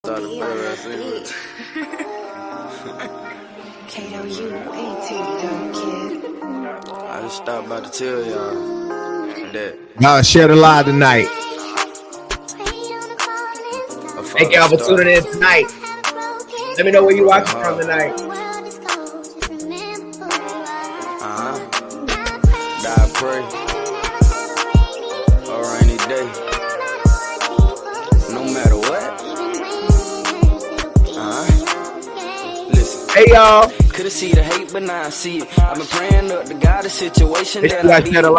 Kato, you ain't too dumb, kid. I just stopped by to tell y'all that y'all share the live tonight. Thank y'all for tuning in tonight. Let me know where you watching from tonight. Die pray. A rainy day. No matter what. Listen. Hey y'all. Could've seen the hate, but now I see it. I've been praying up to God, the situation that I be. I know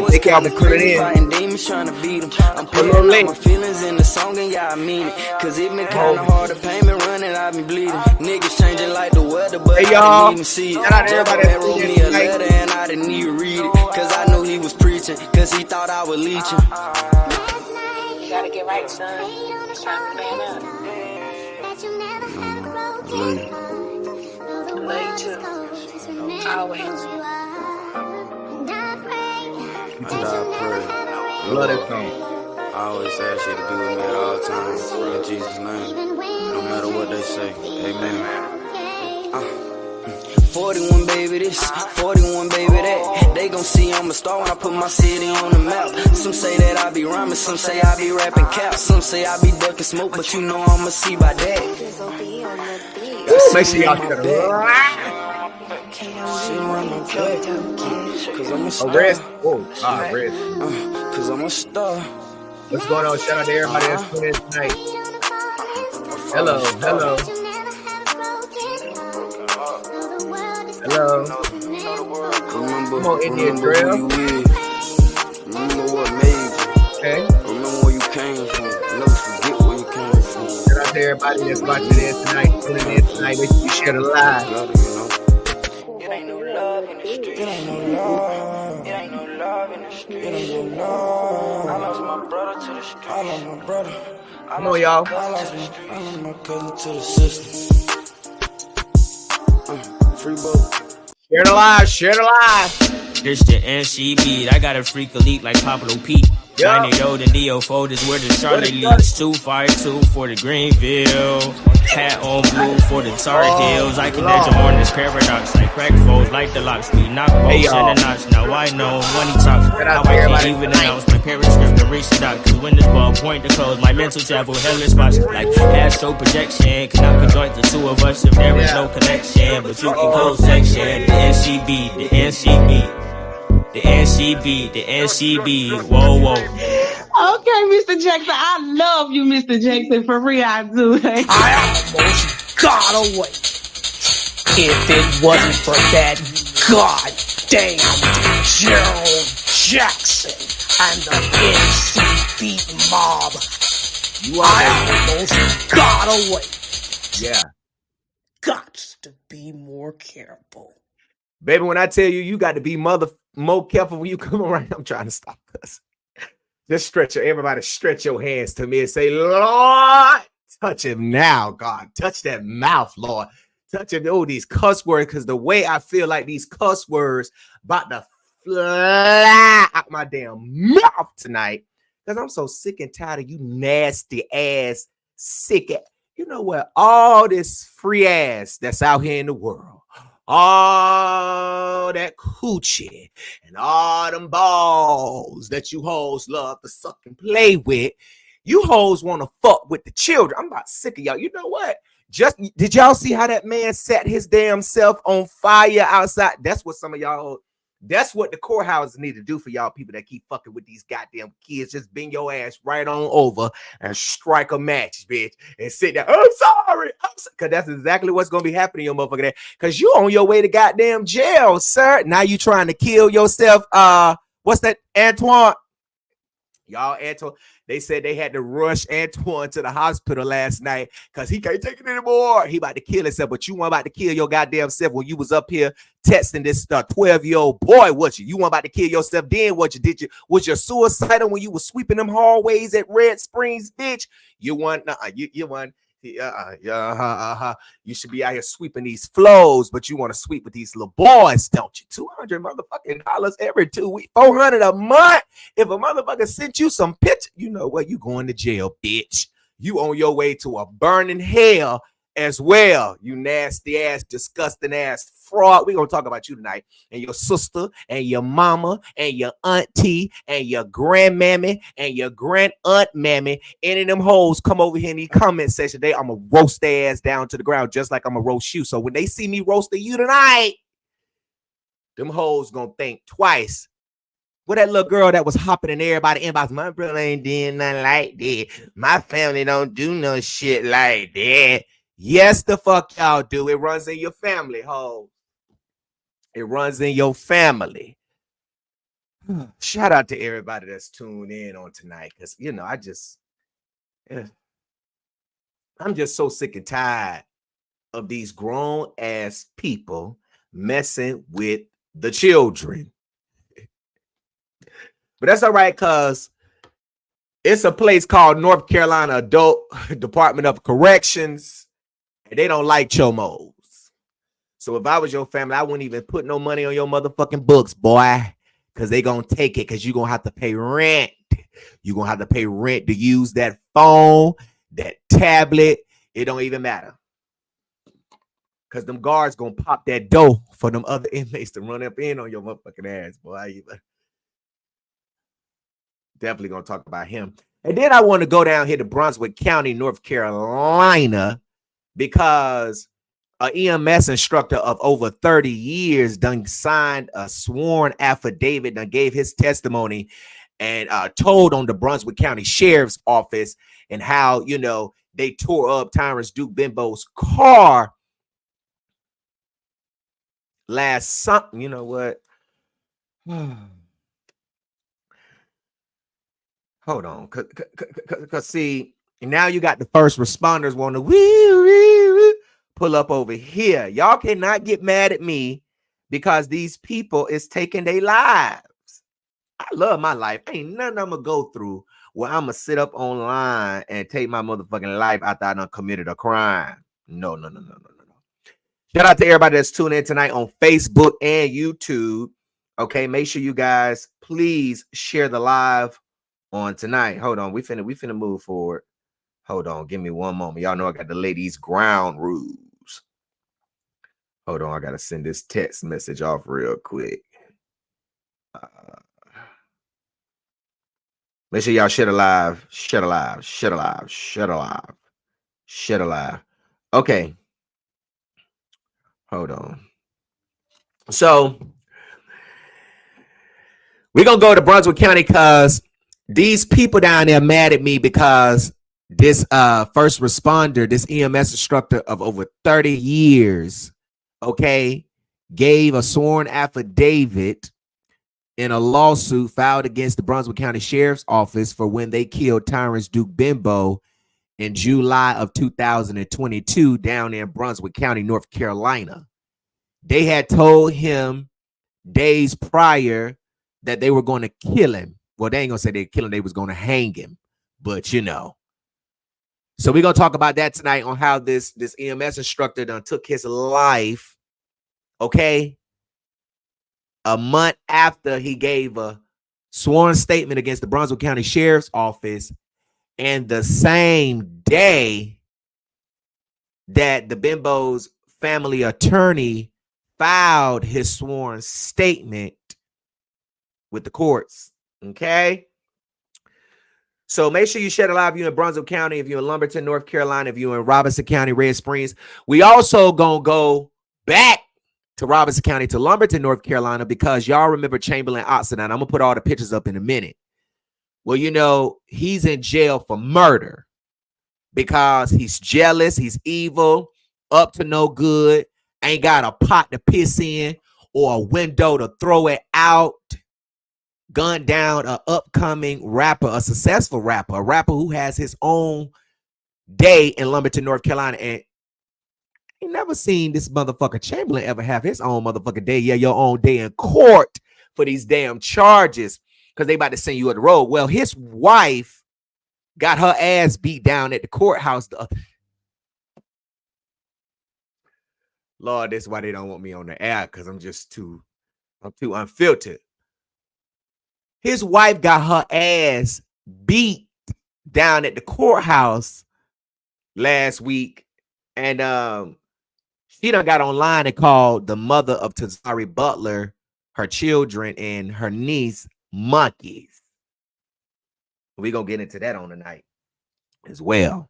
it's kinda crazy fighting demons trying to beat them. I'm putting all my feelings in the song and yeah, I mean it. Cause it been kinda hard to pay me running, I been bleeding. Niggas changing like the weather, but hey, I didn't even see it. Everybody wrote me a letter and I didn't even read it. Cause I knew he was preaching, cause he thought I was leeching. You gotta get right, son. It's time to man up. I love you. Love you too. Always. I pray. Love that song. I always ask you to be with me at all times. In Jesus' name. No matter what they say. Amen. 41 baby this, 41 baby that. They gon' see I'm a star when I put my city on the map. Some say that I be rhyming, some say I be rapping caps. Some say I be ducking smoke, but you know I'ma see by that. Make sure y'all share the Cause I'm a star. red. Red. Cause I'm a star. What's going on? Shout out to everybody that's tuning in tonight. Hello. Hello. Come on, Indian Drill. Remember what made you. Okay. Remember where you came from. Never forget where you came from. Shout out to everybody that's watching in tonight, tuning in tonight. Make sure you share the live. It ain't no love in the street. It ain't no love. It ain't no love in the street. It ain't no love. I lost my brother to the street. I lost my brother. Come on, y'all. I lost my cousin to the system. Free boat. Share the live. Share the live. This the NCB. I got a freak elite like Pablo Pete. Janitor, the Neo folders where the Charlotte leads. 252 for the Greenville. Hat on blue for the Tar Heels. I can edge on this paradox like crack foes like the locks. We knock bolts in the notch. Now I know when he talks how I can even announce my parents' script to reach the dock. Cause when this ball point to close, my mental travel hellish spots like astro projection. Cannot conjoint the two of us if there is no connection. But you can close section. The NCB, the NCB. The NCB, the NCB, whoa, whoa. Okay, Mr. Jackson, I love you, Mr. Jackson, for real, I do. I almost got away. If it wasn't for that goddamn Gerald Jackson and the NCB mob, I almost got away. Yeah. Got to be more careful. Baby, when I tell you, you got to be more careful when you come around. I'm trying to stop us. Just everybody stretch your hands to me and say, Lord, touch him now, God. Touch that mouth, Lord. Touch him. Oh, these cuss words, because the way I feel like these cuss words about to fly out my damn mouth tonight, because I'm so sick and tired of you nasty ass, sick ass. You know what? All this free ass that's out here in the world, all that coochie and all them balls that you hoes love to suck and play with, you hoes want to fuck with the children. I'm about sick of y'all. You know what? Just did y'all see how that man set his damn self on fire outside? That's what some of y'all, that's what the courthouses need to do for y'all people that keep fucking with these goddamn kids. Just bring your ass right on over and strike a match, bitch, and sit down. I'm sorry. Because that's exactly what's going to be happening, your motherfucker. Because you on your way to goddamn jail, sir. Now you trying to kill yourself. What's that, Antoine? Y'all, Antoine, they said they had to rush Antoine to the hospital last night because he can't take it anymore. He about to kill himself, but you weren't about to kill your goddamn self when you was up here texting this 12-year-old boy, was you? You weren't about to kill yourself then, what you did? You was you suicidal when you was sweeping them hallways at Red Springs, bitch? You weren't. You weren't. You should be out here sweeping these flows, but you want to sweep with these little boys, don't you? $200 motherfucking dollars every 2 weeks, $400 a month. If a motherfucker sent you some picture, you know what? You going to jail, bitch. you on your way to a burning hell as well. You nasty ass, disgusting ass fraud. We're gonna talk about you tonight, and your sister, and your mama, and your auntie, and your grandmammy, and your grand aunt mammy. Any of them hoes come over here in the comment section today. I'm gonna roast their ass down to the ground, just like I'm gonna roast you. So when they see me roasting you tonight, them hoes gonna think twice. What that little girl that was hopping in everybody inbox, my brother ain't doing nothing like that. My family don't do no shit like that. Yes, the fuck y'all do. It runs in your family, ho. It runs in your family. Shout out to everybody that's tuned in on tonight, because you know, I'm just so sick and tired of these grown ass people messing with the children. But that's all right, because it's a place called North Carolina Adult Department of Corrections, and they don't like chomos. So if I was your family, I wouldn't even put no money on your motherfucking books, boy, because they going to take it, because you're going to have to pay rent. You're going to have to pay rent to use that phone, that tablet. It don't even matter. Because them guards going to pop that dough for them other inmates to run up in on your motherfucking ass, boy. Definitely going to talk about him. And then I want to go down here to Brunswick County, North Carolina, because an EMS instructor of over 30 years done signed a sworn affidavit, done gave his testimony and told on the Brunswick County Sheriff's Office and how, you know, they tore up Tyrus Duke Bimbo's car last summer. You know what? Hold on, cause see, now you got the first responders want to pull up over here. Y'all cannot get mad at me because these people is taking their lives. I love my life. Ain't nothing I'm gonna go through where I'm gonna sit up online and take my motherfucking life after I done committed a crime. No. Shout out to everybody that's tuning in tonight on Facebook and YouTube. Okay, make sure you guys please share the live on tonight. Hold on, we finna move forward. Hold on, give me one moment. Y'all know I got the ladies' ground rules. Hold on, I gotta send this text message off real quick. Make sure y'all share the live. Okay. Hold on. So we're gonna go to Brunswick County because these people down there mad at me because this first responder, this EMS instructor of over 30 years, okay, gave a sworn affidavit in a lawsuit filed against the Brunswick County Sheriff's Office for when they killed Tyrus Duke Bimbo in July of 2022 down in Brunswick County, North Carolina. They had told him days prior that they were going to kill him. Well, they ain't gonna say they'd kill him, they was gonna hang him, but you know. So we're gonna talk about that tonight on how this EMS instructor done took his life, okay, a month after he gave a sworn statement against the Brunswick County Sheriff's Office, and the same day that the Bimbo's family attorney filed his sworn statement with the courts. Okay. So make sure you share the live if you're in Brunswick County, if you're in Lumberton, North Carolina, if you're in Robinson County, Red Springs. We also gonna go back to Robinson County to Lumberton, North Carolina, because y'all remember Chamberlain Oxidant. I'm gonna put all the pictures up in a minute. Well, you know, he's in jail for murder because he's jealous, he's evil, up to no good, ain't got a pot to piss in or a window to throw it out. Gunned down an upcoming rapper, a successful rapper, a rapper who has his own day in Lumberton, North Carolina. And ain't never seen this motherfucker Chamberlain ever have his own motherfucking day. Yeah, your own day in court for these damn charges because they about to send you on the road. Well, his wife got her ass beat down at the courthouse. Lord, that's why they don't want me on the air, because I'm too unfiltered. His wife got her ass beat down at the courthouse last week, and she done got online and called the mother of Tazari Butler, her children, and her niece monkeys. We're gonna get into that on tonight as well.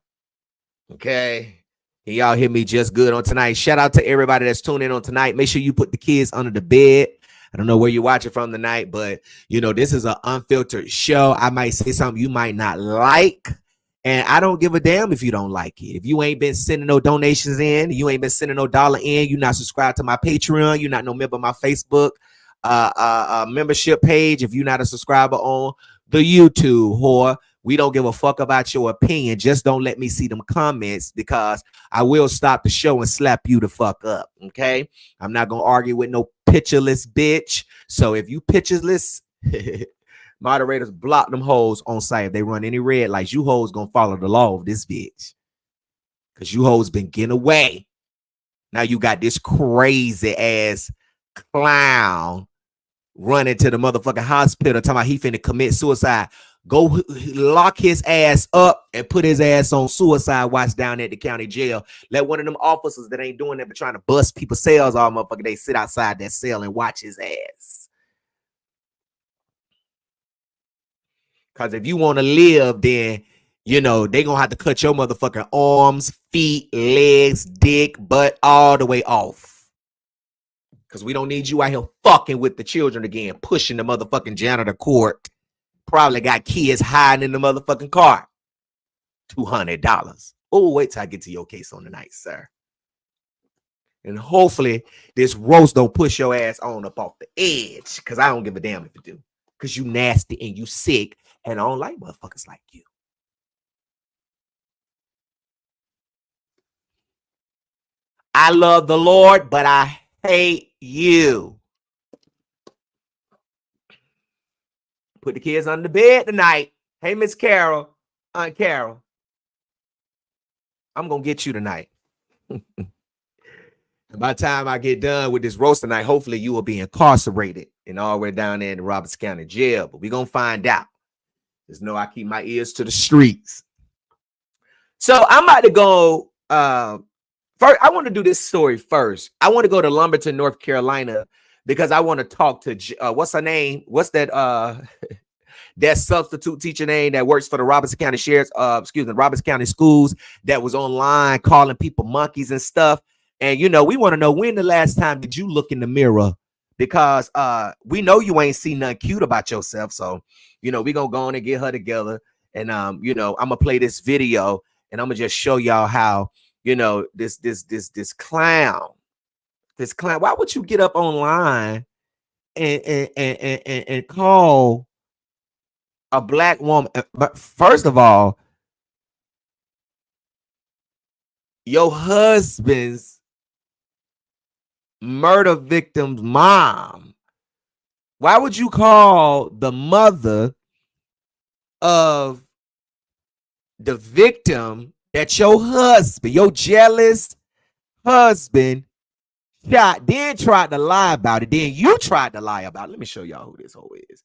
Okay. Can y'all hear me just good on tonight? Shout out to everybody that's tuning in on tonight. Make sure you put the kids under the bed. I don't know where you're watching from tonight, but you know, this is an unfiltered show. I might say something you might not like, and I don't give a damn if you don't like it. If you ain't been sending no donations in, you ain't been sending no dollar in, you're not subscribed to my Patreon, you're not no member of my Facebook membership page, if you're not a subscriber on the YouTube, whore, we don't give a fuck about your opinion. Just don't let me see them comments, because I will stop the show and slap you the fuck up. Okay, I'm not gonna argue with no pictureless bitch. So if you pictureless, moderators block them hoes on site. If they run any red lights, you hoes gonna follow the law of this bitch, because you hoes been getting away. Now you got this crazy ass clown running to the motherfucking hospital talking about he finna commit suicide. Go lock his ass up and put his ass on suicide watch down at the county jail. Let one of them officers that ain't doing that but trying to bust people's cells all motherfucker, they sit outside that cell and watch his ass. Because if you want to live, then you know they gonna have to cut your motherfucking arms, feet, legs, dick, butt all the way off. Because we don't need you out here fucking with the children again, pushing the motherfucking janitor court. Probably got kids hiding in the motherfucking car. $200. Oh, wait till I get to your case on the night, sir. And hopefully this roast don't push your ass on up off the edge, because I don't give a damn if it do. Because you nasty and you sick, and I don't like motherfuckers like you. I love the Lord, but I hate you. Put the kids under the bed tonight. Hey, Miss Carol, Aunt Carol, I'm gonna get you tonight. By the time I get done with this roast tonight, hopefully you will be incarcerated and all the way down there in the Robertson County Jail. But we're gonna find out. Just know I keep my ears to the streets. So I'm about to go. First, I want to do this story first. I want to go to Lumberton, North Carolina, because I want to talk to what's her name? What's that that substitute teacher name that works for the Robertson County Sheriff's Robertson County Schools, that was online calling people monkeys and stuff. And you know, we want to know, when the last time did you look in the mirror? Because we know you ain't seen nothing cute about yourself. So, you know, we gonna go on and get her together. And you know, I'm gonna play this video and I'm gonna just show y'all how, you know, this clown. This clown, why would you get up online and call a black woman? But first of all, your husband's murder victim's mom. Why would you call the mother of the victim that your husband, your jealous husband, shot, then tried to lie about it? Then you tried to lie about it. Let me show y'all who this hoe is,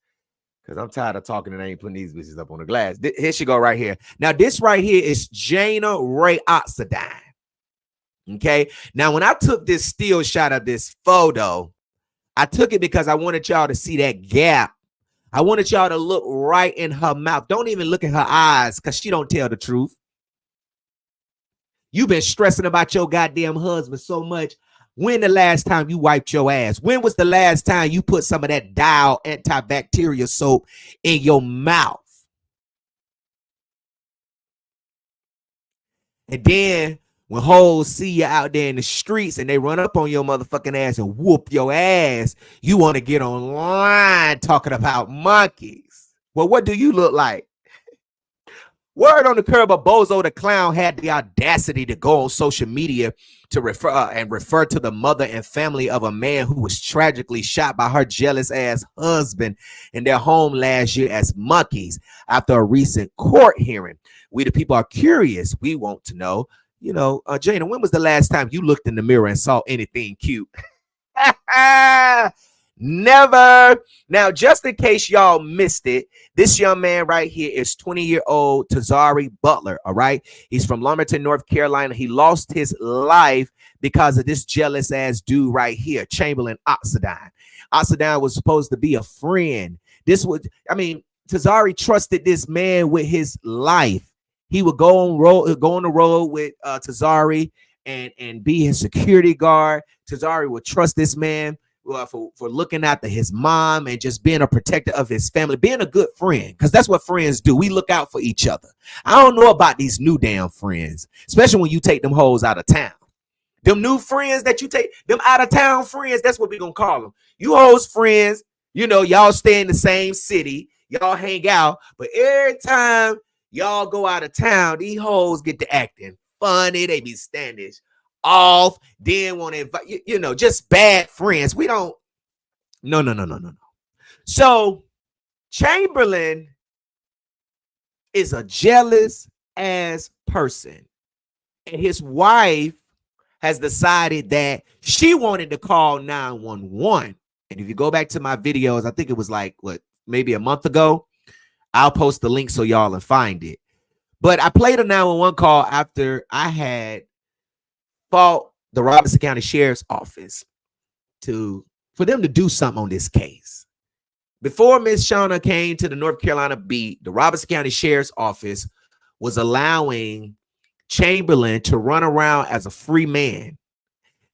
because I'm tired of talking and I ain't putting these bitches up on the glass. Here she go right here. Now, this right here is Jana Ray Oxidine. Okay. Now, when I took this still shot of this photo, I took it because I wanted y'all to see that gap. I wanted y'all to look right in her mouth. Don't even look in her eyes, because she don't tell the truth. You've been stressing about your goddamn husband so much. When the last time you wiped your ass? When was the last time you put some of that Dial antibacterial soap in your mouth? And then when hoes see you out there in the streets and they run up on your motherfucking ass and whoop your ass, you want to get online talking about monkeys. Well, what do you look like? Word on the curb, a bozo the clown had the audacity to go on social media to refer to the mother and family of a man who was tragically shot by her jealous ass husband in their home last year as monkeys after a recent court hearing. We the people are curious. We want to know, you know, Jana, when was the last time you looked in the mirror and saw anything cute? Never. Now, just in case y'all missed it, this young man right here is 20-year-old Tazari Butler. All right. He's from Lumberton, North Carolina. He lost his life because of this jealous ass dude right here, Chamberlain Oxidine. Oxidine was supposed to be a friend. Tazari trusted this man with his life. He would go on the road with Tazari and be his security guard. Tazari would trust this man for looking after his mom and just being a protector of his family, being a good friend, because that's what friends do. We look out for each other. I don't know about these new damn friends, especially when you take them hoes out of town. Them new friends that you take, them out of town friends, that's what we gonna call them. You hoes friends, y'all stay in the same city, y'all hang out, but every time y'all go out of town, these hoes get to acting funny. They be standing off, then want to invite, just bad friends. We don't. No. So Chamberlain is a jealous ass person, and his wife has decided that she wanted to call 911. And if you go back to my videos, I think it was maybe a month ago. I'll post the link so y'all can find it. But I played a 911 call after I had fought the Robertson County Sheriff's Office for them to do something on this case. Before Miss Shauna came to the North Carolina beat, the Robertson County Sheriff's Office was allowing Chamberlain to run around as a free man.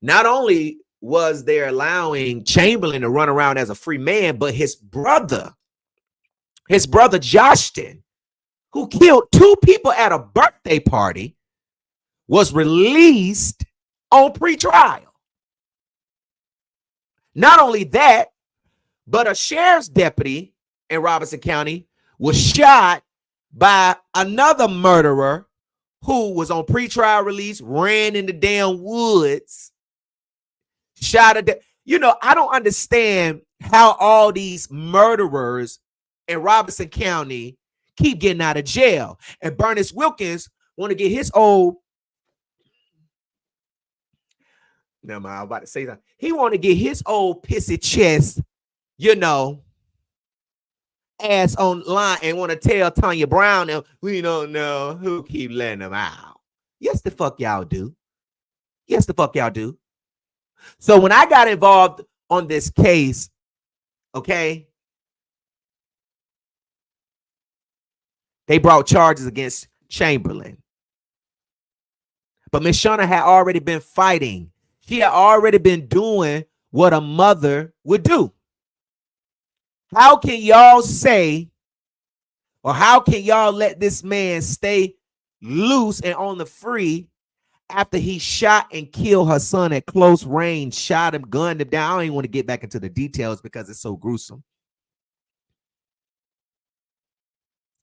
Not only was they allowing Chamberlain to run around as a free man, but his brother Joston, who killed 2 people at a birthday party, was released on pretrial. Not only that, but a sheriff's deputy in Robertson County was shot by another murderer who was on pretrial release, ran in the damn woods, shot a I don't understand how all these murderers in Robertson County keep getting out of jail. And Bernice Wilkins want to get his old I'm about to say that. He want to get his old pissy chest, ass online and want to tell Tanya Brown that we don't know who keep letting them out. Yes, the fuck y'all do. Yes, the fuck y'all do. So when I got involved on this case, okay, they brought charges against Chamberlain. But Miss Shauna had already been fighting. She had already been doing what a mother would do. How can y'all say, or how can y'all let this man stay loose and on the free after he shot and killed her son at close range, shot him, gunned him down? I don't even want to get back into the details because it's so gruesome.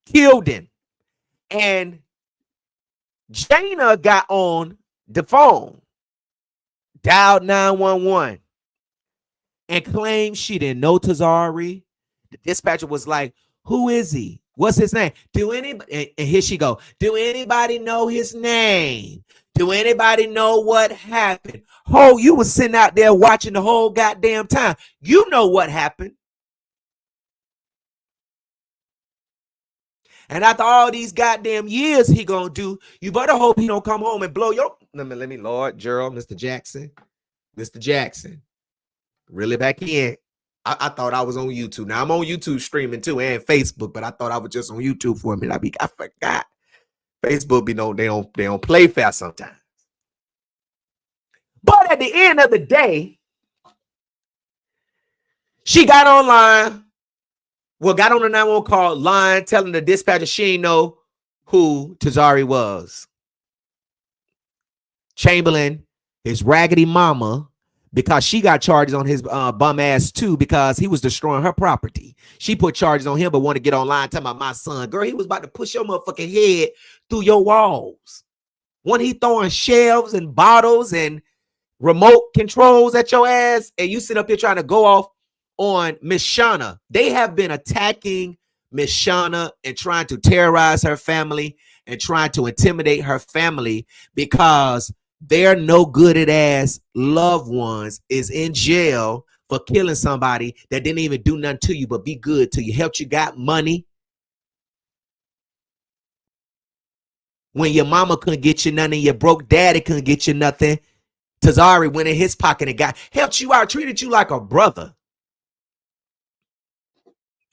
Killed him. And Jana got on the phone, dialed 911, and claimed she didn't know Tazari. The dispatcher was like, who is he? What's his name? Do anybody, and here she go, do anybody know his name? Do anybody know what happened? Oh, you was sitting out there watching the whole goddamn time. You know what happened. And after all these goddamn years he gonna do, you better hope he don't come home and blow your, let me, Lord, Gerald, Mr. Jackson, really back in. I thought I was on YouTube. Now I'm on YouTube streaming too and Facebook, but I thought I was just on YouTube for a minute. I forgot. Facebook they don't play fast sometimes. But at the end of the day, she got online. Well, got on the 911 call line, telling the dispatcher she didn't know who Tazari was. Chamberlain, his raggedy mama, because she got charges on his bum ass too, because he was destroying her property. She put charges on him, but want to get online talking about my son. Girl, he was about to push your motherfucking head through your walls. When he throwing shelves and bottles and remote controls at your ass, and you sit up here trying to go off on Miss Shauna. They have been attacking Miss Shauna and trying to terrorize her family and trying to intimidate her family because their no good at ass loved ones is in jail for for killing somebody that didn't even do nothing to you but be good to you, helped you, got money when your mama couldn't get you nothing, your broke daddy couldn't get you nothing. Tazari went in his pocket and helped you out, treated you like a brother.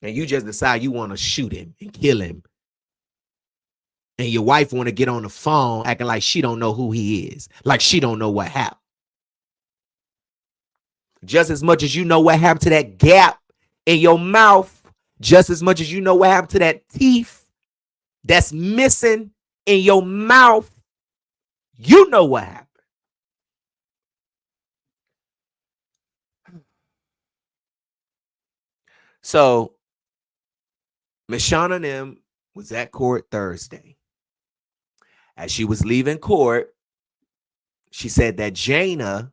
And you just decide you want to shoot him and kill him. And your wife want to get on the phone acting like she don't know who he is, like she don't know what happened. Just as much as you know what happened to that gap in your mouth, just as much as you know what happened to that teeth that's missing in your mouth, you know what happened. So, Miss Shauna and them was at court Thursday. As she was leaving court, she said that Jana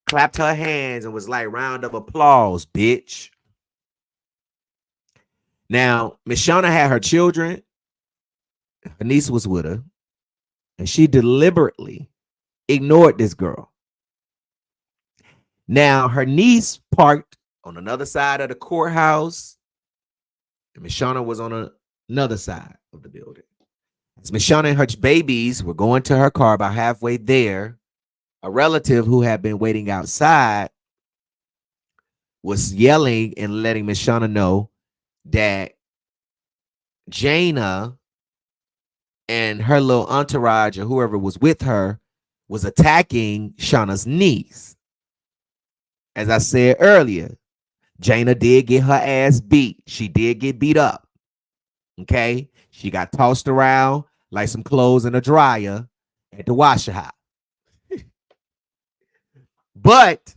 clapped her hands and was like, round of applause, bitch. Now, Miss Shauna had her children. Her niece was with her. And she deliberately ignored this girl. Now, her niece parked on another side of the courthouse. And Miss Shauna was on another side of the building. As Miss Shauna and her babies were going to her car, about halfway there, a relative who had been waiting outside was yelling and letting Miss Shauna know that Jana and her little entourage or whoever was with her was attacking Shauna's niece. As I said earlier, Jana did get her ass beat. She did get beat up. Okay? She got tossed around like some clothes in a dryer at the washer house. But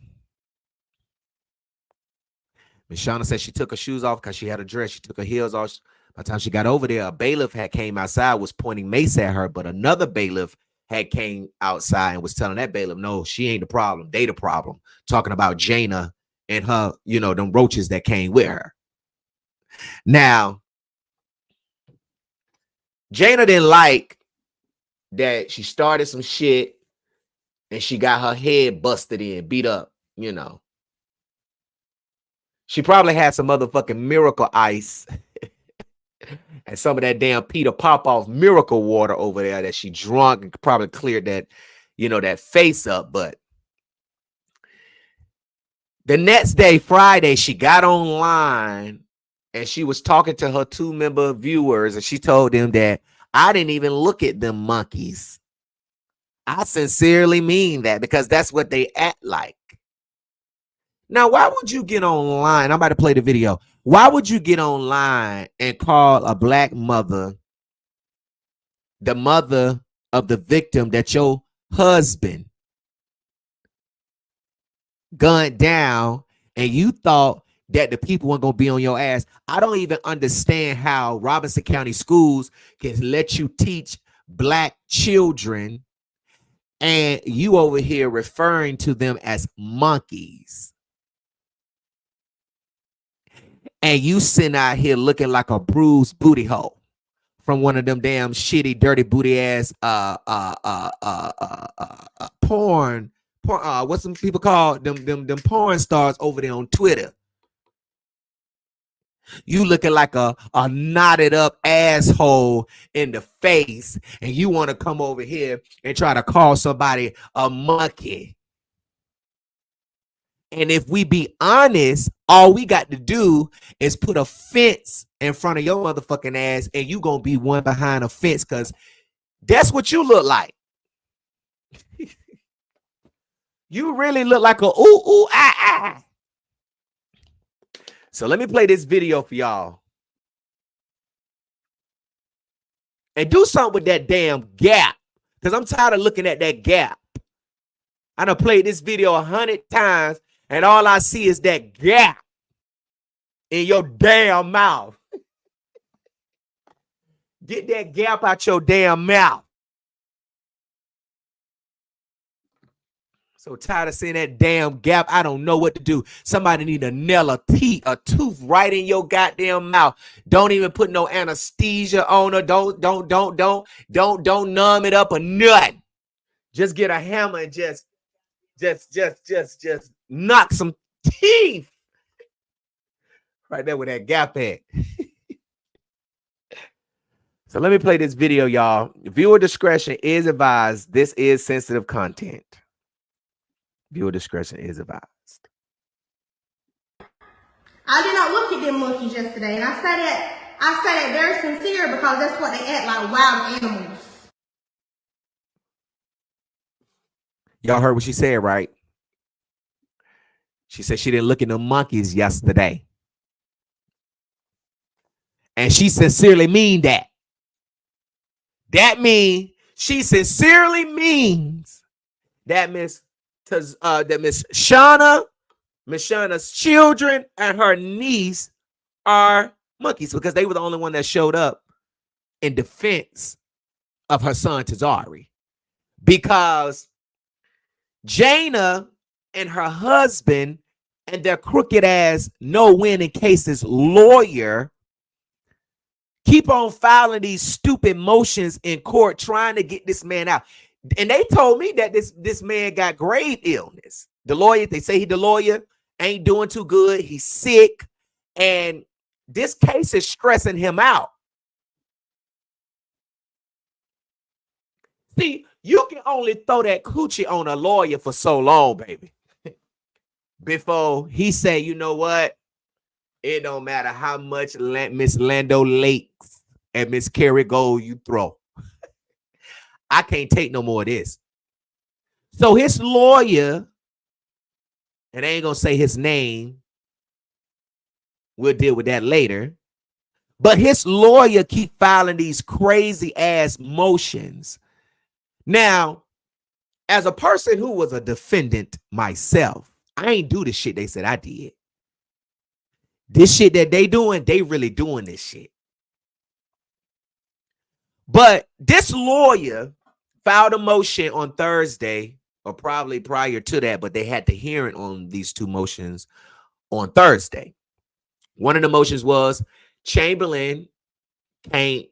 Miss Shauna said she took her shoes off because she had a dress. She took her heels off. By the time she got over there, a bailiff had came outside, was pointing mace at her, but another bailiff had came outside and was telling that bailiff, no, she ain't the problem. They the problem. Talking about Jana and her, them roaches that came with her. Now, Jana didn't like that she started some shit and she got her head busted in, beat up, She probably had some motherfucking Miracle Ice and some of that damn Peter Popoff Miracle Water over there that she drunk and probably cleared that, that face up. But the next day, Friday, she got online and she was talking to her 2-member viewers and she told them that I didn't even look at them monkeys. I sincerely mean that because that's what they act like. Now, why would you get online? I'm about to play the video. Why would you get online and call a black mother the mother of the victim that your husband gunned down and you thought that the people weren't going to be on your ass? I don't even understand how Robinson County schools can let you teach black children and you over here referring to them as monkeys. And you sitting out here looking like a bruised booty hole from one of them damn shitty, dirty booty ass porn. What some people call them porn stars over there on Twitter. You looking like a knotted up asshole in the face, and you want to come over here and try to call somebody a monkey. And if we be honest, all we got to do is put a fence in front of your motherfucking ass, and you gonna be one behind a fence, because that's what you look like. You really look like a ooh ah. So let me play this video for y'all. And do something with that damn gap. Because I'm tired of looking at that gap. I done played this video 100 times. And all I see is that gap in your damn mouth. Get that gap out your damn mouth. So tired of seeing that damn gap. I don't know what to do. Somebody need to nail a tooth right in your goddamn mouth. Don't even put no anesthesia on her. Don't numb it up or nothing. Just get a hammer and just knock some teeth. Right there with that gap at. So let me play this video, y'all. Viewer discretion is advised. This is sensitive content. Viewer discretion is advised. I did not look at them monkeys yesterday, and I say that very sincere because that's what they act like, wild animals. Y'all heard what she said, right? She said she didn't look at the monkeys yesterday. And she sincerely mean that. That means she sincerely means that Miss Shauna's children and her niece are monkeys because they were the only one that showed up in defense of her son Tazari. Because Jana and her husband and their crooked ass no win in cases lawyer keep on filing these stupid motions in court trying to get this man out. And they told me that this man got grave illness. The lawyer, they say the lawyer ain't doing too good. He's sick. And this case is stressing him out. See, you can only throw that coochie on a lawyer for so long, baby. Before he say, you know what? It don't matter how much Miss Lando Lakes and Miss Carrie Gold you throw. I can't take no more of this. So his lawyer, and I ain't gonna say his name, we'll deal with that later. But his lawyer keep filing these crazy ass motions. Now, as a person who was a defendant myself, I ain't do the shit they said I did. This shit that they doing, they really doing this shit. But this lawyer filed a motion on Thursday, or probably prior to that, but they had the hearing on these two motions on Thursday. One of the motions was Chamberlain can't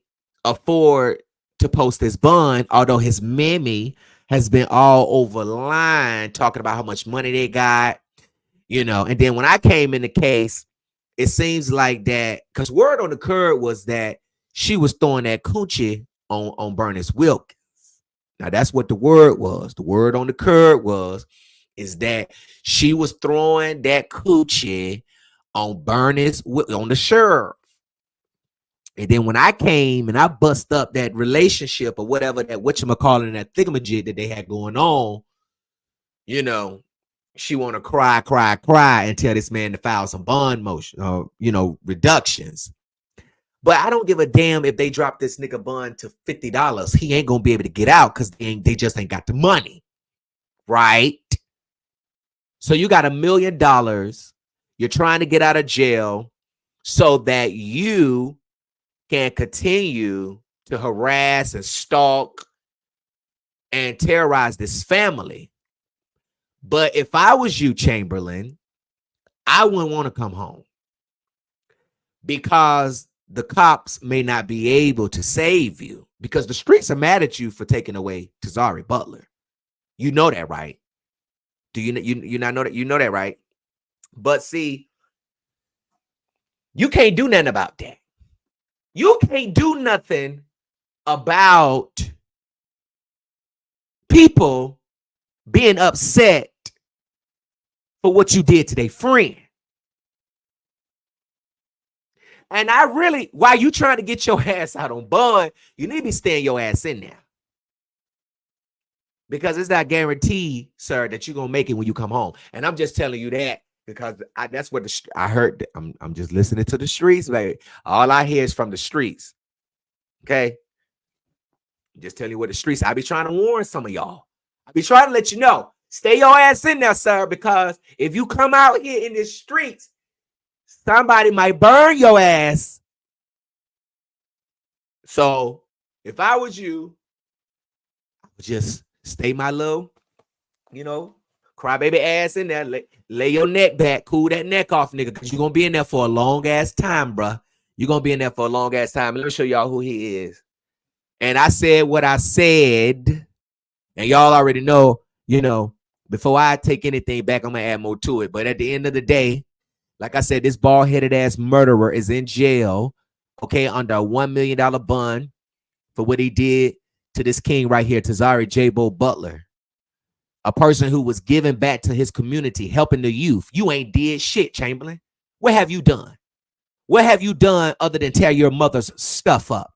afford to post his bond, although his mammy has been all over the line talking about how much money they got, you know. And then when I came in the case, it seems like that, because word on the curb was that she was throwing that coochie on Bernice Wilkins. Now, that's what the word was. The word on the curb is that she was throwing that coochie on Bernice, on the sheriff. And then when I came and I bust up that relationship or whatever, that whatchamacallit, that thingamajig that they had going on, you know, she want to cry and tell this man to file some bond motion or, you know, reductions. But I don't give a damn if they drop this nigga bond to $50. He ain't going to be able to get out because they just ain't got the money. Right? So you got $1 million. You're trying to get out of jail so that you can continue to harass and stalk and terrorize this family. But if I was you, Chamberlain, I wouldn't want to come home because the cops may not be able to save you because the streets are mad at you for taking away Tazari Butler. You know that, right? Do you not know that? You know that, right? But see, you can't do nothing about that. You can't do nothing about people being upset for what you did to their friend. And I really, while you trying to get your ass out on bond, you need to be staying your ass in there. Because it's not guaranteed, sir, that you're going to make it when you come home. And I'm just telling you that because that's what I heard. I'm just listening to the streets, baby. All I hear is from the streets. Okay? Just tell you what the streets, I be trying to warn some of y'all. I be trying to let you know. Stay your ass in there, sir, because if you come out here in the streets, somebody might burn your ass. So if I was you, I would just stay my little, you know, crybaby ass in there. Lay your neck back. Cool that neck off, nigga, because you're going to be in there for a long ass time, bruh. You're going to be in there for a long ass time. Let me show y'all who he is. And I said what I said. And y'all already know, you know, before I take anything back, I'm gonna add more to it. But at the end of the day, like I said, this bald-headed ass murderer is in jail, okay, under a $1 million bond for what he did to this king right here, Tazari J-Bo Butler, a person who was giving back to his community, helping the youth. You ain't did shit, Chamberlain. What have you done? What have you done other than tear your mother's stuff up?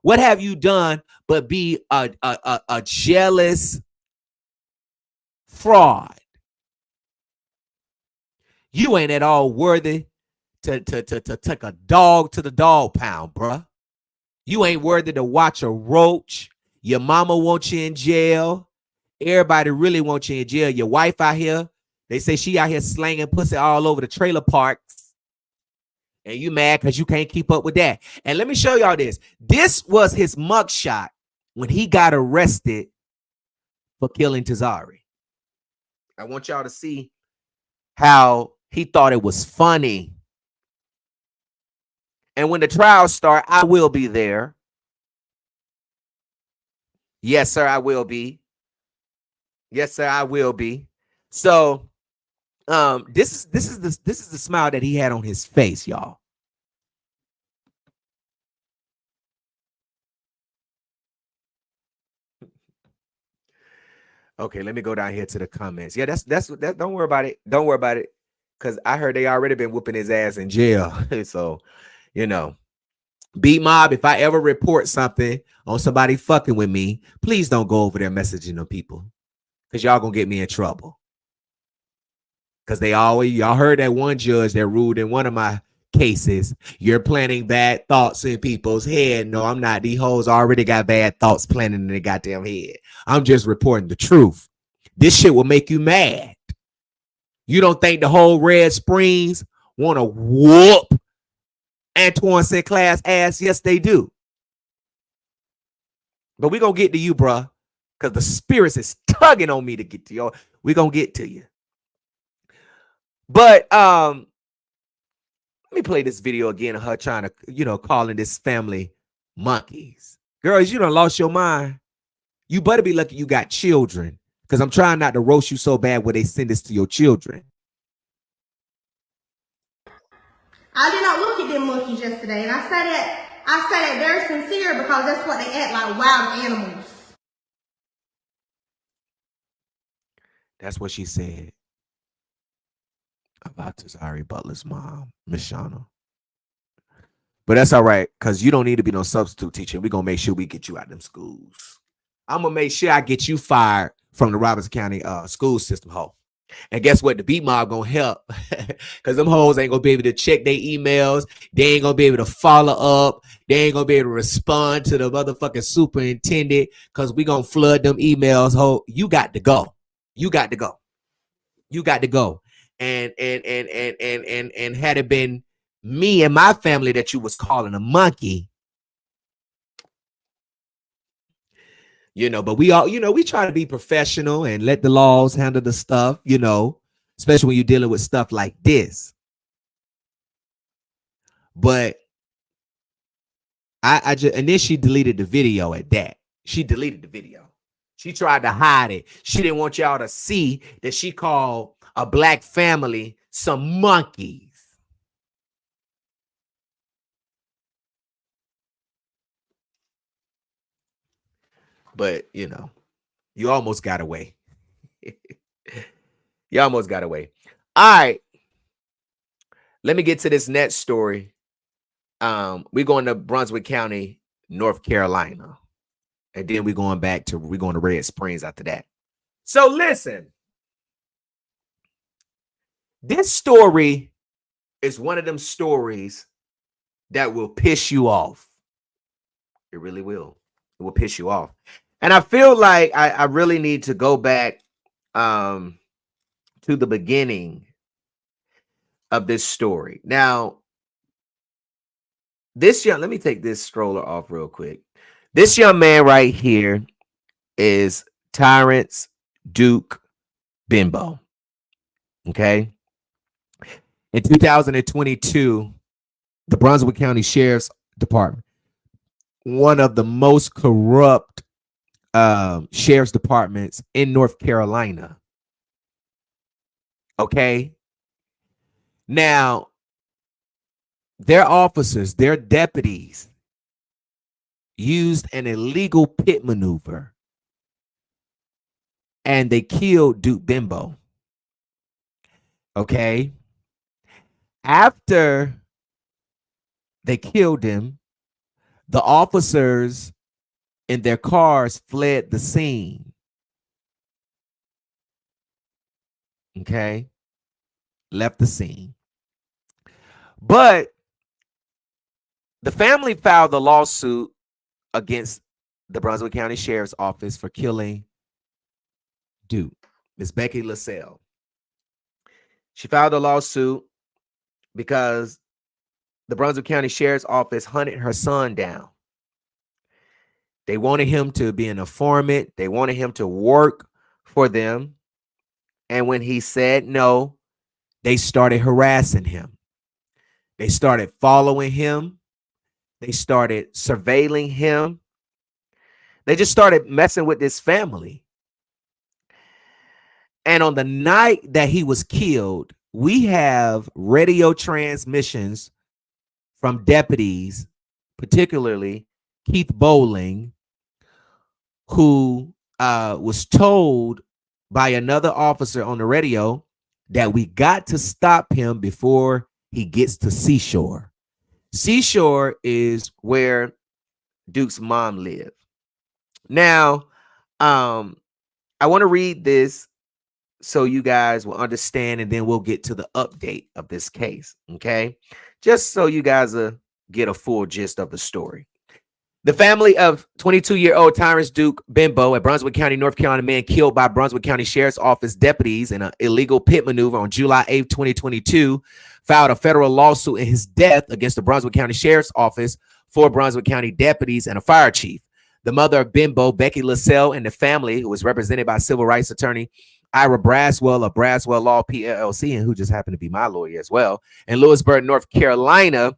What have you done but be a jealous fraud? You ain't at all worthy to take a dog to the dog pound, bruh. You ain't worthy to watch a roach. Your mama wants you in jail. Everybody really wants you in jail. Your wife out here, they say she out here slanging pussy all over the trailer parks. And you mad because you can't keep up with that. And let me show y'all this. This was his mugshot when he got arrested for killing Tazari. I want y'all to see how he thought it was funny. And when the trials start, I will be there. Yes, sir, I will be. Yes, sir, I will be. So, this is the smile that he had on his face, y'all. Okay, let me go down here to the comments. Yeah, that's don't worry about it. Don't worry about it. Because I heard they already been whooping his ass in jail. So, you know, B Mob, if I ever report something on somebody fucking with me, please don't go over there messaging them people. Because y'all gonna get me in trouble. Because y'all heard that one judge that ruled in one of my cases, you're planting bad thoughts in people's head. No, I'm not. These hoes already got bad thoughts planted in their goddamn head. I'm just reporting the truth. This shit will make you mad. You don't think the whole Red Springs want to whoop Antoine Sinclair's ass? Yes, they do. But we're going to get to you, bruh, because the spirits is tugging on me to get to you. We're going to get to you. But let me play this video again of her trying to, calling this family monkeys. Girls, you done lost your mind. You better be lucky you got children, because I'm trying not to roast you so bad where they send this to your children. I did not look at them monkeys yesterday, and I say that very sincere because that's what they act like, wild animals. That's what she said about Tazari Butler's mom, Miss Shauna. But that's all right, because you don't need to be no substitute teacher. We're going to make sure we get you out of them schools. I'm going to make sure I get you fired from the Robertson County school system, ho. And guess what? The beat mob going to help, because them hoes ain't going to be able to check their emails. They ain't going to be able to follow up. They ain't going to be able to respond to the motherfucking superintendent, because we going to flood them emails, ho. You got to go. You got to go. You got to go. And had it been me and my family that you was calling a monkey, but we all, we try to be professional and let the laws handle the stuff, especially when you're dealing with stuff like this. But I just, and then she deleted the video at that. She deleted the video. She tried to hide it. She didn't want y'all to see that she called a black family some monkeys. But, you almost got away. You almost got away. All right. Let me get to this next story. We're going to Brunswick County, North Carolina. And then we're going to Red Springs after that. So listen. This story is one of them stories that will piss you off. It really will. It will piss you off. And I feel like I really need to go back to the beginning of this story. Now, let me take this stroller off real quick. This young man right here is Terrence Duke Bimbo. Okay. In 2022, the Brunswick County Sheriff's Department, one of the most corrupt sheriff's departments in North Carolina, Okay. Now, their officers, their deputies used an illegal pit maneuver and they killed Duke Bimbo. Okay. After they killed him, the officers in their cars fled the scene. Okay. Left the scene. But the family filed a lawsuit against the Brunswick County Sheriff's Office for killing Duke, Miss Becky LaSalle. She filed a lawsuit because the Brunswick County Sheriff's Office hunted her son down. They wanted him to be an informant. They wanted him to work for them. And when he said no, they started harassing him. They started following him. They started surveilling him. They just started messing with this family. And on the night that he was killed, we have radio transmissions from deputies, particularly Keith Bowling, who was told by another officer on the radio that we got to stop him before he gets to Seashore. Seashore is where Duke's mom lived. Now, I want to read this so you guys will understand, and then we'll get to the update of this case, okay? Just so you guys get a full gist of the story. The family of 22-year-old Tyrus Duke Bimbo, a Brunswick County, North Carolina man killed by Brunswick County Sheriff's Office deputies in an illegal pit maneuver on July 8, 2022, filed a federal lawsuit in his death against the Brunswick County Sheriff's Office, 4 Brunswick County deputies, and a fire chief. The mother of Bimbo, Becky LaSalle, and the family, who was represented by civil rights attorney Ira Braswell of Braswell Law PLLC, and who just happened to be my lawyer as well, in Lewisburg, North Carolina.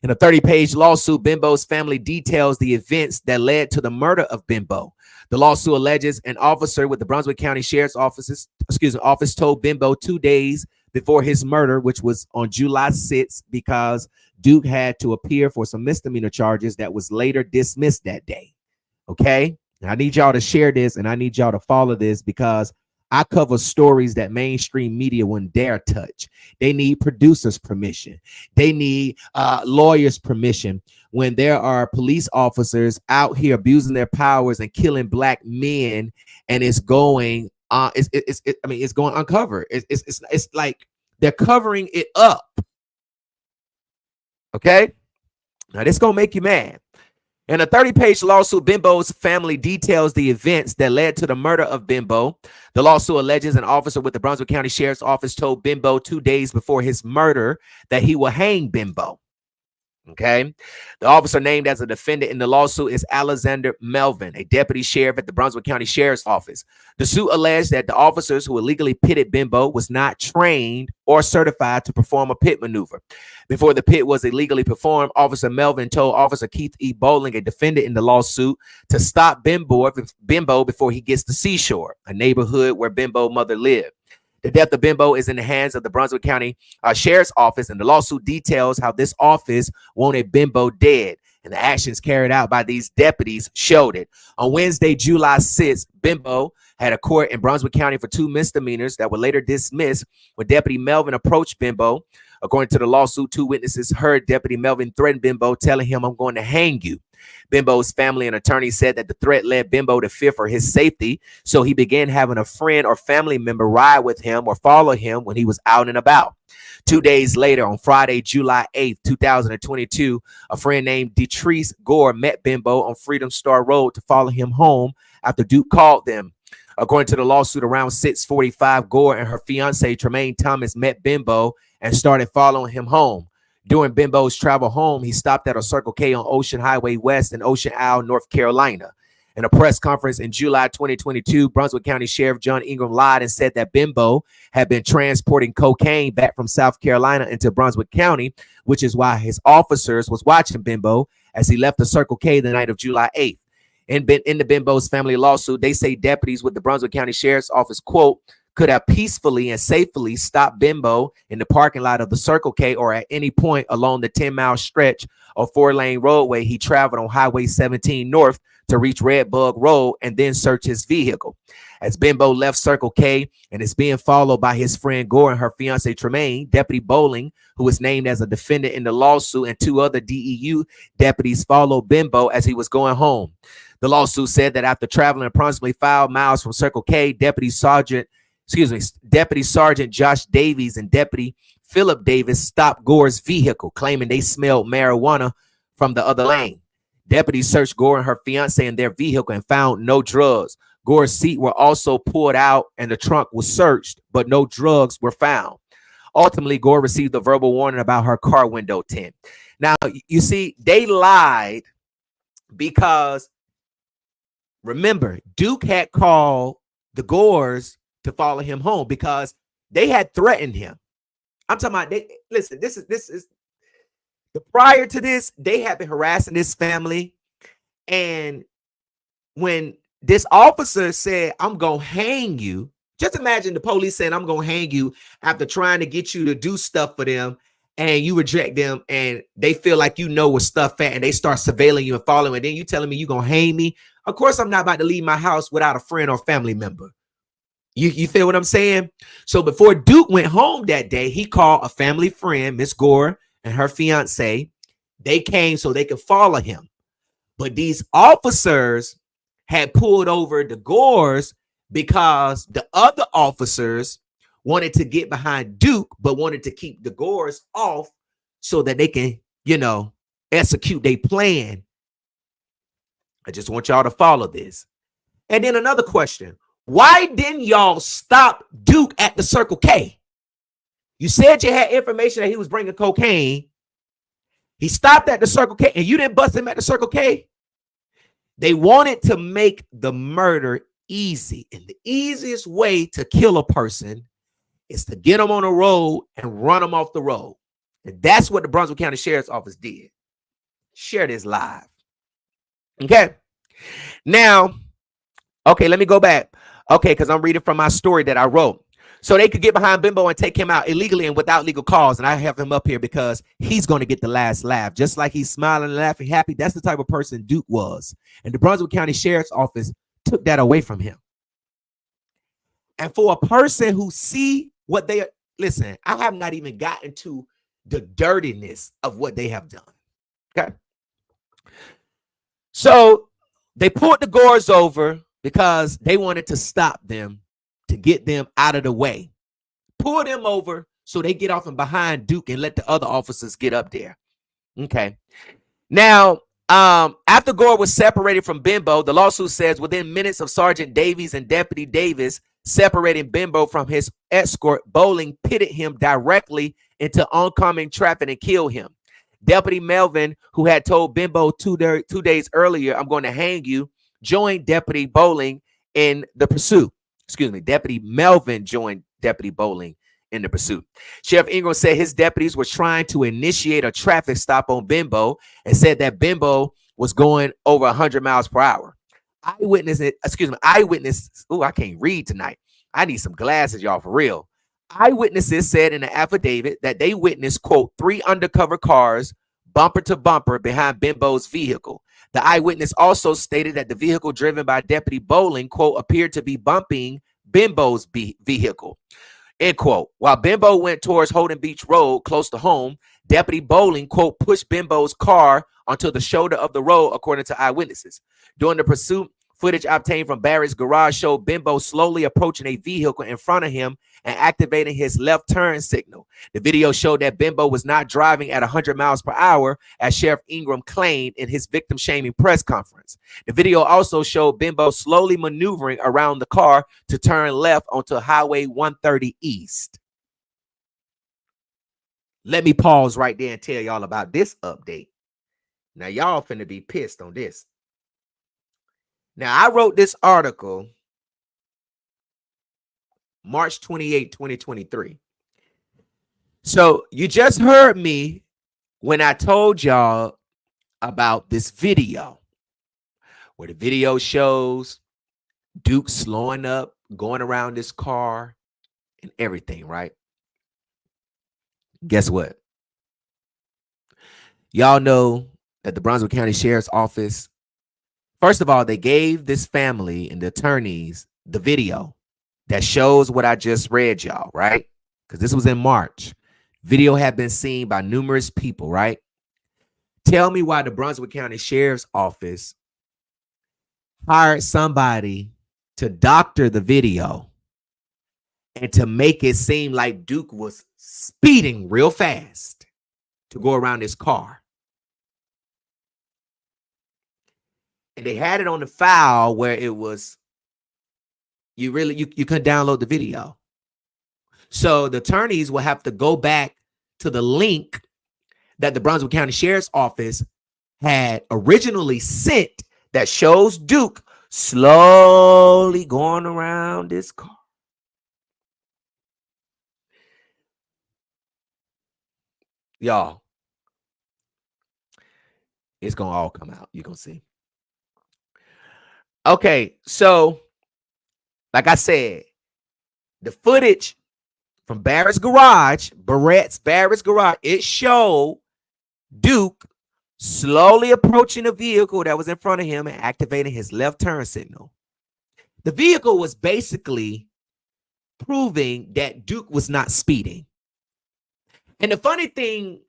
In a 30-page lawsuit, Bimbo's family details the events that led to the murder of Bimbo. The lawsuit alleges an officer with the Brunswick County Sheriff's Office told Bimbo 2 days before his murder, which was on July 6th, because Duke had to appear for some misdemeanor charges that was later dismissed that day. Okay? I need y'all to share this, and I need y'all to follow this, because I cover stories that mainstream media wouldn't dare touch. They need producers' permission. They need lawyers' permission when there are police officers out here abusing their powers and killing black men, and it's going it's going uncovered. It's like they're covering it up. Okay? Now this gonna make you mad. In a 30-page lawsuit, Bimbo's family details the events that led to the murder of Bimbo. The lawsuit alleges an officer with the Brunswick County Sheriff's Office told Bimbo 2 days before his murder that he will hang Bimbo. Okay. The officer named as a defendant in the lawsuit is Alexander Melvin, a deputy sheriff at the Brunswick County Sheriff's Office. The suit alleged that the officers who illegally pitted Bimbo was not trained or certified to perform a pit maneuver. Before the pit was illegally performed, Officer Melvin told Officer Keith E. Bowling, a defendant in the lawsuit, to stop Bimbo before he gets to Seashore, a neighborhood where Bimbo's mother lived. The death of Bimbo is in the hands of the Brunswick County Sheriff's Office, and the lawsuit details how this office wanted Bimbo dead, and the actions carried out by these deputies showed it. On Wednesday, July 6th, Bimbo had a court in Brunswick County for 2 misdemeanors that were later dismissed when Deputy Melvin approached Bimbo. According to the lawsuit, 2 witnesses heard Deputy Melvin threaten Bimbo, telling him, "I'm going to hang you." Bimbo's family and attorney said that the threat led Bimbo to fear for his safety, so he began having a friend or family member ride with him or follow him when he was out and about. 2 days later, on Friday, July 8th, 2022, a friend named Detrice Gore met Bimbo on Freedom Star Road to follow him home after Duke called them. According to the lawsuit, around 6:45, Gore and her fiance, Tremaine Thomas, met Bimbo and started following him home. During Bimbo's travel home, he stopped at a Circle K on Ocean Highway West in Ocean Isle, North Carolina. In a press conference in July 2022, Brunswick County Sheriff John Ingram lied and said that Bimbo had been transporting cocaine back from South Carolina into Brunswick County, which is why his officers was watching Bimbo as he left the Circle K the night of July 8th. In the Bimbo's family lawsuit, they say deputies with the Brunswick County Sheriff's Office, quote, could have peacefully and safely stopped Bimbo in the parking lot of the Circle K or at any point along the 10-mile stretch of 4-lane roadway he traveled on Highway 17 North to reach Red Bug Road and then search his vehicle. As Bimbo left Circle K and is being followed by his friend Gore and her fiance Tremaine, Deputy Bowling, who was named as a defendant in the lawsuit, and 2 other DEU deputies followed Bimbo as he was going home. The lawsuit said that after traveling approximately 5 miles from Circle K, Deputy Sergeant Josh Davies and Deputy Philip Davis stopped Gore's vehicle, claiming they smelled marijuana from the other lane. Deputies searched Gore and her fiance in their vehicle and found no drugs. Gore's seat were also pulled out and the trunk was searched, but no drugs were found. Ultimately, Gore received a verbal warning about her car window tint. Now, you see, they lied because, remember, Duke had called the Gores to follow him home because they had threatened him. I'm talking about, this is the prior to this, they had been harassing this family. And when this officer said, I'm going to hang you, just imagine the police saying, I'm going to hang you after trying to get you to do stuff for them, and you reject them, and they feel like you know what stuff at, and they start surveilling you and following, and then you telling me you going to hang me? Of course, I'm not about to leave my house without a friend or family member. You feel what I'm saying? So before Duke went home that day, he called a family friend, Miss Gore, and her fiance. They came so they could follow him. But these officers had pulled over the Gores because the other officers wanted to get behind Duke, but wanted to keep the Gores off so that they can, execute their plan. I just want y'all to follow this. And then another question. Why didn't y'all stop Duke at the Circle K? You said you had information that he was bringing cocaine. He stopped at the Circle K and you didn't bust him at the Circle K. They wanted to make the murder easy. And the easiest way to kill a person is to get them on the road and run them off the road. And that's what the Brunswick County Sheriff's Office did. Share this live. Okay. Now, okay, let me go back. Okay, because I'm reading from my story that I wrote. So they could get behind Bimbo and take him out illegally and without legal cause. And I have him up here because he's going to get the last laugh. Just like he's smiling and laughing happy. That's the type of person Duke was. And the Brunswick County Sheriff's Office took that away from him. And for a person who see what they are, listen, I have not even gotten to the dirtiness of what they have done. Okay. So they pulled the Gores over because they wanted to stop them, to get them out of the way. Pull them over so they get off and behind Duke and let the other officers get up there. Okay. Now, after Gore was separated from Bimbo, the lawsuit says within minutes of Sergeant Davies and Deputy Davis separating Bimbo from his escort, Bowling pitted him directly into oncoming traffic and killed him. Deputy Melvin, who had told Bimbo 2 days earlier, I'm going to hang you, joined Deputy Bowling in the pursuit. Excuse me, Deputy Melvin joined Deputy Bowling in the pursuit. Sheriff Ingram said his deputies were trying to initiate a traffic stop on Bimbo and said that Bimbo was going over 100 miles per hour. Eyewitness, oh, I can't read tonight. I need some glasses, y'all, for real. Eyewitnesses said in the affidavit that they witnessed, quote, 3 undercover cars bumper to bumper behind Bimbo's vehicle. The eyewitness also stated that the vehicle driven by Deputy Bowling, quote, appeared to be bumping Bimbo's vehicle, end quote. While Bimbo went towards Holden Beach Road, close to home, Deputy Bowling, quote, pushed Bimbo's car onto the shoulder of the road, according to eyewitnesses. During the pursuit, footage obtained from Barrett's garage showed Bimbo slowly approaching a vehicle in front of him and activating his left turn signal. The video showed that Bimbo was not driving at 100 miles per hour, as Sheriff Ingram claimed in his victim-shaming press conference. The video also showed Bimbo slowly maneuvering around the car to turn left onto Highway 130 East. Let me pause right there and tell y'all about this update. Now, y'all finna be pissed on this. Now, I wrote this article March 28, 2023. So you just heard me when I told y'all about this video where the video shows Duke slowing up, going around this car, and everything, right? Guess what? Y'all know that the Brunswick County Sheriff's Office, first of all, they gave this family and the attorneys the video that shows what I just read, y'all, right? Because this was in March. Video had been seen by numerous people, right? Tell me why the Brunswick County Sheriff's Office hired somebody to doctor the video and to make it seem like Duke was speeding real fast to go around his car. And they had it on the file where it was, you couldn't download the video. So the attorneys will have to go back to the link that the Brunswick County Sheriff's Office had originally sent that shows Duke slowly going around this car. Y'all, it's going to all come out. You're going to see. Okay, so like I said, the footage from Barrett's garage, it showed Duke slowly approaching a vehicle that was in front of him and activating his left turn signal. The vehicle was basically proving that Duke was not speeding. And the funny thing,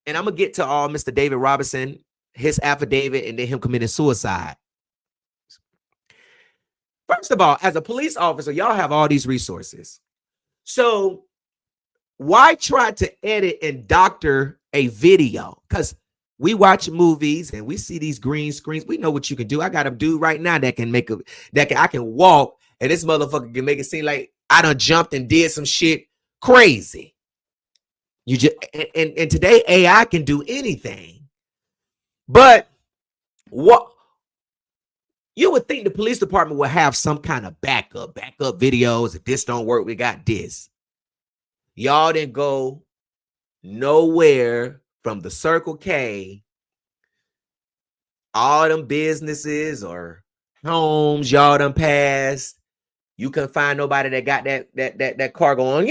and I'm going to get to all Mr. David Robinson, his affidavit, and then him committing suicide. First of all, as a police officer, y'all have all these resources. So why try to edit and doctor a video? Because we watch movies and we see these green screens. We know what you can do. I got a dude right now that can I can walk, and this motherfucker can make it seem like I done jumped and did some shit crazy. You just and today AI can do anything. But what you would think the police department would have some kind of backup videos. If this don't work, we got this. Y'all didn't go nowhere from the Circle K, all them businesses or homes y'all done passed. You couldn't find nobody that got that car going,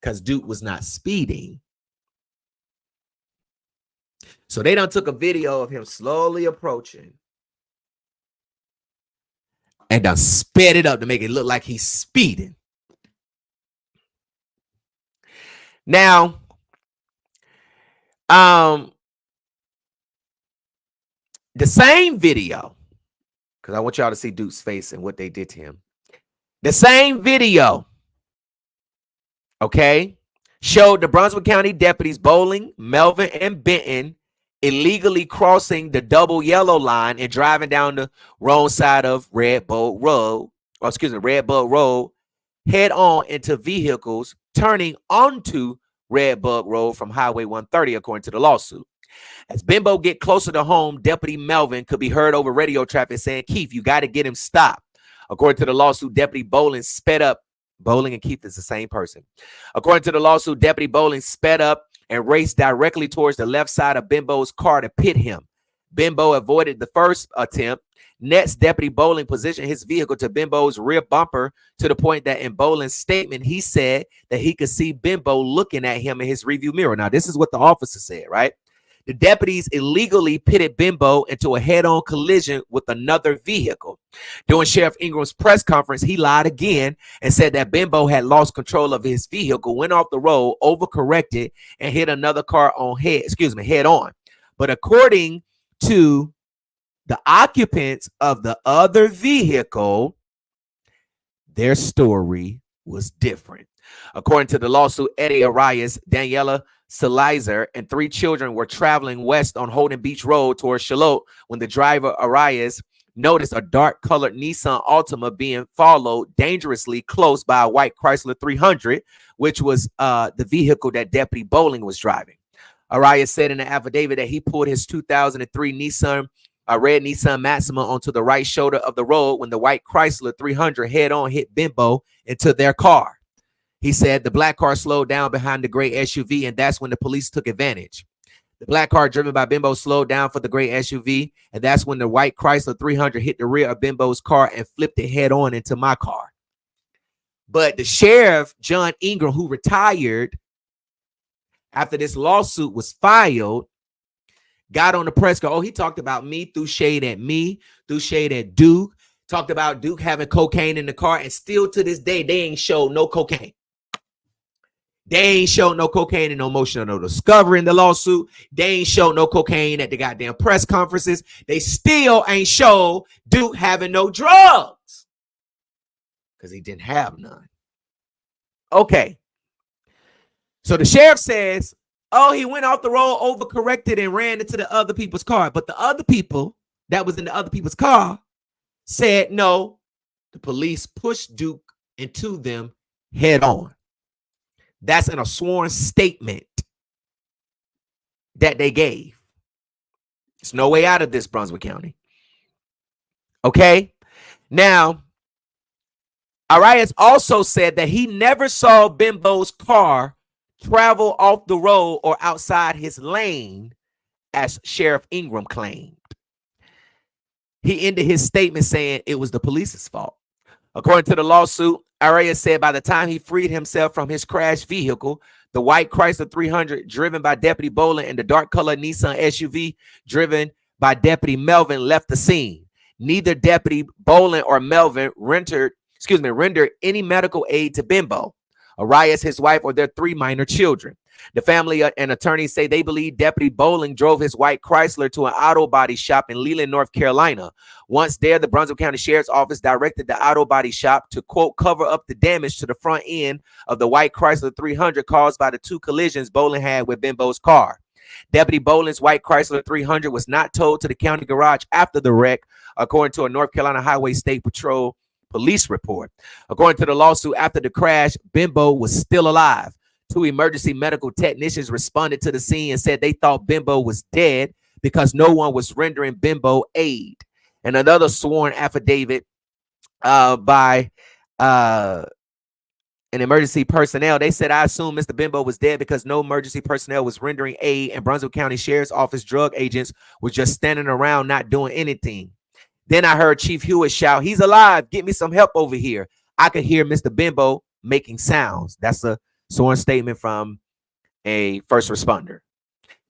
because Duke was not speeding. So they done took a video of him slowly approaching and done sped it up to make it look like he's speeding. Now, the same video, because I want y'all to see Duke's face and what they did to him. The same video, okay, showed the Brunswick County deputies Bowling, Melvin, and Benton illegally crossing the double yellow line and driving down the wrong side of Red Boat Road, head on into vehicles turning onto Red Bug Road from Highway 130, according to the lawsuit. As Bimbo get closer to home, Deputy Melvin could be heard over radio traffic saying, "Keith, you got to get him stopped." According to the lawsuit, Deputy Bowling sped up. Bowling and Keith is the same person. According to the lawsuit, Deputy Bowling sped up and raced directly towards the left side of Bimbo's car to pit him. Bimbo avoided the first attempt. Next, Deputy Bowling positioned his vehicle to Bimbo's rear bumper to the point that in Bowling's statement, he said that he could see Bimbo looking at him in his rearview mirror. Now, this is what the officer said, right? The deputies illegally pitted Bimbo into a head-on collision with another vehicle. During Sheriff Ingram's press conference, he lied again and said that Bimbo had lost control of his vehicle, went off the road, overcorrected, and hit another car head on. But according to the occupants of the other vehicle, their story was different. According to the lawsuit, Eddie Arias, Daniela Salizer, and 3 children were traveling west on Holden Beach Road towards Charlotte when the driver, Arias, noticed a dark-colored Nissan Altima being followed dangerously close by a white Chrysler 300, which was the vehicle that Deputy Bowling was driving. Arias said in the affidavit that he pulled his 2003 red Nissan Maxima onto the right shoulder of the road when the white Chrysler 300 head-on hit Bimbo into their car. He said the black car slowed down behind the gray SUV, and that's when the police took advantage. The black car driven by Bimbo slowed down for the gray SUV, and that's when the white Chrysler 300 hit the rear of Bimbo's car and flipped it head on into my car. But the sheriff, John Ingram, who retired after this lawsuit was filed, got on the press go. Oh, he talked about me, threw shade at me, threw shade at Duke, talked about Duke having cocaine in the car, and still to this day, they ain't showed no cocaine. They ain't showed no cocaine and no motion of no discovery in the lawsuit. They ain't showed no cocaine at the goddamn press conferences. They still ain't showed Duke having no drugs because he didn't have none. Okay. So the sheriff says, oh, he went off the road, overcorrected, and ran into the other people's car. But the other people that was in the other people's car said no. The police pushed Duke into them head on. That's in a sworn statement that they gave. There's no way out of this, Brunswick County. Okay? Now, Arias also said that he never saw Bimbo's car travel off the road or outside his lane, as Sheriff Ingram claimed. He ended his statement saying it was the police's fault. According to the lawsuit, Arias said by the time he freed himself from his crashed vehicle, the white Chrysler 300 driven by Deputy Boland and the dark colored Nissan SUV driven by Deputy Melvin left the scene. Neither Deputy Boland or Melvin rendered any medical aid to Bimbo, Arias, his wife, or their 3 minor children. The family and attorneys say they believe Deputy Boland drove his white Chrysler to an auto body shop in Leland, North Carolina. Once there, the Brunswick County Sheriff's Office directed the auto body shop to, quote, cover up the damage to the front end of the white Chrysler 300 caused by the 2 collisions Boland had with Bimbo's car. Deputy Boland's white Chrysler 300 was not towed to the county garage after the wreck, according to a North Carolina Highway State Patrol police report. According to the lawsuit, after the crash, Bimbo was still alive. 2 emergency medical technicians responded to the scene and said they thought Bimbo was dead because no one was rendering Bimbo aid. And another sworn affidavit by an emergency personnel, they said, I assume Mr. Bimbo was dead because no emergency personnel was rendering aid and Brunswick County Sheriff's Office drug agents were just standing around not doing anything. Then I heard Chief Hewitt shout, he's alive. Get me some help over here. I could hear Mr. Bimbo making sounds. That's a sworn statement from a first responder.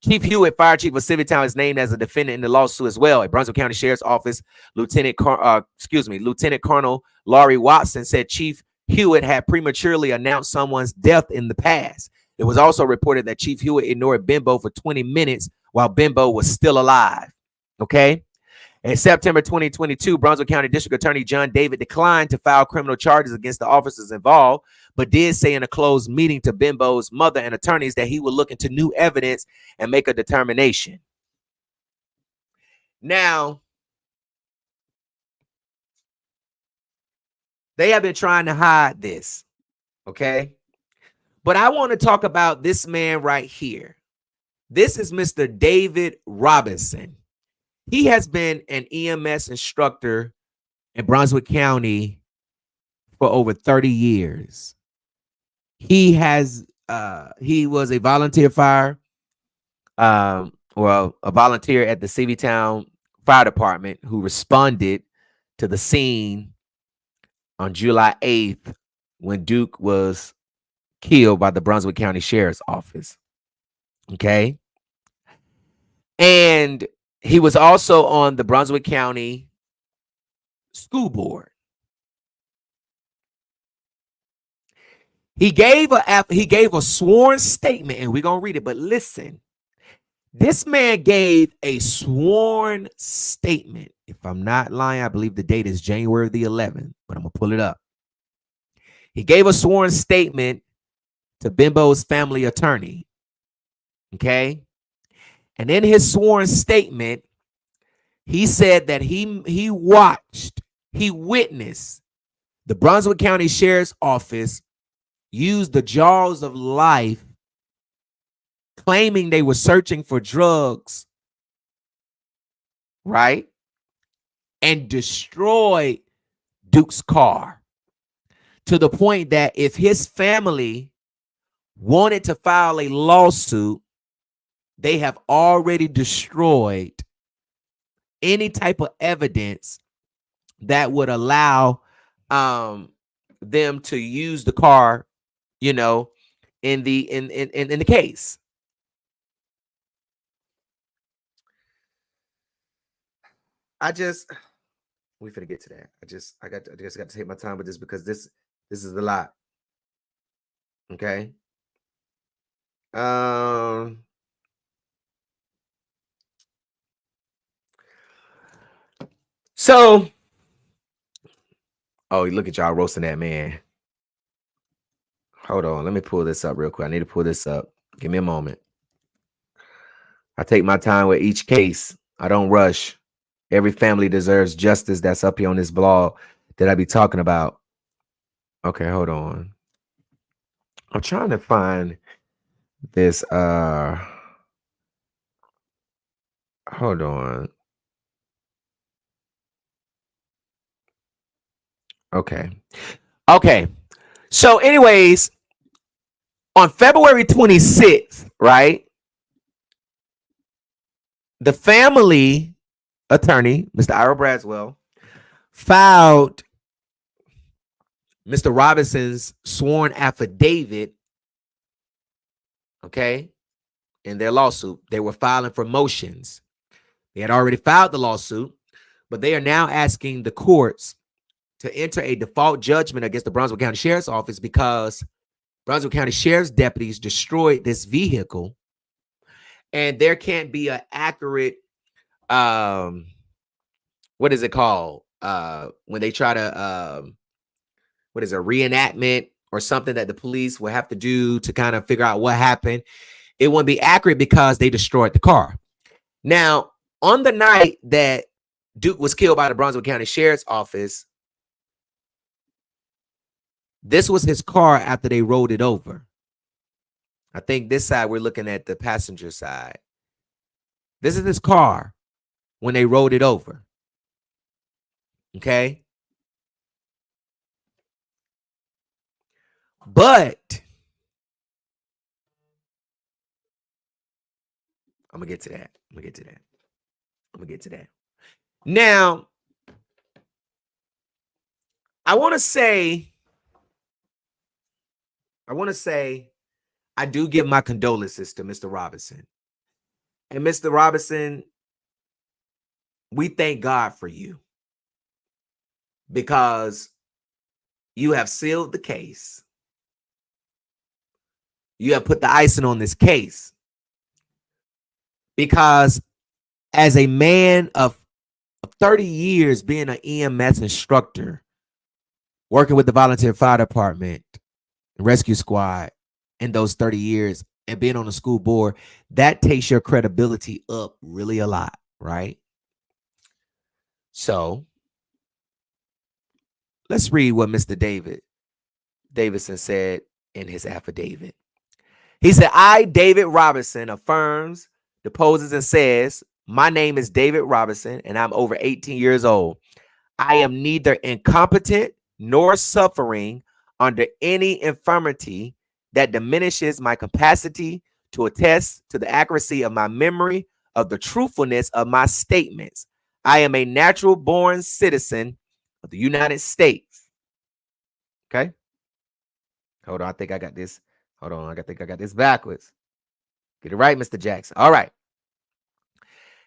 Chief Hewitt, fire chief of Civic-Town, is named as a defendant in the lawsuit as well. At Brunswick County Sheriff's Office, Lieutenant Colonel Laurie Watson said Chief Hewitt had prematurely announced someone's death in the past. It was also reported that Chief Hewitt ignored Bimbo for 20 minutes while Bimbo was still alive. Okay? In September 2022, Brunswick County District Attorney John David declined to file criminal charges against the officers involved, but did say in a closed meeting to Bimbo's mother and attorneys that he would look into new evidence and make a determination. Now, they have been trying to hide this, okay? But I want to talk about this man right here. This is Mr. David Robinson. He has been an EMS instructor in Brunswick County for over 30 years. He was a volunteer a volunteer at the Civic-Town Fire Department who responded to the scene on July 8th when Duke was killed by the Brunswick County Sheriff's Office. Okay. And he was also on the Brunswick County School Board. He gave a sworn statement, and we're going to read it, but listen. This man gave a sworn statement. If I'm not lying, I believe the date is January the 11th, but I'm going to pull it up. He gave a sworn statement to Bimbo's family attorney. Okay? And in his sworn statement, he said that he witnessed the Brunswick County Sheriff's Office use the jaws of life, claiming they were searching for drugs, right? And destroyed Duke's car to the point that if his family wanted to file a lawsuit, they have already destroyed any type of evidence that would allow them to use the car, you know, in the case. We finna get to that. I just got to take my time with this because this is a lot. Okay. So, oh, look at y'all roasting that man. Hold on, let me pull this up real quick. I need to pull this up. Give me a moment. I take my time with each case. I don't rush. Every family deserves justice. That's up here on this blog that I be talking about. Okay, hold on. I'm trying to find this. Hold on. Okay. So, anyways, on February 26th, right? The family attorney, Mr. Ira Braswell, filed Mr. Robinson's sworn affidavit, okay, in their lawsuit. They were filing for motions. They had already filed the lawsuit, but they are now asking the courts to enter a default judgment against the Brunswick County Sheriff's Office because Brunswick County Sheriff's deputies destroyed this vehicle, and there can't be an accurate, what is it called? When they try to, what is a reenactment or something that the police will have to do to kind of figure out what happened. It wouldn't be accurate because they destroyed the car. Now, on the night that Duke was killed by the Brunswick County Sheriff's Office, this was his car after they rolled it over. I think this side, we're looking at the passenger side. This is his car when they rolled it over. Okay. But I'm going to get to that. Now, I want to say, I do give my condolences to Mr. Robinson. And Mr. Robinson, we thank God for you because you have sealed the case. You have put the icing on this case because as a man of 30 years being an EMS instructor, working with the volunteer fire department, rescue squad in those 30 years and being on the school board, that takes your credibility up really a lot, right? So let's read what Mr. Davidson said in his affidavit. He said, I, David Robinson, affirms, deposes, and says, my name is David Robinson, and I'm over 18 years old. I am neither incompetent nor suffering under any infirmity that diminishes my capacity to attest to the accuracy of my memory of the truthfulness of my statements. I am a natural born citizen of the United States. Okay. Hold on. I think I got this. Hold on. I think I got this backwards. Get it right, Mr. Jackson. All right.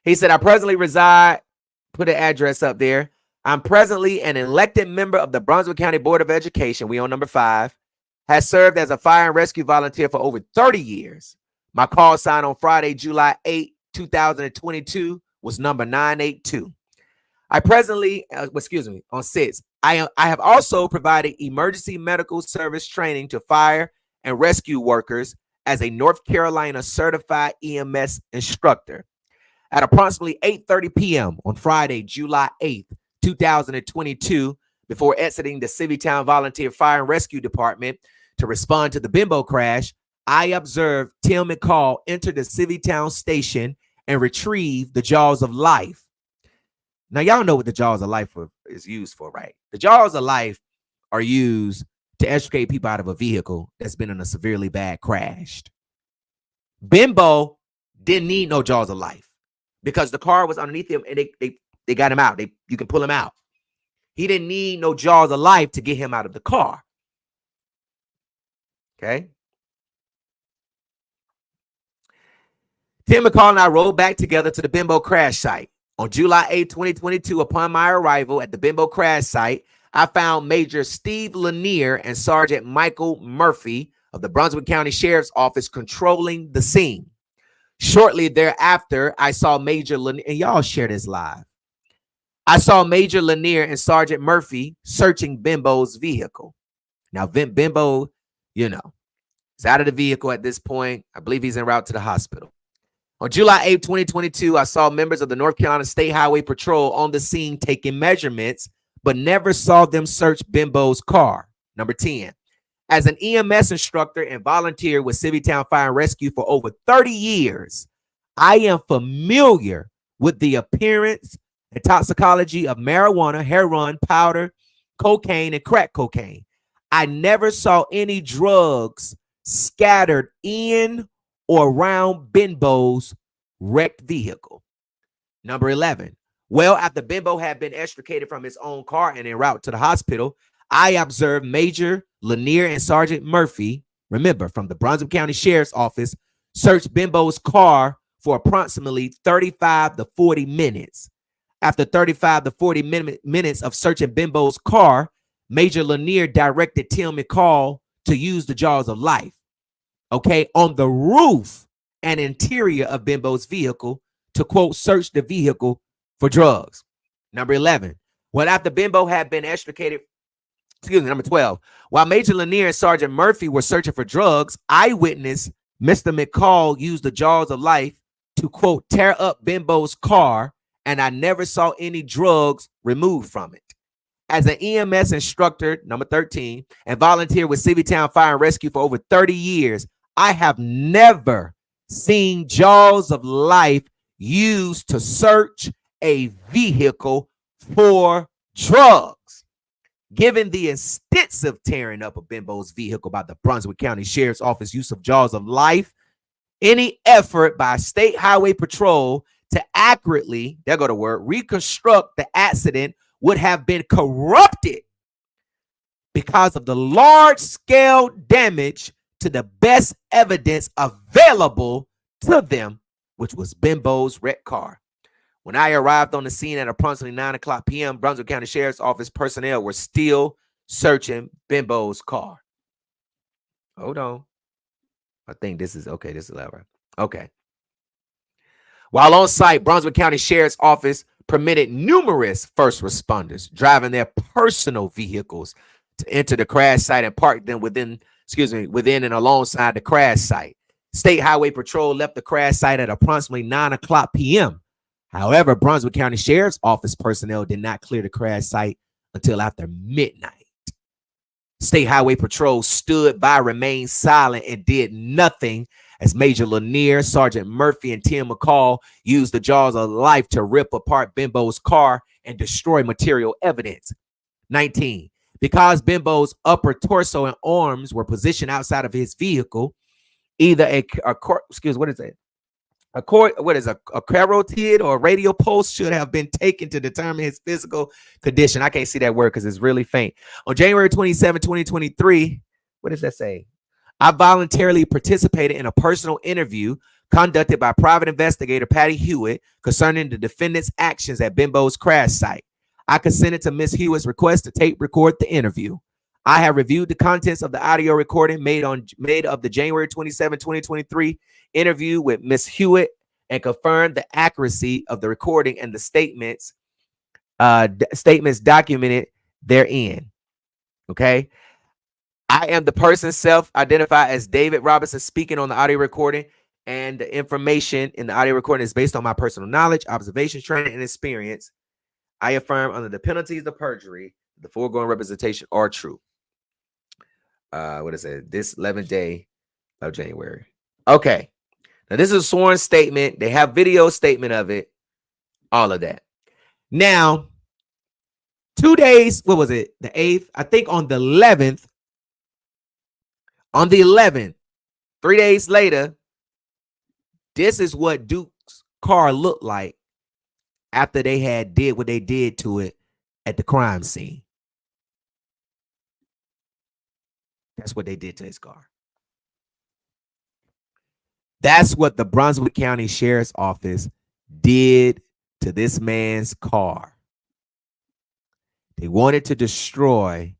He said, I presently reside, put an address up there. I'm presently an elected member of the Brunswick County Board of Education. We on number 5. Has served as a fire and rescue volunteer for over 30 years. My call sign on Friday, July 8, 2022 was number 982. I presently, on 6. I have also provided emergency medical service training to fire and rescue workers as a North Carolina certified EMS instructor. At approximately 8:30 p.m. on Friday, July 8th, 2022, before exiting the Civitan Volunteer Fire and Rescue Department to respond to the Bimbo crash, I observed Tim McCall enter the Civitan station and retrieve the jaws of life. Now, y'all know what the jaws of life is used for, right? The jaws of life are used to extricate people out of a vehicle that's been in a severely bad crash. Bimbo didn't need no jaws of life because the car was underneath him and they got him out. You can pull him out. He didn't need no jaws of life to get him out of the car. Okay. Tim McCall and I rode back together to the Bimbo crash site. On July 8, 2022, upon my arrival at the Bimbo crash site, I found Major Steve Lanier and Sergeant Michael Murphy of the Brunswick County Sheriff's Office controlling the scene. Shortly thereafter, I saw Major Lanier, and y'all share this live. I saw Major Lanier and Sergeant Murphy searching Bimbo's vehicle. Now, Bimbo, is out of the vehicle at this point. I believe he's en route to the hospital. On July 8, 2022, I saw members of the North Carolina State Highway Patrol on the scene taking measurements, but never saw them search Bimbo's car. Number 10. As an EMS instructor and volunteer with Civitan Fire and Rescue for over 30 years, I am familiar with the appearance and toxicology of marijuana, heroin, powder, cocaine, and crack cocaine. I never saw any drugs scattered in or around Bimbo's wrecked vehicle. Number 11. Well, after Bimbo had been extricated from his own car and en route to the hospital, I observed Major Lanier and Sergeant Murphy, remember, from the Brunswick County Sheriff's Office, search Bimbo's car for approximately 35 to 40 minutes. After 35 to 40 minutes of searching Bimbo's car, Major Lanier directed Tim McCall to use the jaws of life, on the roof and interior of Bimbo's vehicle to, quote, search the vehicle for drugs. Number 11. Well, after Bimbo had been extricated, number 12. While Major Lanier and Sergeant Murphy were searching for drugs, eyewitness Mr. McCall used the jaws of life to, quote, tear up Bimbo's car, and I never saw any drugs removed from it. As an EMS instructor, number 13, and volunteer with Civitan Fire and Rescue for over 30 years, I have never seen jaws of life used to search a vehicle for drugs. Given the extensive tearing up of Bimbo's vehicle by the Brunswick County Sheriff's Office use of jaws of life, any effort by State Highway Patrol to accurately, there go the word, reconstruct the accident would have been corrupted because of the large-scale damage to the best evidence available to them, which was Bimbo's wrecked car. When I arrived on the scene at approximately 9 o'clock p.m., Brunswick County Sheriff's Office personnel were still searching Bimbo's car. Hold on. I think this is okay. This is loud. Okay. While on site, Brunswick County Sheriff's Office permitted numerous first responders driving their personal vehicles to enter the crash site and park them within and alongside the crash site. State Highway Patrol left the crash site at approximately 9 o'clock p.m. However, Brunswick County Sheriff's Office personnel did not clear the crash site until after midnight. State Highway Patrol stood by, remained silent, and did nothing as Major Lanier, Sergeant Murphy, and Tim McCall used the jaws of life to rip apart Bimbo's car and destroy material evidence. 19. Because Bimbo's upper torso and arms were positioned outside of his vehicle, either a carotid or a radial pulse should have been taken to determine his physical condition. I can't see that word because it's really faint. On January 27, 2023, what does that say? I voluntarily participated in a personal interview conducted by private investigator Patty Hewitt concerning the defendant's actions at Bimbo's crash site. I consented to Ms. Hewitt's request to tape record the interview. I have reviewed the contents of the audio recording made of the January 27, 2023 interview with Ms. Hewitt and confirmed the accuracy of the recording and the statements documented therein. Okay. I am the person self-identified as David Robinson speaking on the audio recording, and the information in the audio recording is based on my personal knowledge, observation, training, and experience. I affirm under the penalties of perjury, the foregoing representation are true. What is it? This 11th day of January. Okay. Now, this is a sworn statement. They have video statement of it. All of that. Now, 2 days, what was it? The 8th? I think on the 11th. On the 11th, 3 days later, This is what Duke's car looked like after they had did what they did to it at the crime scene. That's what they did to his car. That's what the Brunswick County Sheriff's Office did to this man's car. They wanted to destroy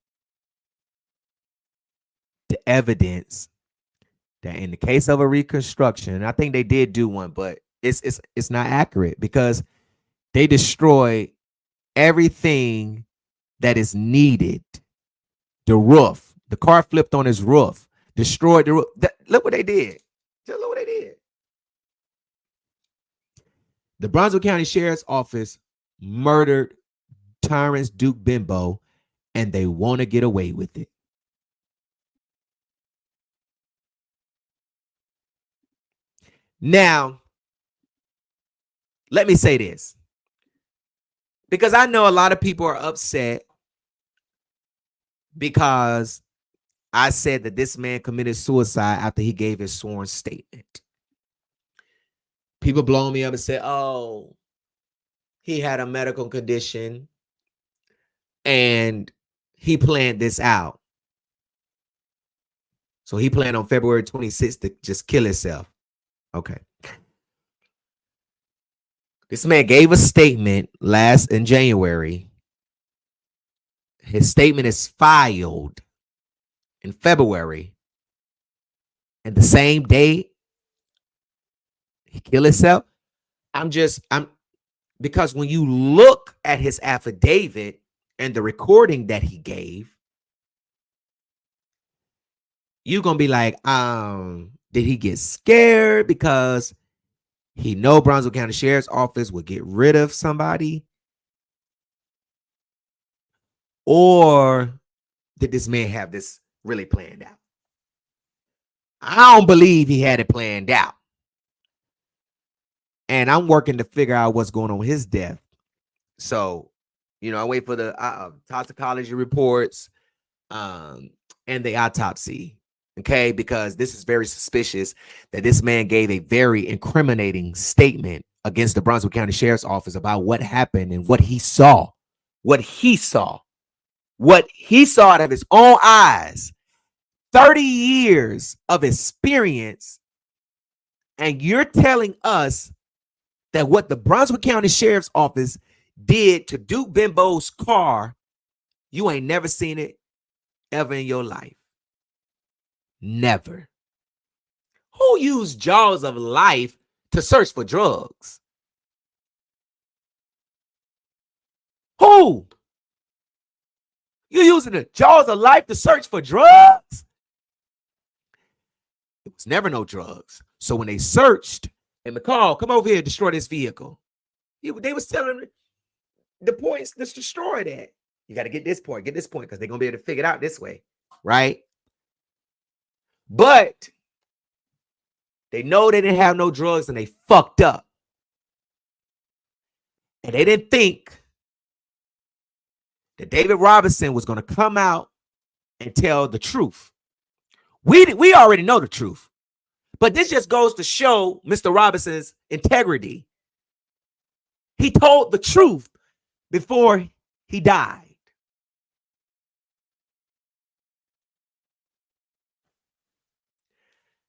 the evidence that in the case of a reconstruction, I think they did do one, but it's not accurate because they destroyed everything that is needed. The roof, the car flipped on his roof, destroyed the roof. Look what they did. Just look what they did. The Brunswick County Sheriff's Office murdered Terrence Duke Bimbo, and they want to get away with it. Now, let me say this, because I know a lot of people are upset because I said that this man committed suicide after he gave his sworn statement. People blowing me up and say, oh, he had a medical condition and he planned this out. So he planned on February 26th to just kill himself. Okay. This man gave a statement in January. His statement is filed in February. And the same day he killed himself. Because when you look at his affidavit and the recording that he gave, you're going to be like, did he get scared because he know Brunswick County Sheriff's Office would get rid of somebody? Or did this man have this really planned out? I don't believe he had it planned out. And I'm working to figure out what's going on with his death. So, I wait for the toxicology reports and the autopsy. Okay, because this is very suspicious that this man gave a very incriminating statement against the Brunswick County Sheriff's Office about what happened and what he saw. What he saw out of his own eyes. 30 years of experience. And you're telling us that what the Brunswick County Sheriff's Office did to Duke Bimbo's car, you ain't never seen it ever in your life. Never. Who used jaws of life to search for drugs? Who? You using the jaws of life to search for drugs? It was never no drugs. So when they searched and McCall, come over here, destroy this vehicle. They was telling the points, let's destroy that. You got to get this point, because they're going to be able to figure it out this way, right? But they know they didn't have no drugs and they fucked up. And they didn't think that David Robinson was going to come out and tell the truth. We already know the truth. But this just goes to show Mr. Robinson's integrity. He told the truth before he died.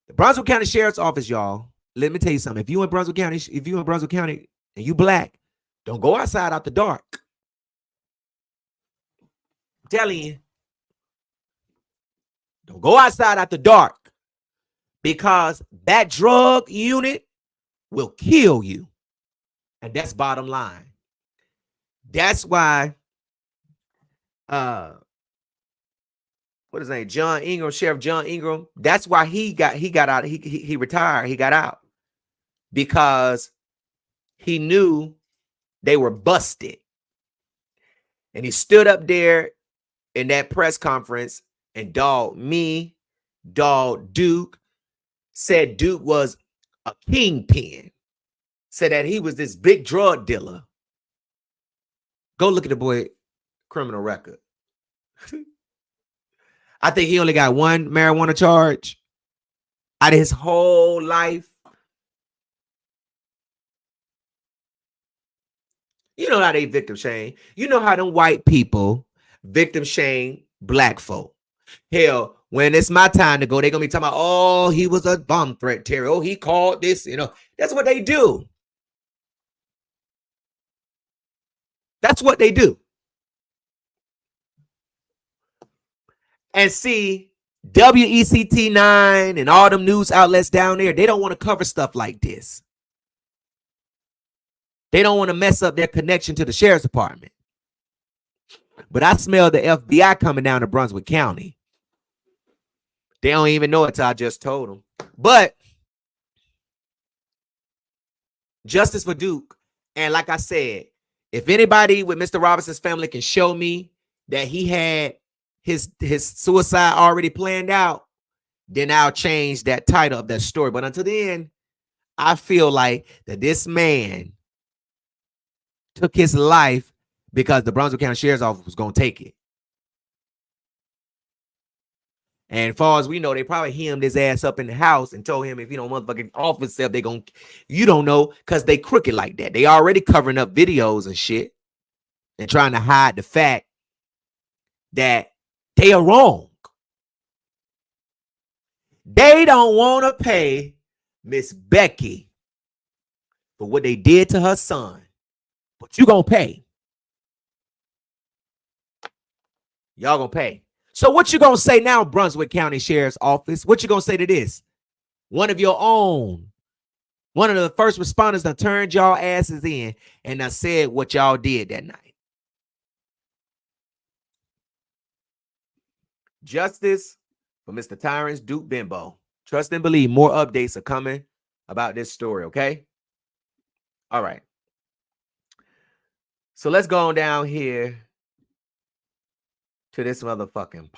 The Brunswick County Sheriff's Office, y'all, let me tell you something. If you in Brunswick County and you black, don't go outside out the dark. I'm telling you. Don't go outside out the dark, because that drug unit will kill you. And that's bottom line. That's why what is his name? John Ingram, Sheriff John Ingram. That's why he got out. He retired. He got out because he knew they were busted. And he stood up there in that press conference and dogged me, dogged Duke, said Duke was a kingpin, said that he was this big drug dealer. Go look at the boy criminal record. I think he only got one marijuana charge out of his whole life. You know how they victim shame. You know how them white people victim shame black folk. Hell, when it's my time to go, they're gonna be talking about, oh, he was a bomb threat, Terry. Oh, he called this, you know. That's what they do. That's what they do. And see, WECT9 and all them news outlets down there, they don't want to cover stuff like this. They don't want to mess up their connection to the sheriff's department. But I smell the FBI coming down to Brunswick County. They don't even know it till I just told them. But justice for Duke. And like I said, if anybody with Mr. Robinson's family can show me that he had his suicide already planned out, then I'll change that title of that story. But until then, I feel like that this man took his life because the Brunswick County Sheriff's Office was going to take it. And as far as we know, they probably hemmed his ass up in the house and told him, if you don't motherfucking off yourself, they going to, you don't know, because they crooked like that. They already covering up videos and shit and trying to hide the fact that they are wrong. They don't want to pay Miss Becky for what they did to her son, but you going to pay. Y'all going to pay. So what you going to say now, Brunswick County Sheriff's Office? What you going to say to this? One of your own, one of the first responders that turned y'all asses in and that said what y'all did that night. Justice for Mr. Tyrants Duke Bimbo. Trust and believe more updates are coming about this story, okay? All right. So let's go on down here to this motherfucking.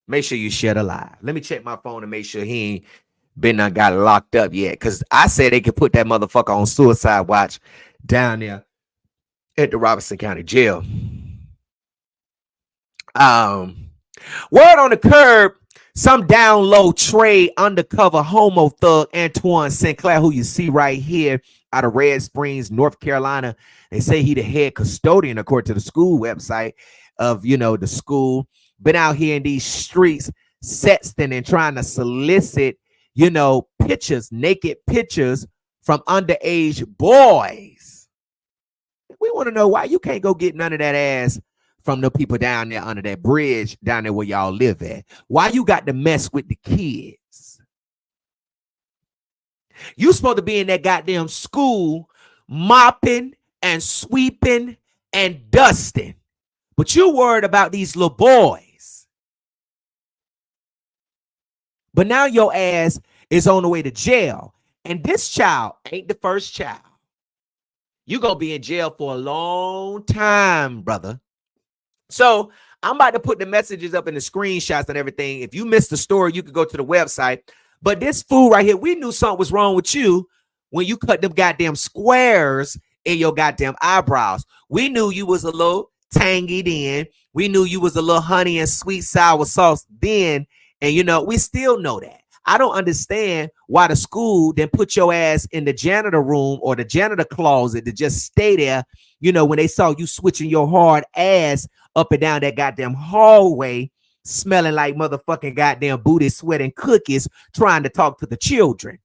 Make sure you share the live. Let me check my phone and make sure he ain't been got locked up yet. Because I said they could put that motherfucker on suicide watch down there at the Robinson County Jail. Word on the curb, some down low trade undercover homo thug Antoine Sinclair, who you see right here out of Red Springs, North Carolina. They say he the head custodian, according to the school website of, you know, the school. Been out here in these streets, sexting and trying to solicit, you know, pictures, naked pictures from underage boys. We want to know why you can't go get none of that ass from the people down there under that bridge down there where y'all live at. Why you got to mess with the kids? You supposed to be in that goddamn school mopping and sweeping and dusting. But you worried about these little boys. But now your ass is on the way to jail. And this child ain't the first child. You're going to be in jail for a long time, brother. So I'm about to put the messages up in the screenshots and everything. If you missed the story, you could go to the website. But this fool right here, we knew something was wrong with you when you cut them goddamn squares in your goddamn eyebrows. We knew you was a little tangy then. We knew you was a little honey and sweet sour sauce then. And, you know, we still know that. I don't understand why the school then put your ass in the janitor room or the janitor closet to just stay there, you know, when they saw you switching your hard ass up and down that goddamn hallway, smelling like motherfucking goddamn booty, sweat, and cookies, trying to talk to the children.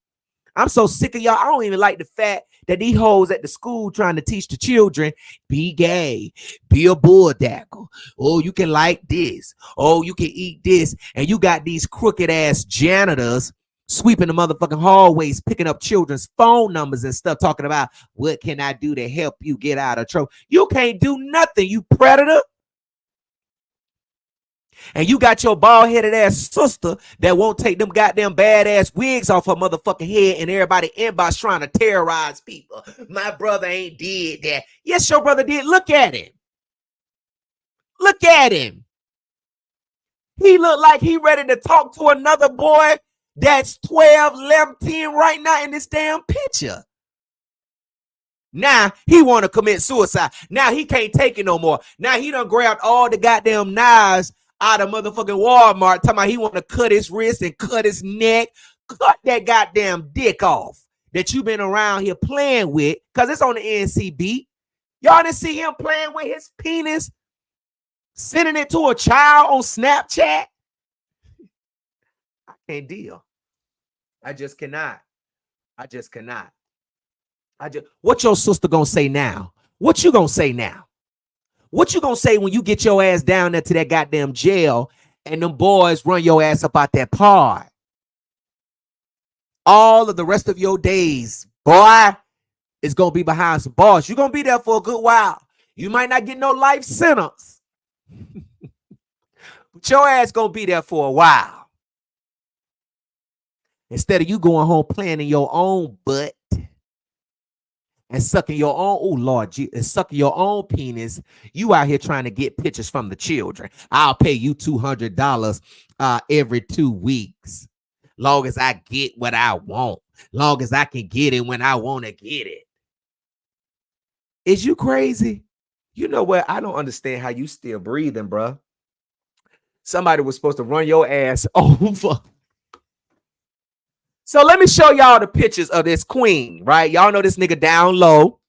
I'm so sick of y'all. I don't even like the fact that these hoes at the school trying to teach the children, be gay, be a bulldackle. Oh, you can like this. Oh, you can eat this. And you got these crooked ass janitors sweeping the motherfucking hallways, picking up children's phone numbers and stuff, talking about what can I do to help you get out of trouble. You can't do nothing, you predator. And you got your bald-headed ass sister that won't take them goddamn badass wigs off her motherfucking head, and everybody inbox trying to terrorize people. My brother ain't did that. Yes, your brother did. Look at him. Look at him. He look like he ready to talk to another boy that's 12, 11, 10 right now in this damn picture. Now he want to commit suicide. Now he can't take it no more. Now he done grabbed all the goddamn knives out of motherfucking Walmart, talking about he want to cut his wrist and cut his neck. Cut that goddamn dick off. that you've been around here playing with, because it's on the NCB. Y'all didn't see him playing with his penis, sending it to a child on Snapchat. I can't deal. I just cannot. What your sister gonna say now? What you gonna say now? What you gonna say when you get your ass down there to that goddamn jail and them boys run your ass up out that pod? All of the rest of your days, boy, is gonna be behind some bars. You're gonna be there for a good while. You might not get no life sentence, but your ass gonna be there for a while. Instead of you going home playing in your own butt and sucking your own, oh Lord, and sucking your own penis, you out here trying to get pictures from the children. I'll pay you $200 every 2 weeks. Long as I get what I want. Long as I can get it when I want to get it. Is you crazy? You know what? I don't understand how you still breathing, bro. Somebody was supposed to run your ass over. So let me show y'all the pictures of this queen, right? Y'all know this nigga down low.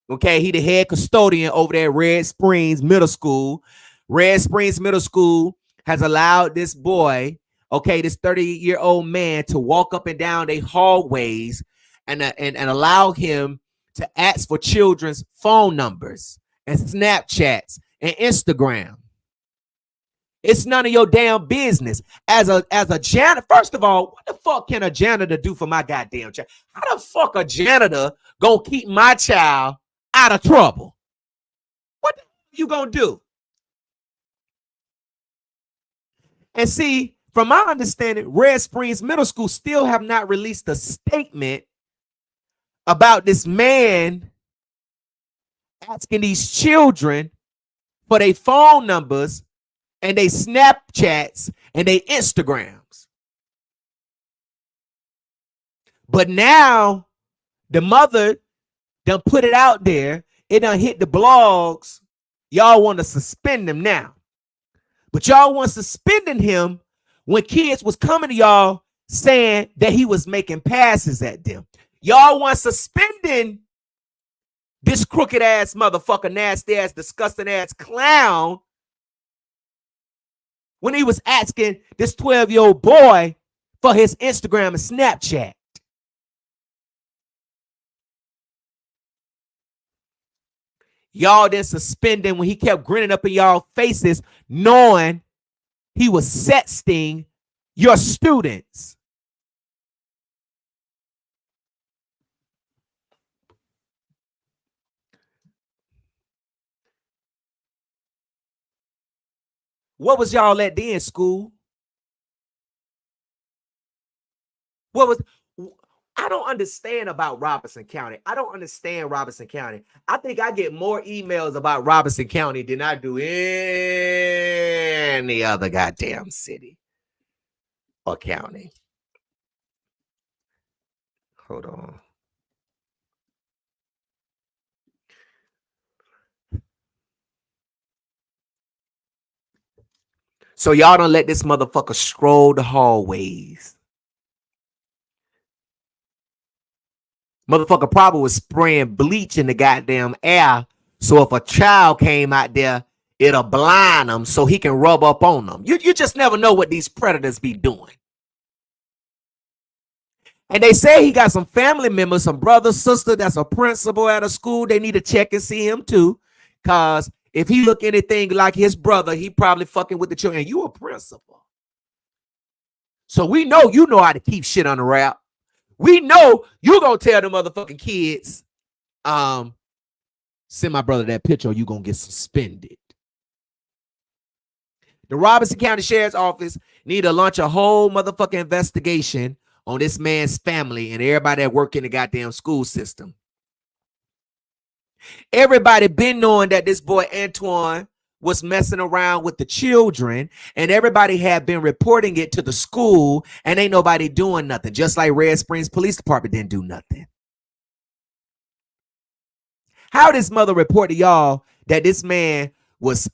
Okay, he the head custodian over there at Red Springs Middle School. Red Springs Middle School has allowed this boy, okay, this 30-year-old man, to walk up and down their hallways and allow him to ask for children's phone numbers and Snapchats and Instagram. It's none of your damn business. As a janitor, first of all, what the fuck can a janitor do for my goddamn child? How the fuck a janitor gonna keep my child out of trouble? What the fuck you gonna do? And see, from my understanding, Red Springs Middle School still have not released a statement about this man asking these children for their phone numbers and they Snapchats and they Instagrams. But now the mother done put it out there. It done hit the blogs. Y'all want to suspend him now. But y'all want suspending him when kids was coming to y'all saying that he was making passes at them. Y'all want suspending this crooked ass motherfucker, nasty ass, disgusting ass clown when he was asking this 12-year-old boy for his Instagram and Snapchat. Y'all then suspending when he kept grinning up in y'all faces, knowing he was sexting your students. What was y'all at then, school? I don't understand about Robinson County. I don't understand Robinson County. I think I get more emails about Robinson County than I do any other goddamn city or county. Hold on. So y'all don't let this motherfucker stroll the hallways. Motherfucker probably was spraying bleach in the goddamn air. So if a child came out there, it'll blind them so he can rub up on them. You just never know what these predators be doing. And they say he got some family members, some brother, sister that's a principal at a school. They need to check and see him too. Because if he look anything like his brother, he probably fucking with the children. And you a principal. So we know you know how to keep shit on the wrap. We know you gonna tell the motherfucking kids, send my brother that picture or you gonna get suspended. The Robinson County Sheriff's Office need to launch a whole motherfucking investigation on this man's family and everybody that work in the goddamn school system. Everybody been knowing that this boy Antoine was messing around with the children, and everybody had been reporting it to the school, and ain't nobody doing nothing. Just like Red Springs Police Department didn't do nothing. How this mother report to y'all that this man was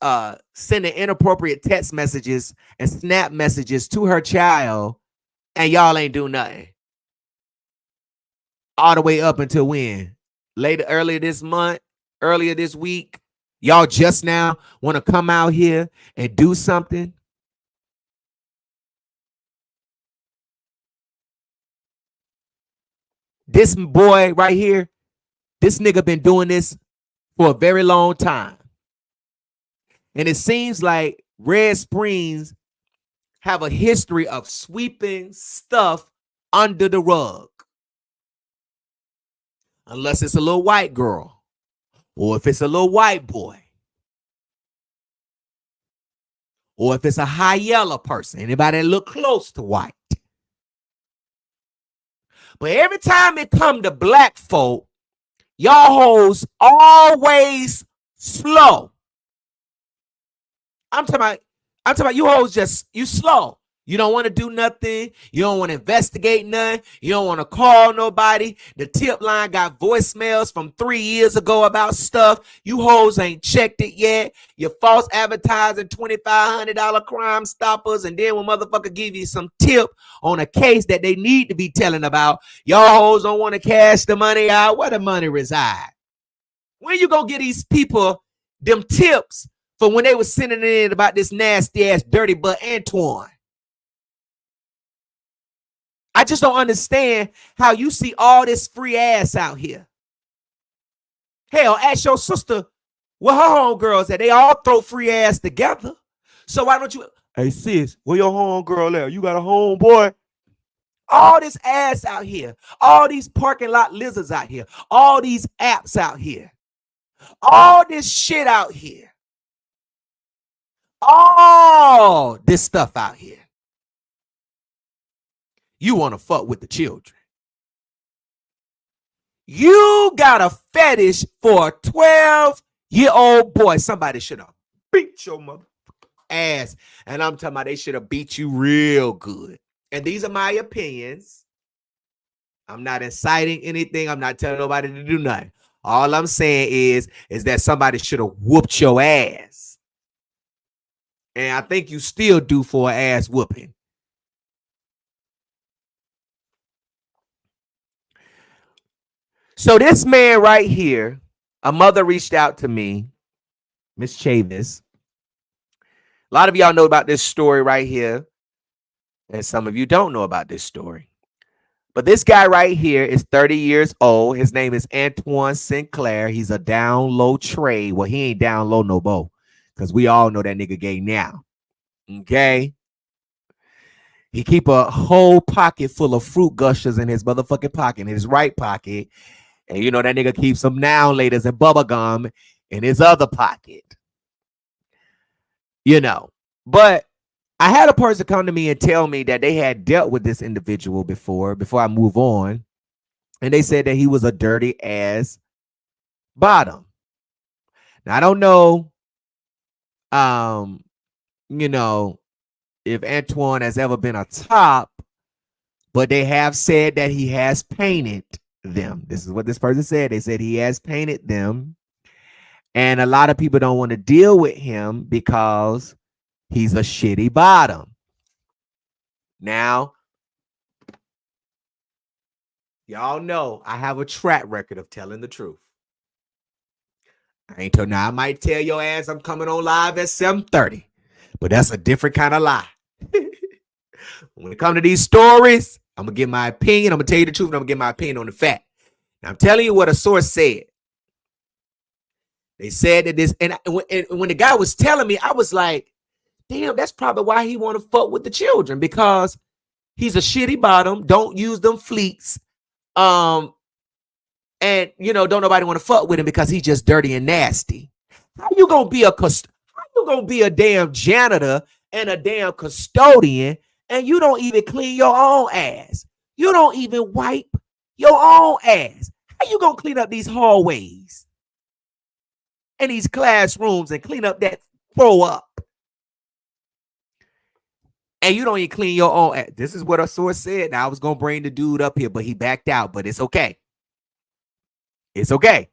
sending inappropriate text messages and snap messages to her child, and y'all ain't do nothing? all the way up until when? Earlier this month, earlier this week. Y'all just now want to come out here and do something? This boy right here, this nigga been doing this for a very long time. And it seems like Red Springs have a history of sweeping stuff under the rug. Unless it's a little white girl or if it's a little white boy. Or if it's a high yellow person, anybody that look close to white. But every time it come to black folk, y'all hoes always slow. I'm talking about you hoes you slow. You don't want to do nothing. You don't want to investigate nothing. You don't want to call nobody. The tip line got voicemails from 3 years ago about stuff. You hoes ain't checked it yet. You're false advertising $2,500 Crime Stoppers. And then when motherfucker give you some tip on a case that they need to be telling about, y'all hoes don't want to cash the money out. Where the money reside? When you gonna get these people them tips for when they was sending it in about this nasty ass dirty butt Antoine? I just don't understand how you see all this free ass out here. Hell, ask your sister where her homegirls at. They all throw free ass together. So why don't you, hey sis, where your homegirl at? You got a homeboy? All this ass out here. All these parking lot lizards out here. All these apps out here. All this shit out here. All this stuff out here. You want to fuck with the children. You got a fetish for a 12-year-old boy. Somebody should have beat your mother ass. And I'm talking about they should have beat you real good. And these are my opinions. I'm not inciting anything. I'm not telling nobody to do nothing. All I'm saying is that somebody should have whooped your ass. And I think you still do for an ass whooping. So this man right here, a mother reached out to me, Miss Chavis. A lot of y'all know about this story right here, and some of you don't know about this story. But this guy right here is 30 years old. His name is Antoine Sinclair. He's a down low trade. Well, he ain't down low no more, because we all know that nigga gay now. Okay? He keep a whole pocket full of fruit gushers in his motherfucking pocket, in his right pocket. And you know that nigga keeps some now laters and bubble gum in his other pocket. You know. But I had a person come to me and tell me that they had dealt with this individual before I move on. And they said that he was a dirty ass bottom. Now, I don't know, you know, if Antoine has ever been a top, but they have said that he has painted them. This is what this person said. They said he has painted them. And a lot of people don't want to deal with him because he's a shitty bottom. Now, y'all know I have a track record of telling the truth. I might tell your ass I'm coming on live at 7:30, but that's a different kind of lie. When it comes to these stories, I'm going to give my opinion. I'm going to tell you the truth, and I'm going to give my opinion on the fact. Now, I'm telling you what a source said. They said that this, and when the guy was telling me, I was like, damn, that's probably why he want to fuck with the children, because he's a shitty bottom, don't use them fleets, and, you know, don't nobody want to fuck with him because he's just dirty and nasty. How you going to be a damn janitor and a damn custodian, and you don't even clean your own ass? You don't even wipe your own ass. How you gonna clean up these hallways and these classrooms and clean up that throw up? And you don't even clean your own ass. This is what a source said. Now, I was gonna bring the dude up here, but he backed out. But it's okay. It's okay.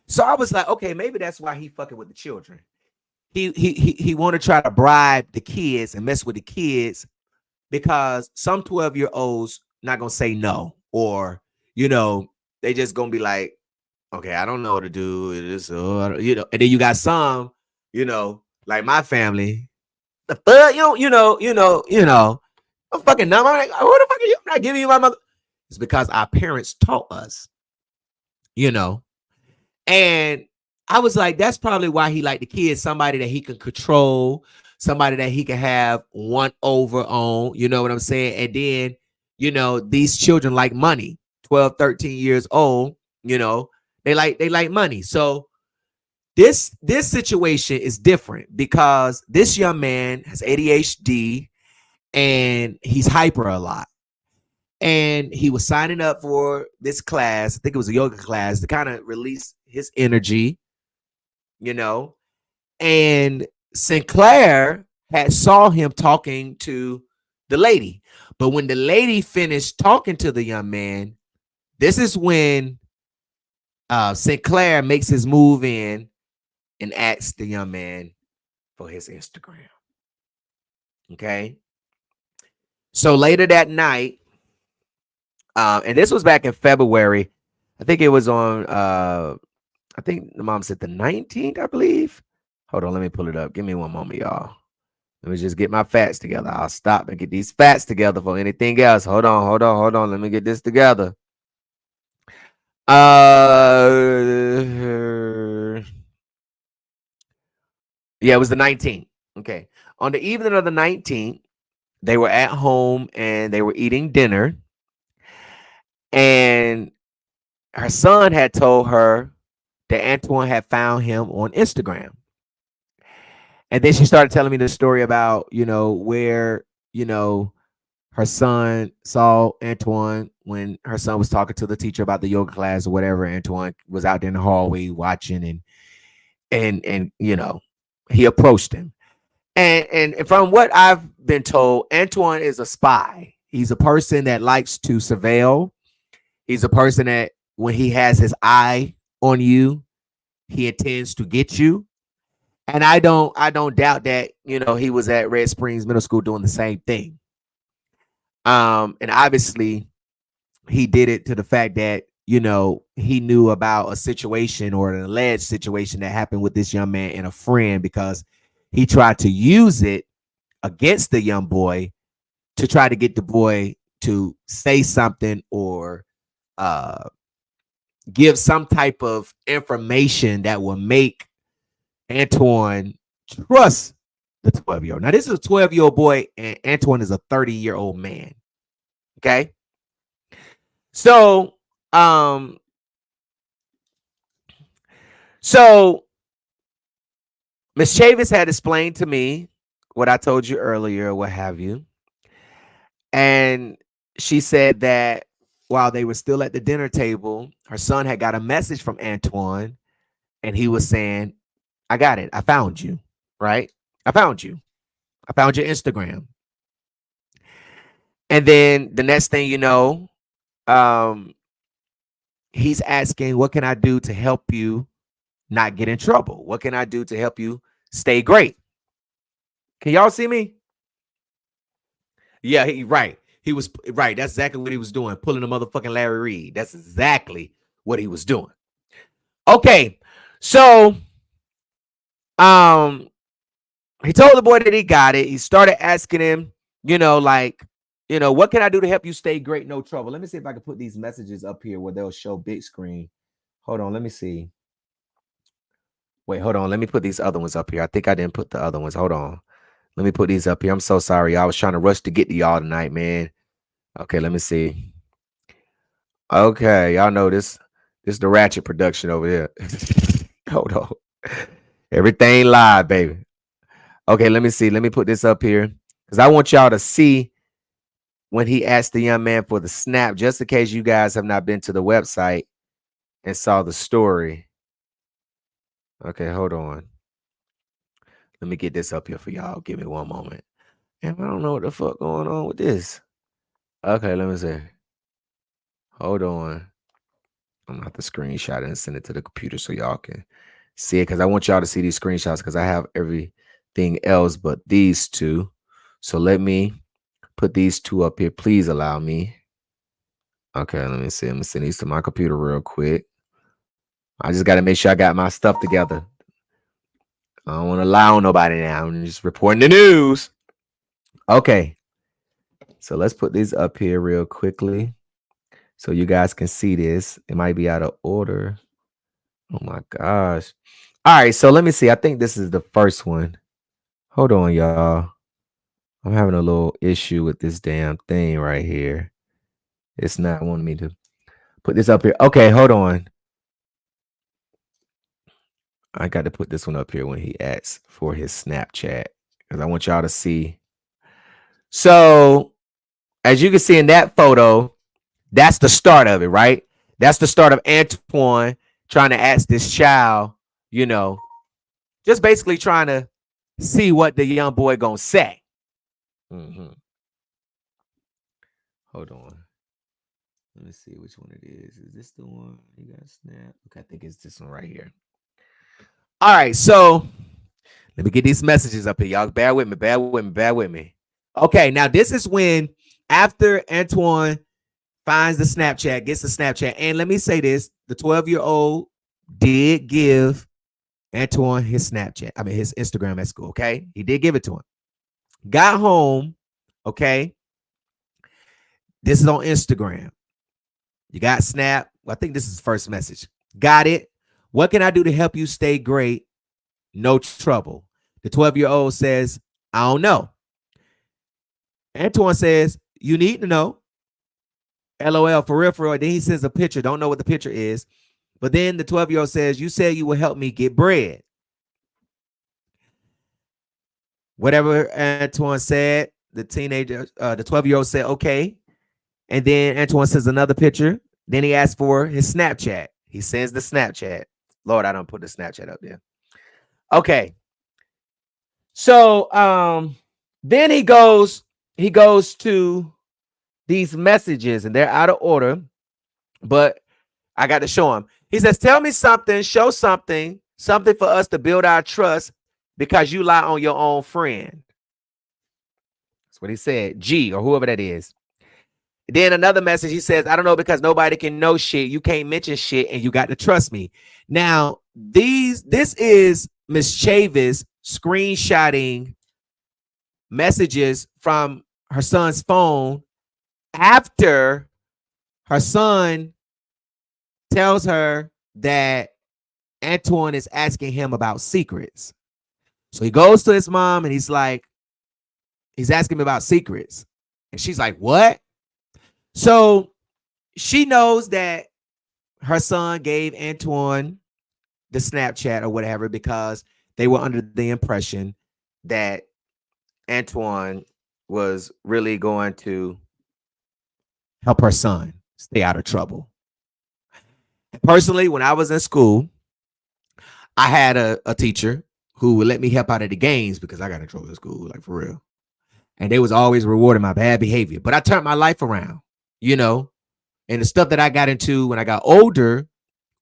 So I was like, okay, maybe that's why he fucking with the children. He want to try to bribe the kids and mess with the kids because some 12-year-olds not gonna say no, or they just gonna be like, okay, I don't know what to do. It is, and then you got some, like my family, the fuck, I'm fucking numb. I'm like, what the fuck are you? I'm not giving you my mother. It's because our parents taught us, and I was like, that's probably why he liked the kids, somebody that he can control, somebody that he can have one over on, you know what I'm saying? And then, these children like money, 12, 13 years old, they like money. So this situation is different because this young man has ADHD and he's hyper a lot. And he was signing up for this class. I think it was a yoga class to kind of release his energy, and Sinclair had saw him talking to the lady. But when the lady finished talking to the young man, this is when Sinclair makes his move in and asks the young man for his Instagram. Okay. So later that night, and this was back in February. I think it was on, I think the mom said the 19th, I believe. Hold on, let me pull it up. Give me one moment, y'all. Let me just get my facts together. I'll stop and get these facts together for anything else. Hold on. Let me get this together. Yeah, it was the 19th. Okay. On the evening of the 19th, they were at home and they were eating dinner. And her son had told her that Antoine had found him on Instagram. And then she started telling me the story about, where, her son saw Antoine when her son was talking to the teacher about the yoga class or whatever. Antoine was out there in the hallway watching and he approached him. And from what I've been told, Antoine is a spy. He's a person that likes to surveil. He's a person that when he has his eye on you, he intends to get you. And I don't doubt that, he was at Red Springs Middle School doing the same thing. And obviously he did it to the fact that, he knew about a situation or an alleged situation that happened with this young man and a friend, because he tried to use it against the young boy to try to get the boy to say something or give some type of information that will make Antoine trust the 12-year-old. Now, this is a 12-year-old boy, and Antoine is a 30-year-old man. Okay. So Miss Chavis had explained to me what I told you earlier, what have you. And she said that while they were still at the dinner table, her son had got a message from Antoine, and he was saying, I got it. I found you, right? I found you. I found your Instagram. And then the next thing you know, he's asking, what can I do to help you not get in trouble? What can I do to help you stay great? Can y'all see me? Yeah, right. He was right. That's exactly what he was doing. Pulling a motherfucking Larry Reed. That's exactly what he was doing. Okay. So, he told the boy that he got it. He started asking him, what can I do to help you stay great, no trouble? Let me see if I can put these messages up here where they'll show big screen. Hold on. Let me see. Wait, hold on. Let me put these other ones up here. I think I didn't put the other ones. Hold on. Let me put these up here. I'm so sorry. I was trying to rush to get to y'all tonight, man. Okay, let me see. Okay, y'all know this. This is the Ratchet production over here. Hold on. Everything live, baby. Okay, let me see. Let me put this up here because I want y'all to see when he asked the young man for the snap, just in case you guys have not been to the website and saw the story. Okay, hold on. Let me get this up here for y'all. Give me one moment. And I don't know what the fuck going on with this. Okay, let me see. Hold on. I'm gonna have to screenshot it and send it to the computer so y'all can see it, because I want y'all to see these screenshots because I have everything else but these two. So let me put these two up here. Please allow me. Okay, let me see. I'm gonna send these to my computer real quick. I just got to make sure I got my stuff together. I don't want to lie on nobody now. I'm just reporting the news. Okay. So let's put these up here real quickly so you guys can see this. It might be out of order. Oh my gosh. All right. So let me see. I think this is the first one. Hold on, y'all. I'm having a little issue with this damn thing right here. It's not wanting me to put this up here. Okay, hold on. I got to put this one up here when he asks for his Snapchat because I want y'all to see. So, as you can see in that photo, that's the start of it, right? That's the start of Antoine trying to ask this child, you know, just basically trying to see what the young boy gonna say. Hold on. Let me see which one it is. Is this the one you got Snap? Okay, I think it's this one right here. All right, so let me get these messages up here. Y'all bear with me. Okay, now this is when after Antoine finds the Snapchat, gets the Snapchat. And let me say this, the 12-year-old did give Antoine his Snapchat. I mean, his Instagram at school, okay? He did give it to him. Got home, okay? This is on Instagram. You got Snap. Well, I think this is the first message. Got it. What can I do to help you stay great? No trouble. The 12-year-old says, I don't know. Antoine says, you need to know. LOL, for real, for real. Then he sends a picture. Don't know what the picture is. But then the 12-year-old says, you said you will help me get bread. Whatever Antoine said, the 12-year-old said, okay. And then Antoine sends another picture. Then he asks for his Snapchat. He sends the Snapchat. Lord, I don't put the Snapchat up there. Okay. So then he goes to these messages, and they're out of order, but I got to show him. He says, tell me something, show something for us to build our trust because you lie on your own friend. That's what he said. G, or whoever that is. Then another message, he says, I don't know, because nobody can know shit. You can't mention shit, and you got to trust me. Now, this is Miss Chavis screenshotting messages from her son's phone after her son tells her that Antoine is asking him about secrets. So he goes to his mom and he's asking him about secrets. And she's like, what? So she knows that her son gave Antoine the Snapchat or whatever because they were under the impression that Antoine was really going to help her son stay out of trouble. Personally, when I was in school, I had a teacher who would let me help out at the games because I got in trouble at school, like for real. And they was always rewarding my bad behavior. But I turned my life around, you know. And the stuff that I got into when I got older,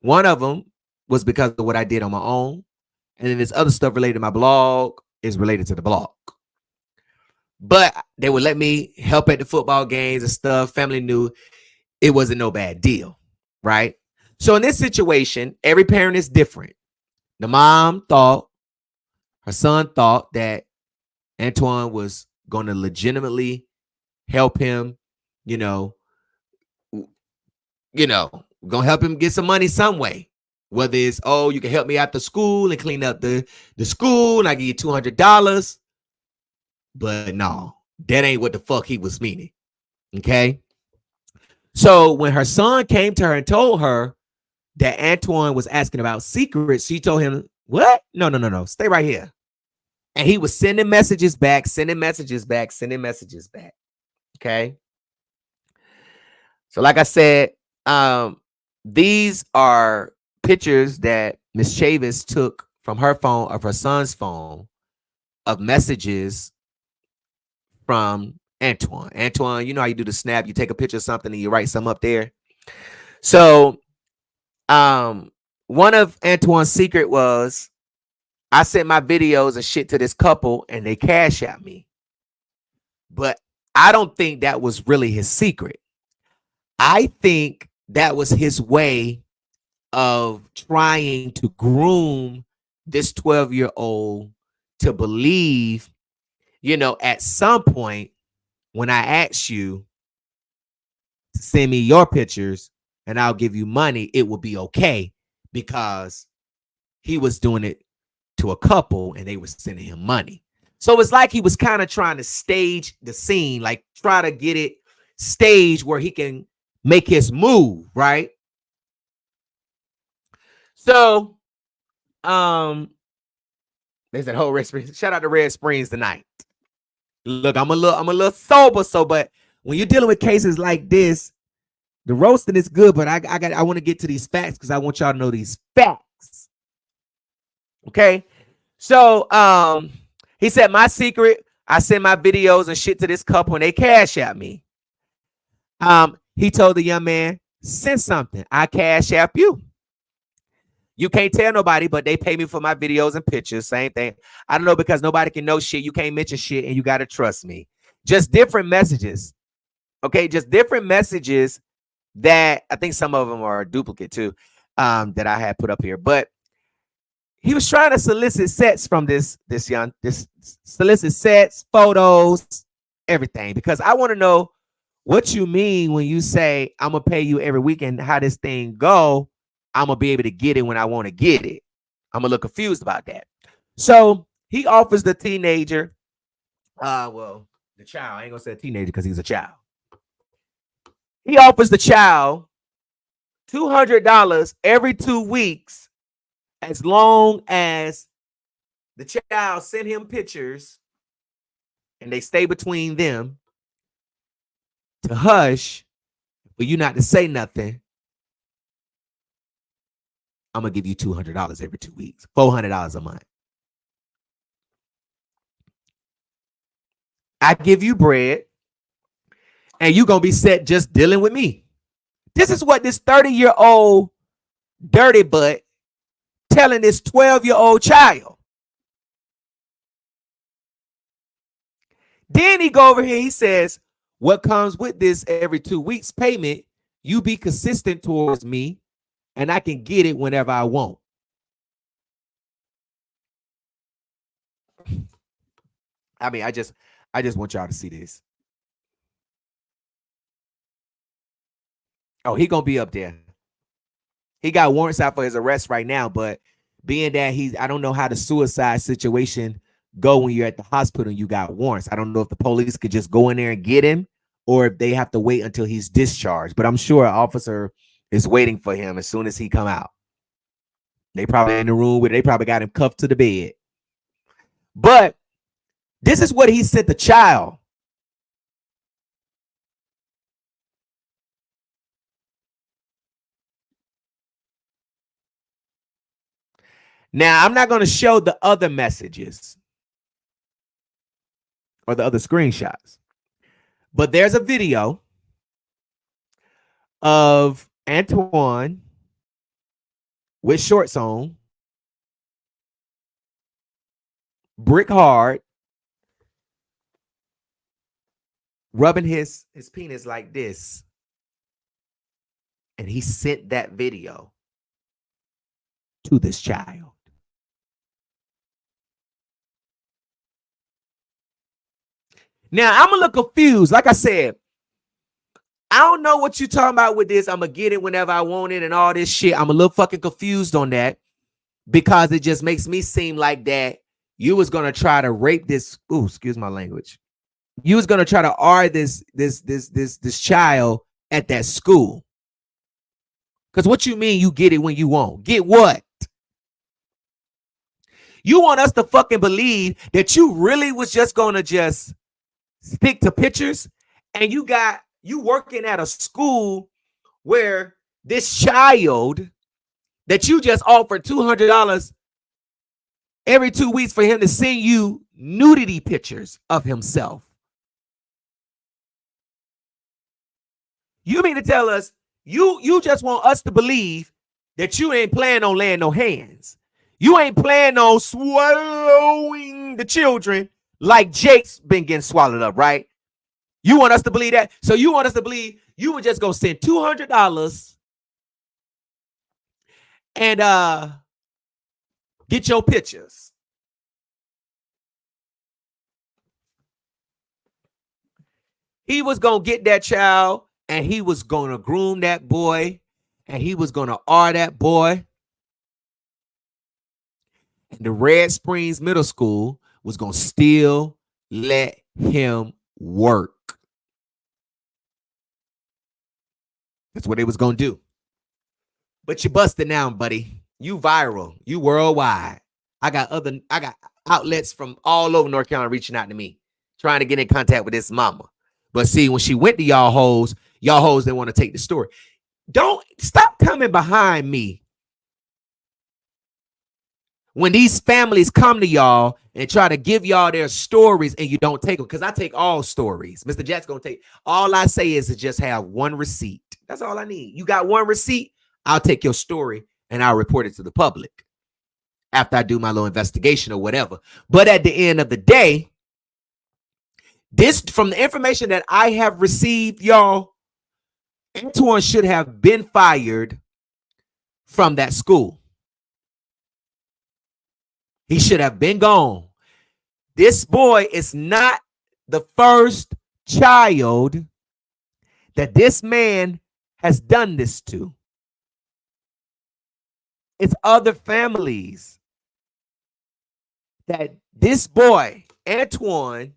one of them was because of what I did on my own. And then this other stuff related to my blog is related to the blog. But they would let me help at the football games and stuff. Family knew it wasn't no bad deal, right? So in this situation, every parent is different. The mom thought, her son thought that Antoine was going to legitimately help him, gonna help him get some money some way. Whether it's, oh, you can help me out the school and clean up the school and I give you $200. But no, that ain't what the fuck he was meaning. Okay. So when her son came to her and told her that Antoine was asking about secrets, she told him, what? No. Stay right here. And he was sending messages back. Okay. So like I said, these are pictures that Miss Chavis took from her phone, of her son's phone, of messages from Antoine. Antoine, you know how you do the snap, you take a picture of something and you write something up there. So one of Antoine's secret was, I sent my videos and shit to this couple and they cash at me. But I don't think that was really his secret. I think that was his way of trying to groom this 12-year-old to believe, at some point when I ask you to send me your pictures and I'll give you money, it will be okay, because he was doing it to a couple and they were sending him money. So it's like he was kind of trying to stage the scene, like try to get it staged where he can make his move, right? So, they said, "Oh, Red Springs." Shout out to Red Springs tonight. Look, I'm a little sober, but when you're dealing with cases like this, the roasting is good, but I want to get to these facts because I want y'all to know these facts. Okay, so he said, "My secret, I send my videos and shit to this couple and they cash at me." He told the young man, "Send something, I cash app you. You can't tell nobody, but they pay me for my videos and pictures." Same thing. I don't know, because nobody can know shit. You can't mention shit and you got to trust me. Just different messages. Okay, just different messages that I think some of them are a duplicate too, that I had put up here. But he was trying to solicit sets from this solicit sets, photos, everything, because I want to know what you mean when you say I'm gonna pay you every week and how this thing go. I'm gonna be able to get it when I want to get it. I'm gonna look confused about that. So he offers the teenager, the child. I ain't gonna say a teenager because he's a child. He offers the child $200 every 2 weeks, as long as the child send him pictures and they stay between them, to hush, for you not to say nothing. I'm gonna give you $200 every 2 weeks, $400 a month. I give you bread, and you gonna be set just dealing with me. This is what this 30-year-old dirty butt telling this 12-year-old child. Then he go over here, he says, "What comes with this every 2 weeks payment, you be consistent towards me, and I can get it whenever I want." I mean, I just want y'all to see this. Oh, he gonna be up there. He got warrants out for his arrest right now, but being that I don't know how the suicide situation go when you're at the hospital and you got warrants. I don't know if the police could just go in there and get him, or if they have to wait until he's discharged. But I'm sure an officer is waiting for him as soon as he come out. They probably in the room where they probably got him cuffed to the bed. But this is what he sent the child. Now, I'm not going to show the other messages or the other screenshots, but there's a video of Antoine with shorts on, brick hard, rubbing his penis like this. And he sent that video to this child. Now, I'm a little confused. Like I said, I don't know what you're talking about with this. I'm going to get it whenever I want it and all this shit. I'm a little fucking confused on that, because it just makes me seem like that you was going to try to rape this. Ooh, excuse my language. You was going to try to R this child at that school. Because what you mean you get it when you want? Get what? You want us to fucking believe that you really was just going to just stick to pictures, and you working at a school where this child that you just offered $200 every 2 weeks for him to send you nudity pictures of himself. You mean to tell us you just want us to believe that you ain't planning on laying no hands? You ain't planning on swallowing the children like Jake's been getting swallowed up, right? You want us to believe that? So you want us to believe you were just gonna send $200 and get your pictures. He was gonna get that child and he was gonna groom that boy and he was gonna that boy. And the Red Springs Middle School was gonna still let him work. That's what they was gonna do. But you busted now, buddy. You viral. You worldwide. I got outlets from all over North Carolina reaching out to me, trying to get in contact with this mama. But see, when she went to y'all hoes didn't want to take the story. Don't stop coming behind me when these families come to y'all and try to give y'all their stories and you don't take them, because I take all stories. Mr. Jack's gonna take. All I say is to just have one receipt. That's all I need. You got one receipt, I'll take your story and I'll report it to the public after I do my little investigation or whatever. But at the end of the day, this, from the information that I have received, y'all, Antoine should have been fired from that school. He should have been gone. This boy is not the first child that this man has done this to. It's other families that this boy, Antoine,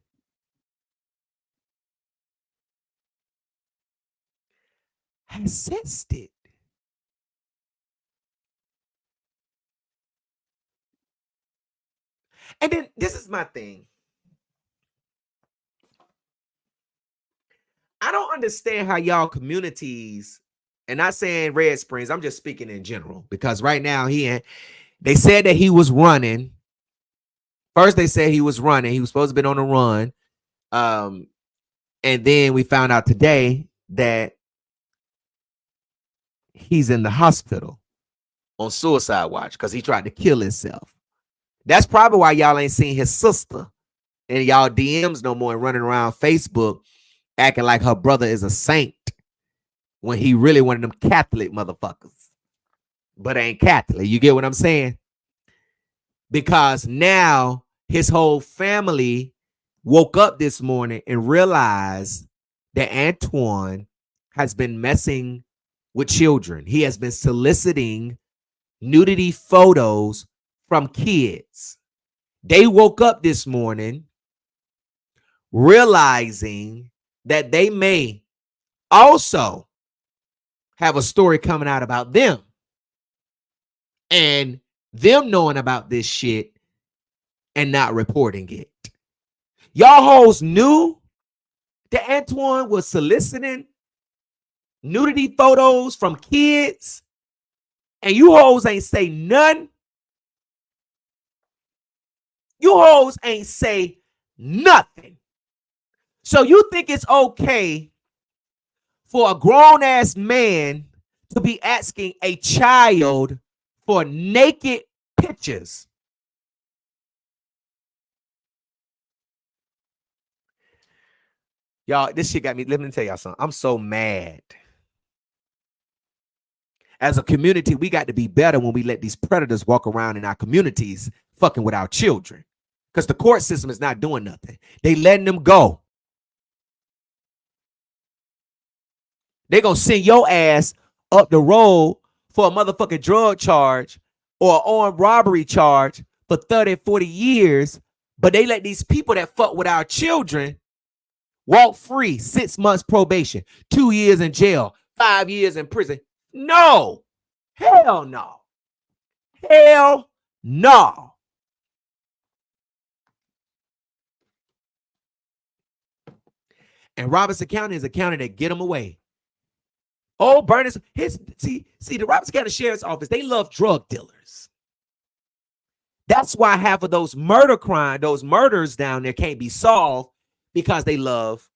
has sensed it. And then this is my thing. I don't understand how y'all communities, and not saying Red Springs, I'm just speaking in general, because right now they said that he was running. First, they said he was running. He was supposed to be on the run. And then we found out today that he's in the hospital on suicide watch because he tried to kill himself. That's probably why y'all ain't seen his sister in y'all DMs no more and running around Facebook acting like her brother is a saint when he really one of them Catholic motherfuckers, but ain't Catholic. You get what I'm saying? Because now his whole family woke up this morning and realized that Antoine has been messing with children. He has been soliciting nudity photos from kids. They woke up this morning realizing that they may also have a story coming out about them and them knowing about this shit and not reporting it. Y'all hoes knew that Antoine was soliciting nudity photos from kids and you hoes ain't say none. You hoes ain't say nothing. So you think it's okay for a grown-ass man to be asking a child for naked pictures? Y'all, this shit got me. Let me tell y'all something. I'm so mad. As a community, we got to be better when we let these predators walk around in our communities fucking with our children. Because the court system is not doing nothing. They letting them go. They gonna send your ass up the road for a motherfucking drug charge or an armed robbery charge for 30, 40 years. But they let these people that fuck with our children walk free, 6 months probation, 2 years in jail, 5 years in prison. No. Hell no. Hell no. And Robertson County is a county that get them away. Oh, Burners, see, the Robertson County Sheriff's Office, they love drug dealers. That's why half of those murders down there can't be solved, because they love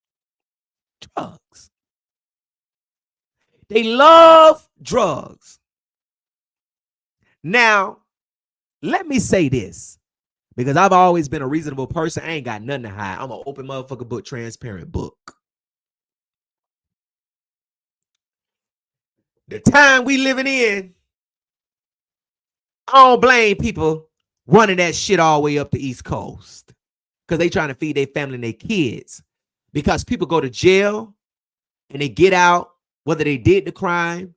drugs. They love drugs. Now, let me say this, because I've always been a reasonable person. I ain't got nothing to hide. I'm an open motherfucker book, transparent book. The time we living in, I don't blame people running that shit all the way up the East Coast because they trying to feed their family and their kids. Because people go to jail and they get out, whether they did the crime,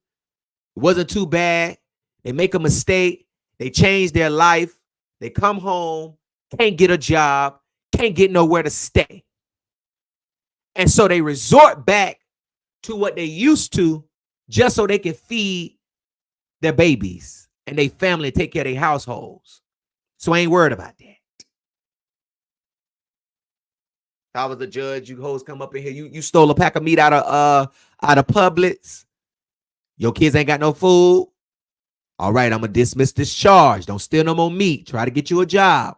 it wasn't too bad, they make a mistake, they change their life, they come home, can't get a job, can't get nowhere to stay. And so they resort back to what they used to just so they can feed their babies and their family, take care of their households. So I ain't worried about that. If I was the judge, you hoes come up in here, you stole a pack of meat out of Publix. Your kids ain't got no food. All right, I'm gonna dismiss this charge. Don't steal no more meat. Try to get you a job.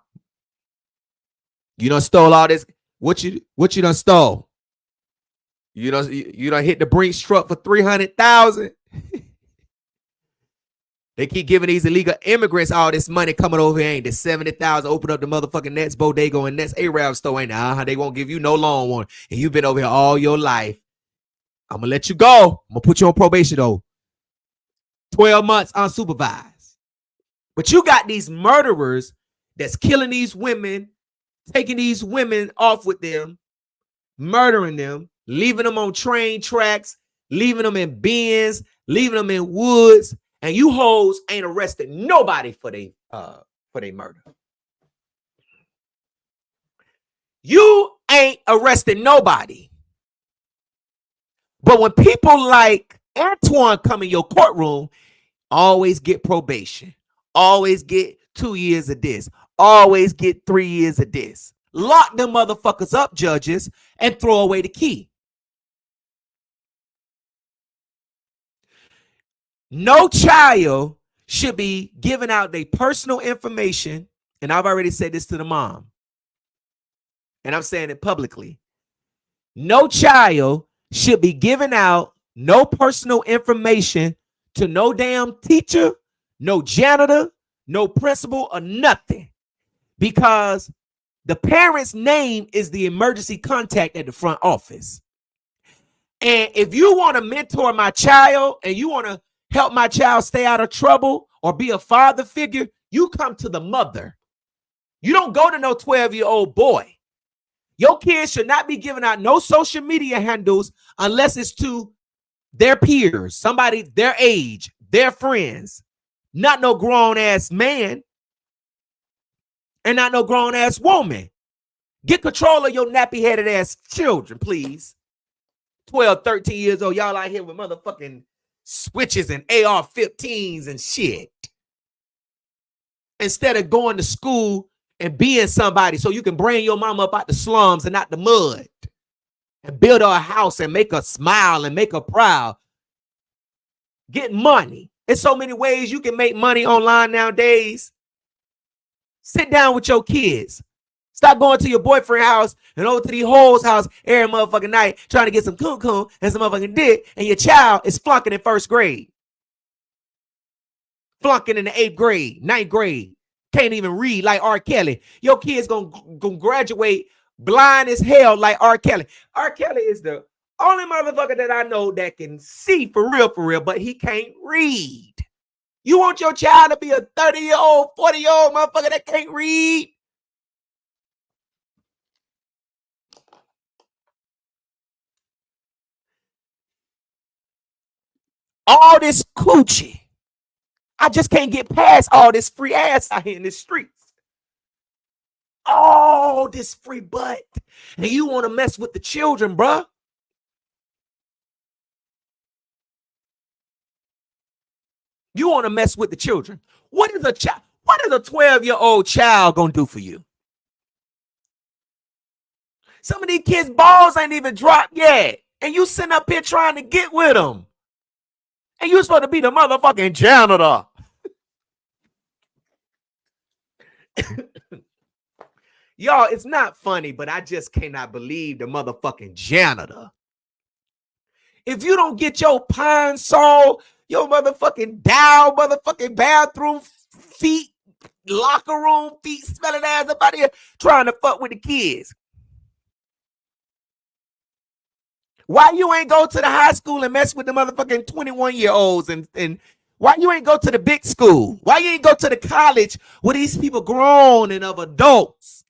You done stole all this. What you done stole? You done hit the Brinks truck for $300,000. They keep giving these illegal immigrants all this money coming over here. Ain't the $70,000? Open up the motherfucking Nets Bodega and Nets Arab store. Ain't they won't give you no loan one. And you've been over here all your life. I'm gonna let you go. I'm gonna put you on probation though. 12 months unsupervised. But you got these murderers that's killing these women, taking these women off with them, murdering them, leaving them on train tracks, leaving them in bins, leaving them in woods, and you hoes ain't arrested nobody for they murder. You ain't arrested nobody. But when people like Antoine come in your courtroom, always get probation, always get 2 years of this, always get 3 years of this. Lock them motherfuckers up, judges, and throw away the key. No child should be giving out their personal information, and I've already said this to the mom, and I'm saying it publicly. No child should be giving out no personal information to no damn teacher, no janitor, no principal, or nothing, because the parent's name is the emergency contact at the front office. And if you want to mentor my child and you want to help my child stay out of trouble or be a father figure, you come to the mother. You don't go to no 12-year-old boy. Your kids should not be giving out no social media handles unless it's to their peers, somebody their age, their friends, not no grown-ass man and not no grown-ass woman. Get control of your nappy-headed ass children, please. 12, 13 years old, y'all out here with motherfucking switches and AR-15s and shit. Instead of going to school and being somebody so you can bring your mama up out the slums and out the mud and build her a house and make her smile and make her proud. Get money. There's so many ways you can make money online nowadays. Sit down with your kids. Stop going to your boyfriend's house and over to these hoes' house every motherfucking night trying to get some coon and some motherfucking dick, and your child is flunking in first grade. Flunking in the 8th grade, 9th grade. Can't even read like R. Kelly. Your kid's gonna graduate blind as hell like R. Kelly. R. Kelly is the only motherfucker that I know that can see for real, but he can't read. You want your child to be a 30-year-old, 40-year-old motherfucker that can't read? All this coochie. I just can't get past all this free ass out here in the streets. All this free butt. And you want to mess with the children, bruh. You want to mess with the children. What is a 12-year-old child gonna do for you? Some of these kids' balls ain't even dropped yet. And you sitting up here trying to get with them. And you're supposed to be the motherfucking janitor. Y'all, it's not funny, but I just cannot believe the motherfucking janitor. If you don't get your Pine Sol, your motherfucking Dow, motherfucking bathroom feet, locker room feet, smelling ass up out here trying to fuck with the kids. Why you ain't go to the high school and mess with the motherfucking 21-year-olds and why you ain't go to the big school? Why you ain't go to the college where these people grown and of adults?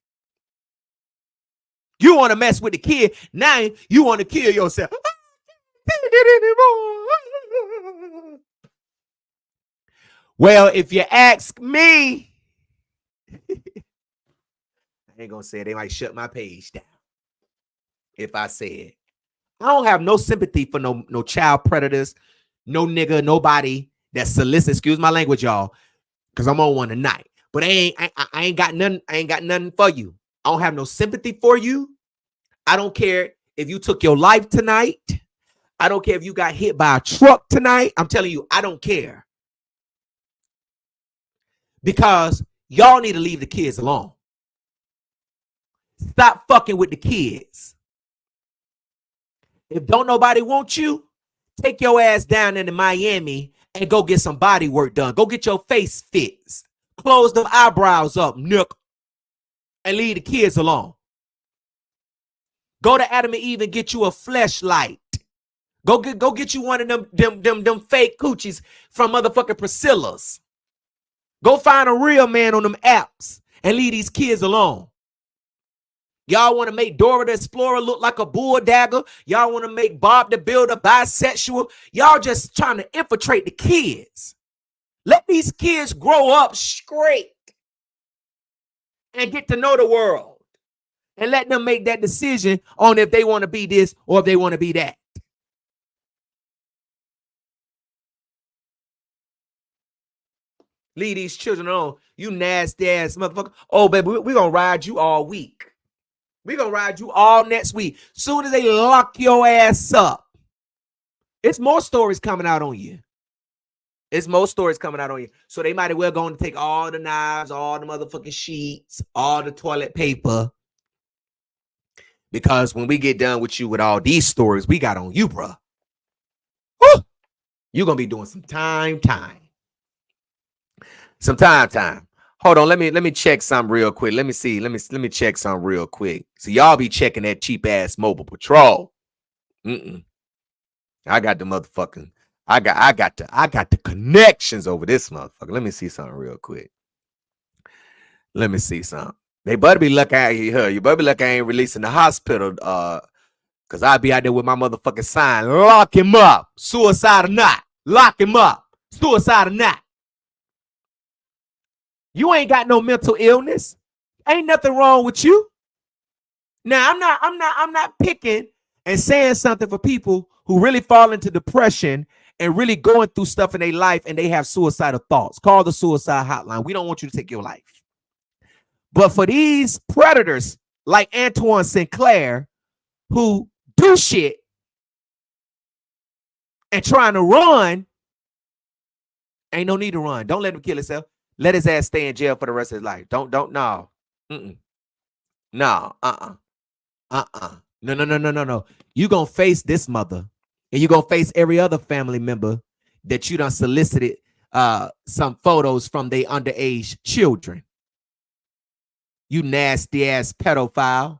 You want to mess with the kid. Now you want to kill yourself. Well, if you ask me, I ain't gonna say it. They might shut my page down if I say it. I don't have no sympathy for no child predators, no nigga, nobody that solicits. Excuse my language, y'all, because I'm on one tonight. But I ain't got nothing. I ain't got nothing for you. I don't have no sympathy for you. I don't care if you took your life tonight. I don't care if you got hit by a truck tonight. I'm telling you, I don't care. Because y'all need to leave the kids alone. Stop fucking with the kids. If don't nobody want you, take your ass down into Miami and go get some body work done. Go get your face fixed. Close them eyebrows up, nook, and leave the kids alone. Go to Adam and Eve and get you a fleshlight. Go get you one of them fake coochies from motherfucking Priscilla's. Go find a real man on them apps and leave these kids alone. Y'all want to make Dora the Explorer look like a bull dagger? Y'all want to make Bob the Builder bisexual? Y'all just trying to infiltrate the kids. Let these kids grow up straight and get to know the world. And let them make that decision on if they want to be this or if they want to be that. Leave these children alone. You nasty ass motherfucker. Oh, baby, we're going to ride you all week. We're going to ride you all next week. Soon as they lock your ass up, it's more stories coming out on you. It's more stories coming out on you. So they might as well go and take all the knives, all the motherfucking sheets, all the toilet paper. Because when we get done with you with all these stories we got on you, bruh, you're going to be doing some time. Some time. Hold on, let me check something real quick. Let me see. Let me check something real quick. So y'all be checking that cheap ass mobile patrol. I got the motherfucking. I got the connections over this motherfucker. Let me see something real quick. Let me see something. They better be lucky out here. You better be lucky I ain't releasing the hospital. Cause I'll be out there with my motherfucking sign. Lock him up. Suicide or not. Lock him up. Suicide or not. You ain't got no mental illness. Ain't nothing wrong with you. Now, I'm not picking and saying something for people who really fall into depression and really going through stuff in their life and they have suicidal thoughts. Call the suicide hotline. We don't want you to take your life. But for these predators like Antoine Sinclair who do shit and trying to run, ain't no need to run. Don't let him kill himself. Let his ass stay in jail for the rest of his life. No. No. No. You gonna face this mother, and you gonna face every other family member that you done solicited some photos from their underage children. You nasty ass pedophile.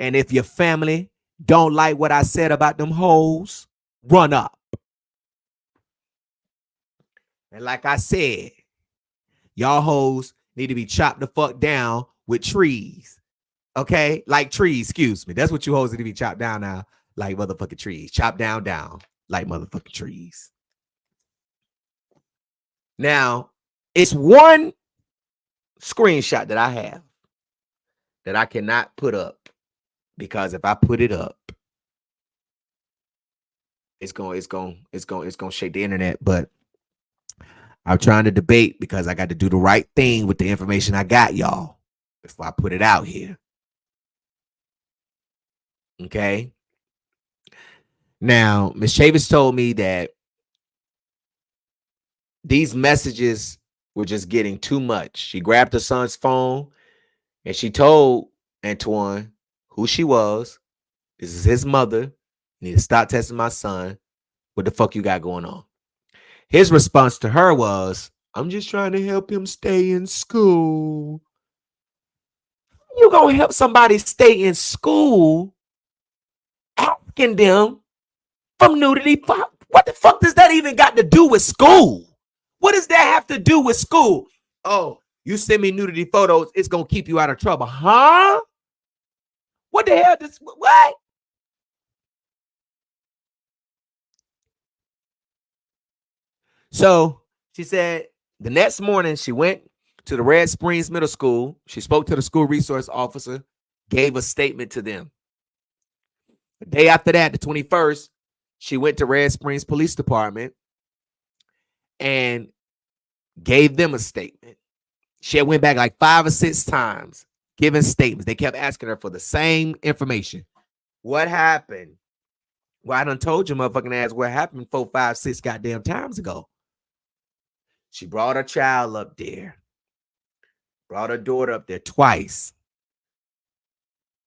And if your family don't like what I said about them hoes, run up. And like I said, y'all hoes need to be chopped the fuck down with trees. Okay? Like trees, excuse me. That's what you hoes need to be chopped down now. Like motherfucking trees. Chopped down like motherfucking trees. Now, it's one screenshot that I have that I cannot put up. Because if I put it up, it's going to shake the internet. But I'm trying to debate because I got to do the right thing with the information I got, y'all, before I put it out here. Okay. Now, Ms. Chavis told me that these messages were just getting too much. She grabbed her son's phone and she told Antoine who she was. This is his mother. You need to stop testing my son. What the fuck you got going on? His response to her was, I'm just trying to help him stay in school. You gonna help somebody stay in school asking them from nudity. What the fuck does that even got to do with school? What does that have to do with school? Oh, you send me nudity photos, it's gonna keep you out of trouble, huh? What the hell? What? So she said the next morning she went to the Red Springs Middle School. She spoke to the school resource officer, gave a statement to them. The day after that, the 21st, she went to Red Springs Police Department and gave them a statement. She went back like 5 or 6 times, giving statements. They kept asking her for the same information. What happened? Well, I done told you, motherfucking ass, what happened 4, 5, 6 goddamn times ago. She brought her child up there, brought her daughter up there twice.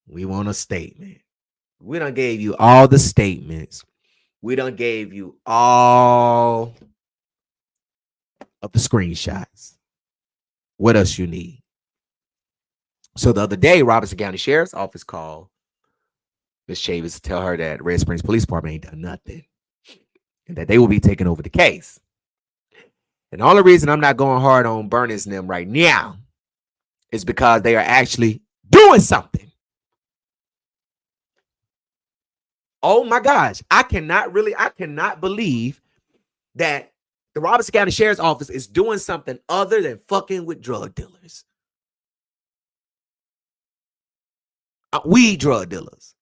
We want a statement. We done gave you all the statements. We done gave you all of the screenshots. What else you need? So the other day, Robertson County Sheriff's Office called Ms. Chavis to tell her that Red Springs Police Department ain't done nothing and that they will be taking over the case. And the only reason I'm not going hard on Bernice and them right now is because they are actually doing something. Oh my gosh. I cannot believe that the Robertson County Sheriff's Office is doing something other than fucking with drug dealers. Weed drug dealers.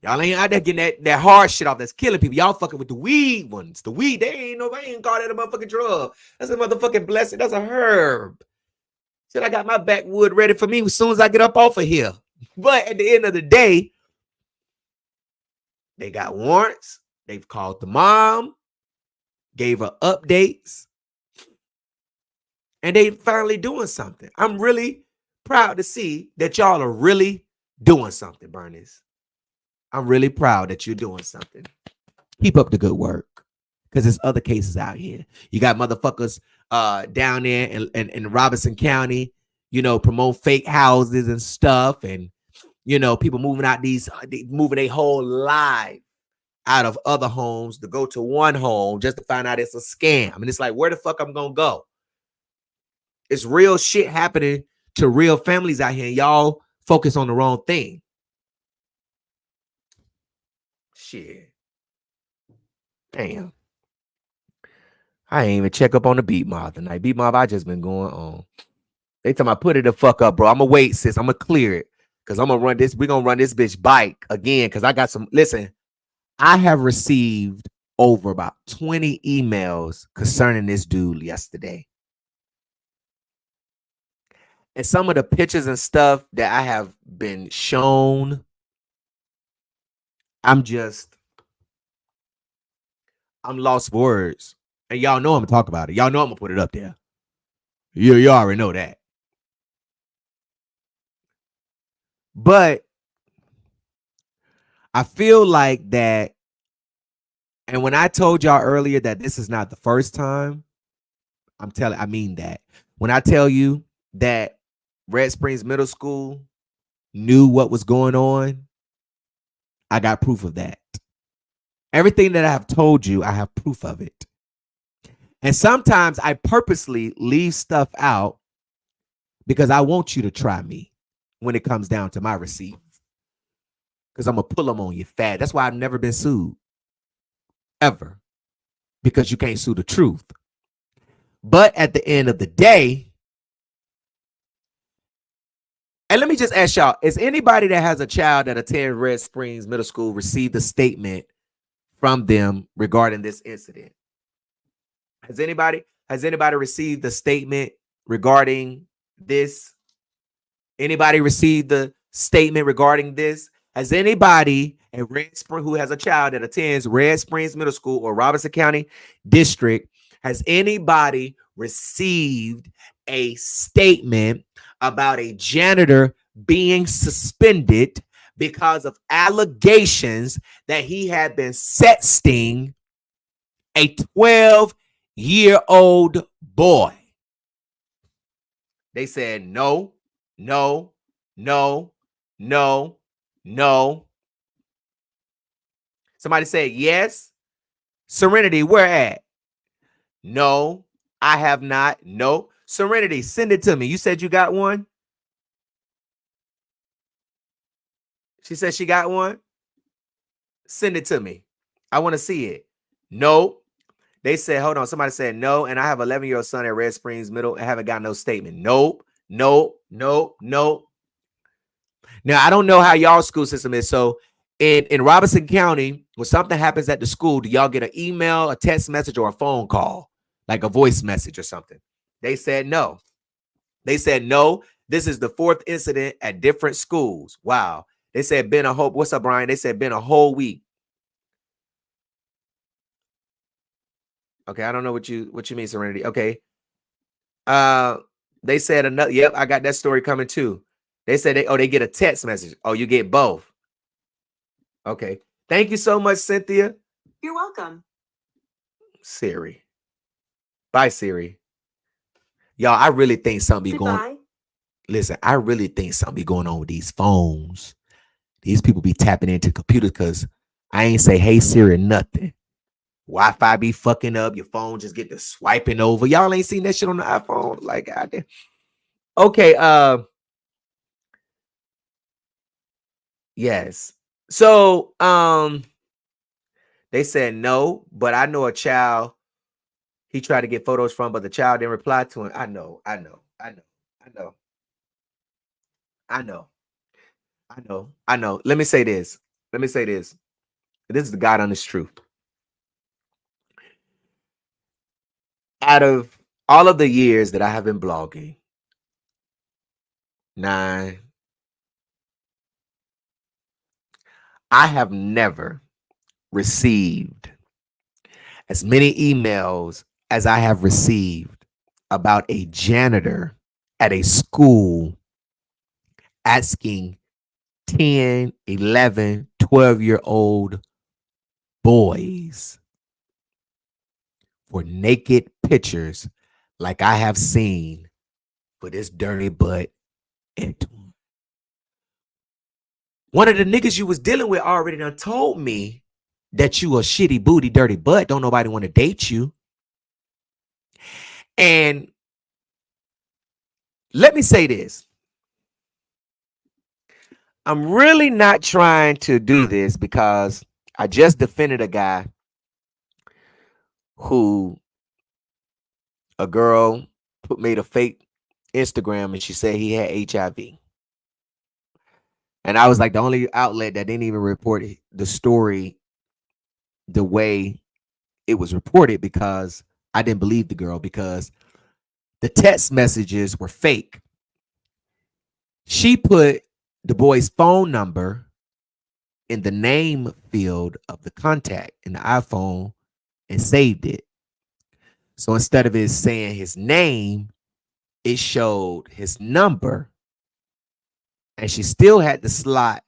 Y'all ain't out there getting that hard shit off that's killing people. Y'all fucking with the weed ones. The weed, they ain't call that a motherfucking drug. That's a motherfucking blessing. That's a herb. Shit, I got my backwood ready for me as soon as I get up off of here. But at the end of the day, they got warrants. They've called the mom, gave her updates, and they finally doing something. I'm really proud to see that y'all are really doing something, Bernice. I'm really proud that you're doing something. Keep up the good work, because there's other cases out here. You got motherfuckers down there in Robinson County, promote fake houses and stuff, and people moving out moving their whole life out of other homes to go to one home just to find out it's a scam. And it's like, where the fuck I'm gonna go? It's real shit happening to real families out here, and y'all focus on the wrong thing. Shit. Damn. I ain't even check up on the beat mob tonight. Beat mob, I just been going on. They tell me, put it the fuck up, bro. I'm gonna wait, sis. I'm gonna clear it. Cause I'm gonna run this. We're gonna run this bitch bike again. Cause I got some. Listen, I have received over about 20 emails concerning this dude yesterday. And some of the pictures and stuff that I have been shown, I'm lost for words. And y'all know I'm gonna talk about it. Y'all know I'm gonna put it up there. You already know that. But I feel like that, and when I told y'all earlier that this is not the first time, I mean that. When I tell you that Red Springs Middle School knew what was going on, I got proof of that. Everything that I have told you, I have proof of it. And sometimes I purposely leave stuff out because I want you to try me when it comes down to my receipts. Because I'm going to pull them on you fat. That's why I've never been sued. Ever. Because you can't sue the truth. But at the end of the day, and let me just ask y'all, is anybody that has a child that attends Red Springs Middle School received a statement from them regarding this incident? Has anybody received a statement regarding this? Anybody received the statement regarding this? Has anybody at Red Springs who has a child that attends Red Springs Middle School or Robertson County District, has anybody received a statement about a janitor being suspended because of allegations that he had been sexting a 12-year-old boy? They said no, no, No, no, no. Somebody said yes. Serenity, where at? No, I have not. No. Serenity, send it to me. You said you got one? She said she got one. Send it to me. I want to see it. No. They said, hold on. Somebody said no. And I have an 11-year-old son at Red Springs Middle and haven't got no statement. Nope. Nope. Nope. Nope. Now, I don't know how y'all school system is. So in Robinson County, when something happens at the school, do y'all get an email, a text message, or a phone call? Like a voice message or something? They said no. They said no. This is the 4th incident at different schools. Wow. They said been a whole, what's up, Brian? They said been a whole week. Okay, I don't know what you mean, Serenity. Okay. They said another, yep, I got that story coming too. They said they get a text message. Oh, you get both. Okay. Thank you so much, Cynthia. You're welcome. Siri. Bye, Siri. Y'all, I really think something be Goodbye. going. Listen, I really think something be going on with these phones. These people be tapping into computers because I ain't say, hey, Siri, nothing. Wi-Fi be fucking up. Your phone just get to swiping over. Y'all ain't seen that shit on the iPhone. Like, goddamn. Okay. Yes. So, they said no, but I know a child he tried to get photos from, but the child didn't reply to him. I know. Let me say this. This is the God honest truth. Out of all of the years that I have been blogging, 9, I have never received as many emails as I have received about a janitor at a school asking 10, 11, 12-year-old boys for naked pictures like I have seen for this dirty butt. One of the niggas you was dealing with already done told me that you a shitty booty, dirty butt. Don't nobody want to date you. And let me say this. I'm really not trying to do this because I just defended a guy who a girl made a fake Instagram and she said he had HIV. And I was like the only outlet that didn't even report the story the way it was reported because I didn't believe the girl because the text messages were fake. She put the boy's phone number in the name field of the contact in the iPhone and saved it. So instead of it saying his name, it showed his number. And she still had the slot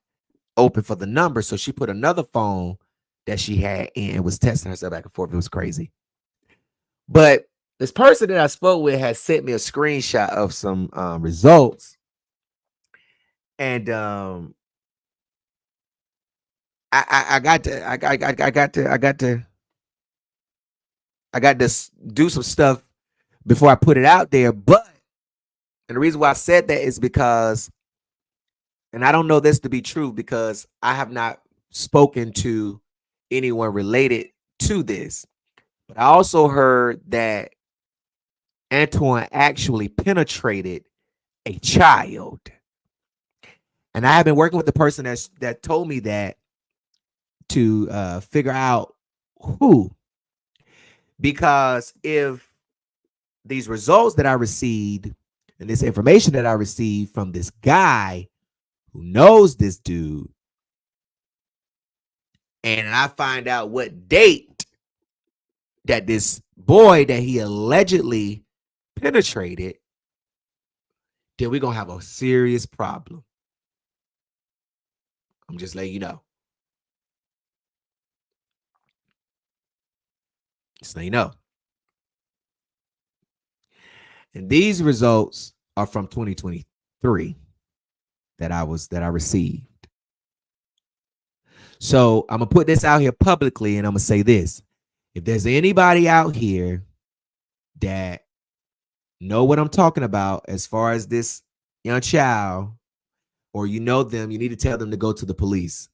open for the number. So she put another phone that she had in and was testing herself back and forth. It was crazy. But this person that I spoke with had sent me a screenshot of some results. And I got to do some stuff before I put it out there. But and the reason why I said that is because, and I don't know this to be true because I have not spoken to anyone related to this. But I also heard that Antoine actually penetrated a child. And I have been working with the person that told me that to figure out who. Because if these results that I received and this information that I received from this guy who knows this dude, and I find out what date that this boy that he allegedly penetrated, then we're going to have a serious problem. I'm just letting you know. Just letting you know. And these results are from 2023 that I received. So I'm gonna put this out here publicly, and I'm gonna say this: if there's anybody out here that know what I'm talking about as far as this young child, or you know them, you need to tell them to go to the police.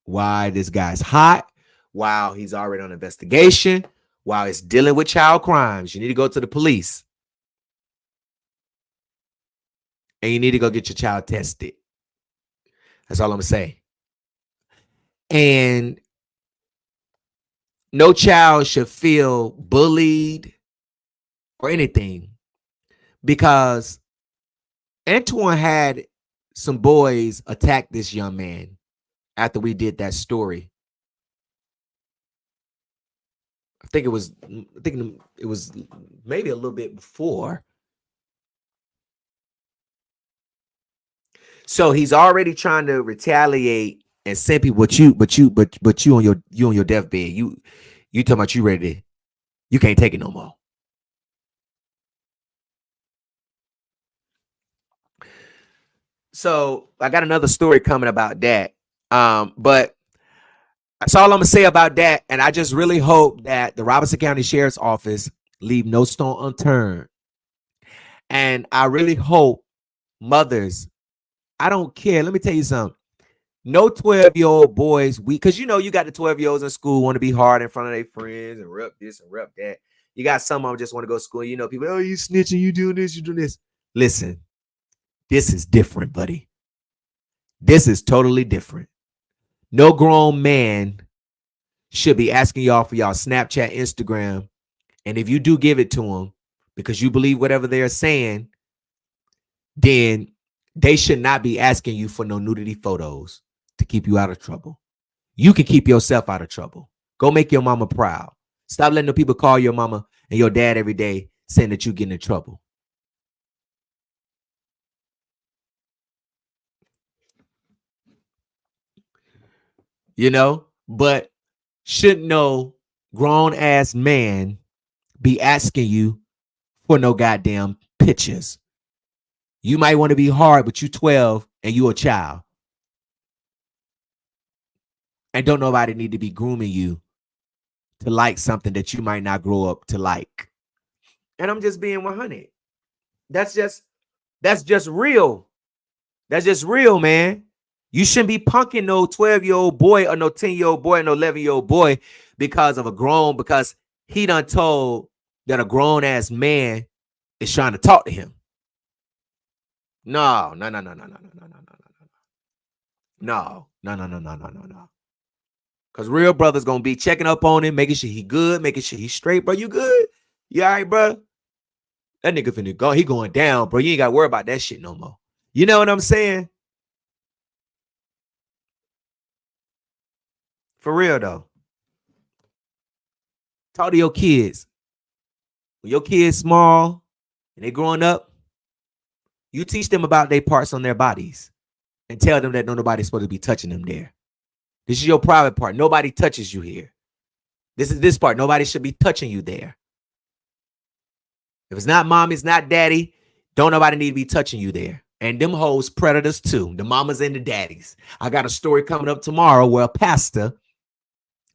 Why this guy's hot, while he's already on investigation, while he's dealing with child crimes, you need to go to the police. And you need to go get your child tested. That's all I'm gonna say. And no child should feel bullied or anything, because Antoine had some boys attack this young man after we did that story. I think it was maybe a little bit before. So he's already trying to retaliate and send people, but you on your deathbed. You talking about you ready to, you can't take it no more. So I got another story coming about that. But that's all I'm gonna say about that. And I just really hope that the Robertson County Sheriff's Office leave no stone unturned. And I really hope mothers, I don't care. Let me tell you something. No 12-year-old boys, because you know you got the 12-year-olds in school want to be hard in front of their friends and rep this and rep that. You got some of them just want to go to school. You know, people, oh, you snitching, you doing this, you doing this. Listen, this is different, buddy. This is totally different. No grown man should be asking y'all for y'all Snapchat, Instagram. And if you do give it to them because you believe whatever they're saying, then they should not be asking you for no nudity photos to keep you out of trouble. You can keep yourself out of trouble. Go make your mama proud. Stop letting the people call your mama and your dad every day saying that you getting in trouble. You know, but should no grown ass man be asking you for no goddamn pictures? You might want to be hard, but you 12 and you a child. And don't nobody need to be grooming you to like something that you might not grow up to like. And I'm just being 100. That's just real. That's just real, man. You shouldn't be punking no 12-year-old boy or no 10-year-old boy or no 11-year-old boy because because he done told that a grown-ass man is trying to talk to him. No. Because real brother's going to be checking up on him, making sure he good, making sure he's straight. Bro, you good? You all right, bro? That nigga finna go. He going down, bro. You ain't got to worry about that shit no more. You know what I'm saying? For real, though. Talk to your kids. When your kids small and they growing up, you teach them about their parts on their bodies and tell them that nobody's supposed to be touching them there. This is your private part. Nobody touches you here. This is this part. Nobody should be touching you there. If it's not mom, it's not daddy, don't nobody need to be touching you there. And them hoes predators too. The mamas and the daddies. I got a story coming up tomorrow where a pastor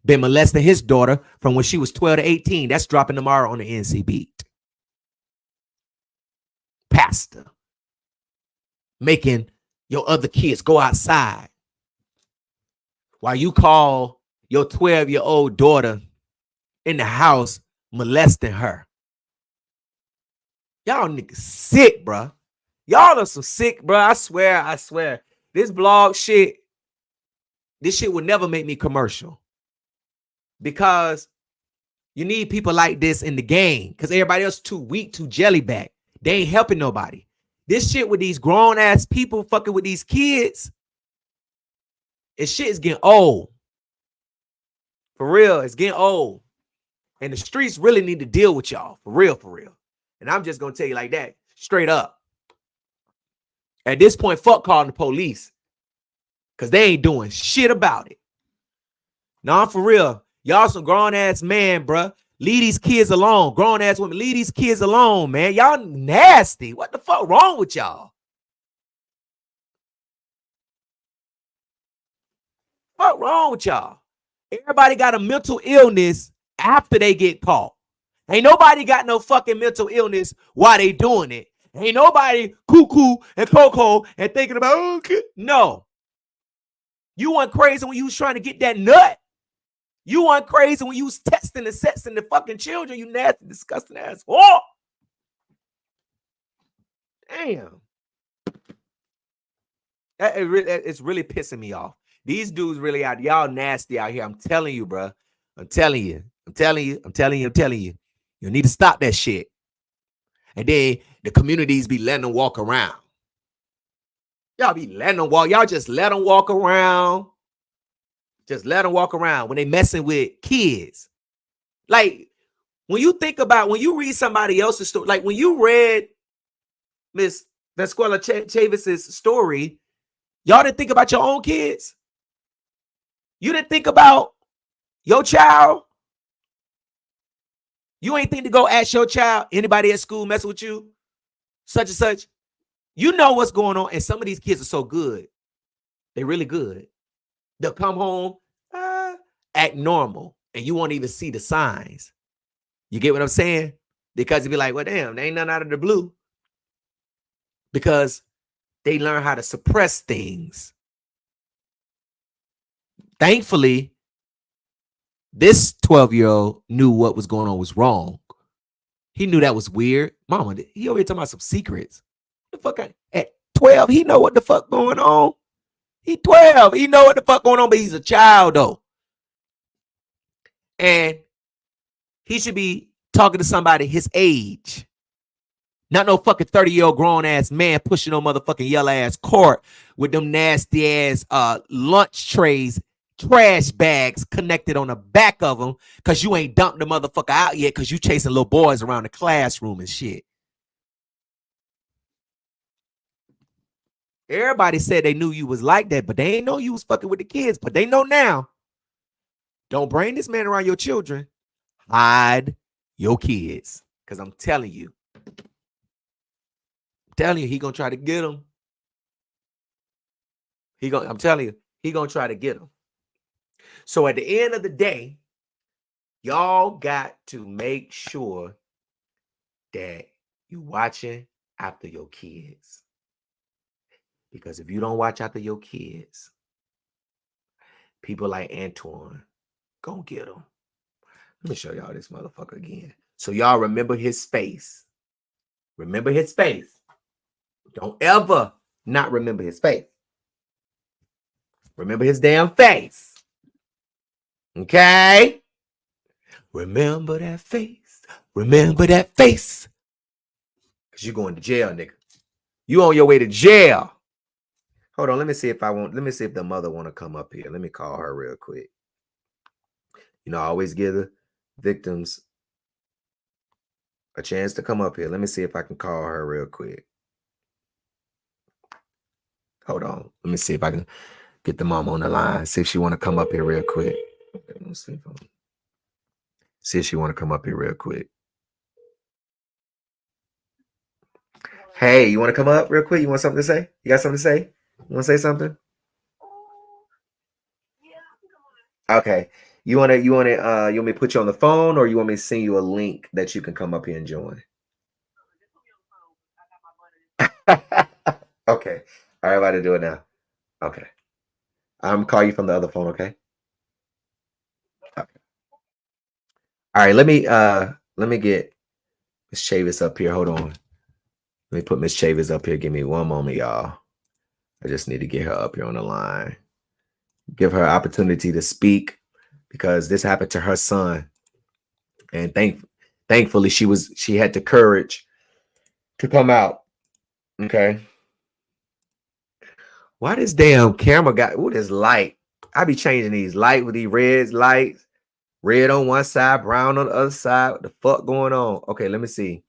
been molesting his daughter from when she was 12 to 18. That's dropping tomorrow on the NC Beat. Pastor making your other kids go outside while you call your 12-year-old daughter in the house molesting her. Y'all niggas sick, bro. Y'all are some sick, bro. I swear. This blog shit, this shit would never make me commercial. Because you need people like this in the game. Because everybody else too weak, too jellyback. They ain't helping nobody. This shit with these grown-ass people fucking with these kids, and shit is getting old. For real, it's getting old. And the streets really need to deal with y'all. For real. And I'm just going to tell you like that, straight up. At this point, fuck calling the police. Because they ain't doing shit about it. Nah, for real. Y'all some grown-ass man, bruh. Leave these kids alone. Grown-ass women, leave these kids alone, man. Y'all nasty. What the fuck wrong with y'all? What's wrong with y'all? Everybody got a mental illness after they get caught. Ain't nobody got no fucking mental illness while they doing it. Ain't nobody cuckoo and cocoa and thinking about, okay. No. You weren't crazy when you was trying to get that nut. You weren't crazy when you was testing and sexing the fucking children, you nasty, disgusting ass. Oh! Damn. It's really pissing me off. These dudes really out. Y'all nasty out here. I'm telling you, bro. I'm telling you. You need to stop that shit. And then the communities be letting them walk around. Y'all be letting them walk. Y'all just let them walk around. Just let them walk around when they messing with kids. Like, when you think about, when you read somebody else's story, like when you read Miss Vasquela Chavis's story, y'all didn't think about your own kids. You didn't think about your child. You ain't think to go ask your child, anybody at school messing with you, such and such. You know what's going on. And some of these kids are so good. They're really good. They'll come home, act normal, and you won't even see the signs. You get what I'm saying? Because you'd be like, well, damn, they ain't nothing out of the blue. Because they learn how to suppress things. Thankfully, this 12-year-old knew what was going on was wrong. He knew that was weird. Mama, he over here talking about some secrets. The fuck at 12, he know what the fuck going on. He 12. He know what the fuck going on, but he's a child though. And he should be talking to somebody his age. Not no fucking 30-year-old grown-ass man pushing no motherfucking yellow-ass cart with them nasty-ass lunch trays, trash bags connected on the back of them because you ain't dumped the motherfucker out yet because you chasing little boys around the classroom and shit. Everybody said they knew you was like that, but they ain't know you was fucking with the kids. But they know now. Don't bring this man around your children. Hide your kids. Because I'm telling you, he gonna try to get them. I'm telling you, he gonna try to get them. So at the end of the day, y'all got to make sure that you watching after your kids. Because if you don't watch after your kids, people like Antoine gonna get them. Let me show y'all this motherfucker again. So y'all remember his face. Remember his face. Don't ever not remember his face. Remember his damn face. Okay? Remember that face. Remember that face. Because you're going to jail, nigga. You on your way to jail. Hold on, let me see if the mother want to come up here. Let me call her real quick. You know, I always give the victims a chance to come up here. Let me see if I can call her real quick. Hold on. Let me see if I can get the mom on the line. See if she want to come up here real quick. See if she want to come up here real quick. Hey, you want to come up real quick? You want something to say? You got something to say? You want to say something? Okay. You want me to put you on the phone, or you want me to send you a link that you can come up here and join? Okay. All right, I'm about to do it now. Okay. I'm call you from the other phone, okay? Okay. All right, let me get Miss Chavis up here. Hold on. Let me put Miss Chavis up here. Give me one moment, y'all. I just need to get her up here on the line. Give her an opportunity to speak, because this happened to her son. And thankfully she had the courage to come out. Okay. Why this damn camera got this light? I be changing these light with these red lights. Red on one side, brown on the other side. What the fuck going on? Okay, let me see.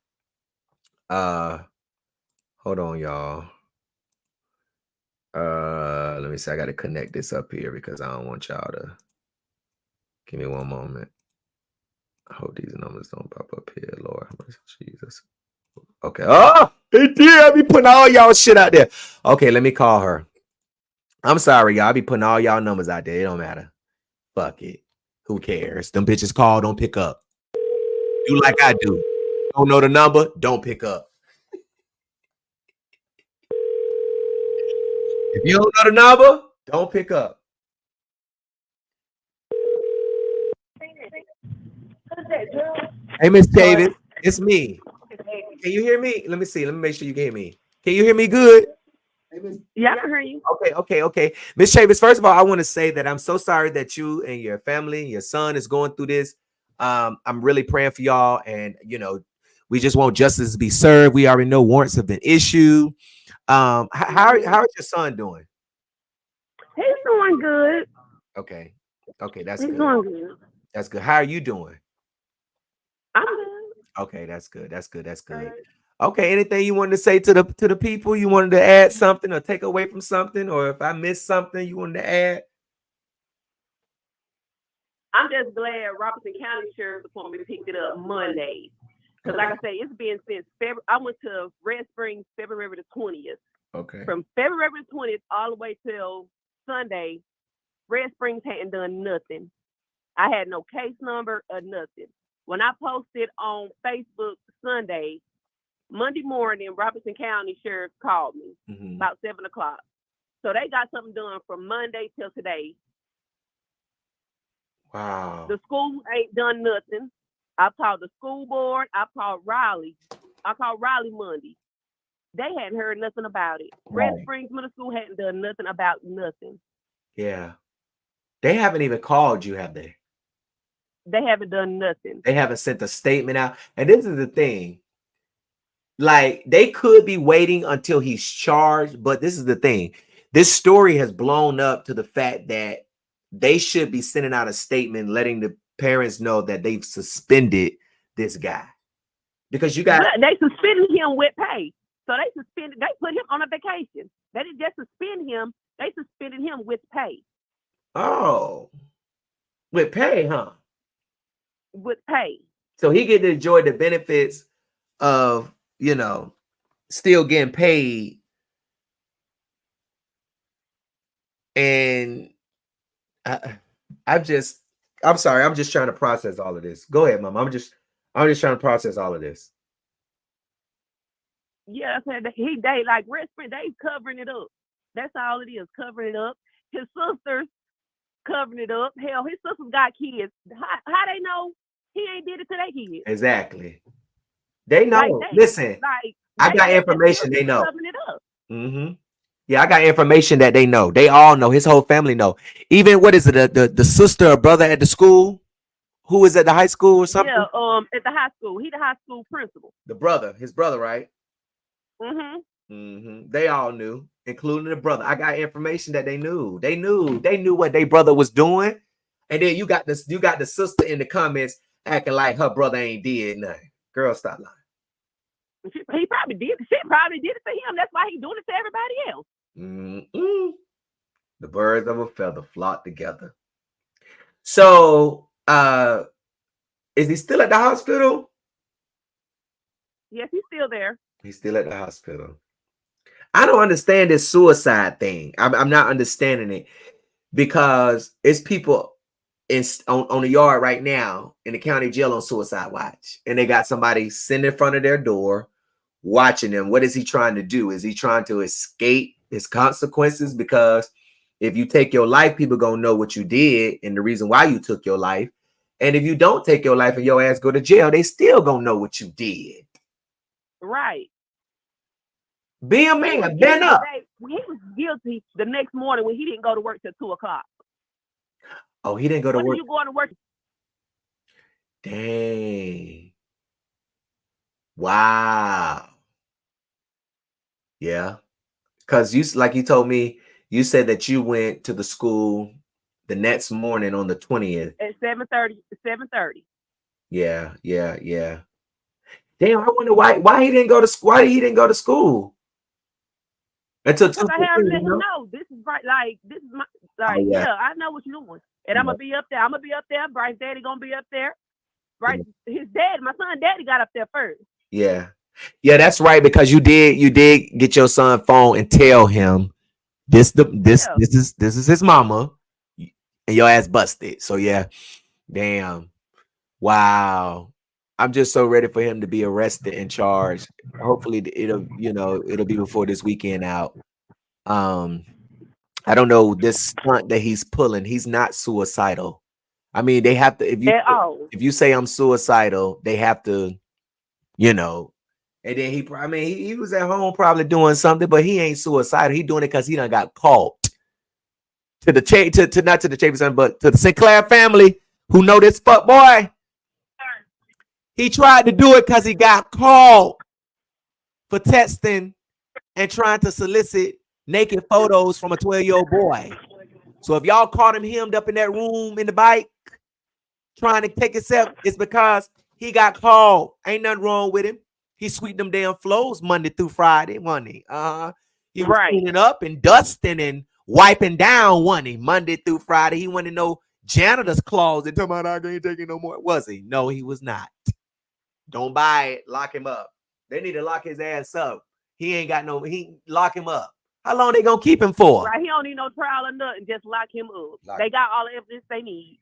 Hold on, y'all. Let me see. I gotta connect this up here because I don't want y'all to. Give me one moment. I hope these numbers don't pop up here, Lord. Jesus. Okay. Oh, it did. I be putting all y'all shit out there. Okay, let me call her. I'm sorry, y'all. I be putting all y'all numbers out there. It don't matter. Fuck it. Who cares? Them bitches call, don't pick up. Do like I do. Don't know the number, don't pick up. If you don't know the number, don't pick up. Hey, Miss Davis, it's me. Can you hear me? Let me see. Let me make sure you can hear me. Can you hear me good? Yeah, I can hear you. Okay. Miss Chavis, first of all, I want to say that I'm so sorry that you and your family and your son is going through this. I'm really praying for y'all, and we just want justice to be served. We already know warrants have been issued. How is your son doing? He's doing good. Okay, that's He's good. doing good. That's good. How are you doing? I'm good. Okay, that's good. That's good. Okay, anything you wanted to say to the people? You wanted to add something or take away from something, or if I missed something you wanted to add? I'm just glad Robertson County Sheriff's Department picked it up Monday. Because like I say, it's been since February. I went to Red Springs February the 20th. Okay. From February the 20th all the way till Sunday, Red Springs hadn't done nothing. I had no case number or nothing. When I posted on Facebook Sunday, Monday morning, Robertson County Sheriff called me about 7 o'clock. So they got something done from Monday till today. Wow. The school ain't done nothing. I called the school board. I called Raleigh. I called Raleigh Monday. They hadn't heard nothing about it. Right. Red Springs Middle School hadn't done nothing about nothing. Yeah. They haven't even called you, have they? They haven't done nothing. They haven't sent a statement out. And this is the thing. Like, they could be waiting until he's charged, but this is the thing. This story has blown up to the fact that they should be sending out a statement letting the parents know that they've suspended this guy. Because you got... They suspended him with pay. So they put him on a vacation. They didn't just suspend him. They suspended him with pay. Oh. With pay, huh? With pay. So he get to enjoy the benefits of, still getting paid. And I'm sorry, I'm just trying to process all of this. Go ahead, Mom. I'm just trying to process all of this. Yeah, I said they like Red Springs, they covering it up. That's all it is, covering it up. His sisters covering it up. Hell, his sisters got kids. How they know he ain't did it to their kids? Exactly. They know. Listen, I got information they know. Covering it up. Yeah, I got information that they know. They all know. His whole family know. Even what is it? The sister or brother at the school, who is at the high school or something? Yeah, at the high school. He the high school principal. His brother, right? They all knew, including the brother. I got information that they knew. They knew what their brother was doing. And then you got the sister in the comments acting like her brother ain't did nothing. Girl, stop lying. He probably did. She probably did it to him. That's why he's doing it to everybody else. The birds of a feather flock together. So, is he still at the hospital? Yes, he's still there. He's still at the hospital. I don't understand this suicide thing. I'm not understanding it because it's people on the yard right now in the county jail on suicide watch, and they got somebody sitting in front of their door watching them. What is he trying to do? Is he trying to escape his consequences? Because if you take your life, people gonna know what you did and the reason why you took your life. And if you don't take your life and your ass go to jail, they still gonna know what you did. Right. Be a man, bend up. He was guilty the next morning when he didn't go to work till 2 o'clock. Oh, he didn't go to work. When are you going to work? Dang. Wow. Yeah. Because like you told me, you said that you went to the school the next morning on the 20th. At 7:30. 7:30. Yeah. Damn, I wonder why he didn't go to school. Why he didn't go to school until 2. I have to let him know this is right. Like this is my yeah, I know what you're doing, and I'm gonna be up there. I'm gonna be up there. Bryce's daddy gonna be up there. Bryce, his dad, my son, daddy got up there first. Yeah, that's right, because you did get your son's phone and tell him This Yeah. this is his mama, and your ass busted. So yeah, damn, wow. I'm just so ready for him to be arrested and charged. Hopefully, it'll be before this weekend out. Um, I don't know this stunt that he's pulling. He's not suicidal. I mean, they have to. At all. If you say I'm suicidal, they have to, you know. And then I mean, he was at home probably doing something, but he ain't suicidal. He doing it because he done got caught. To the to not to the Chapin, but to the Sinclair family who know this fuck boy. He tried to do it because he got caught for texting and trying to solicit naked photos from a 12-year-old boy. So if y'all caught him hemmed up in that room in the bike trying to take himself, it's because he got caught. Ain't nothing wrong with him. He sweeped them damn floors Monday through Friday, wasn't he? He was cleaning up and dusting and wiping down, wasn't he? Monday through Friday. He wanted no janitor's closet. Talking about I ain't taking no more. Was he? No, he was not. Don't buy it. Lock him up. They need to lock his ass up. He ain't got no. He lock him up. How long they gonna keep him for? Right. He don't need no trial or nothing. Just lock him up. They got all the evidence they need.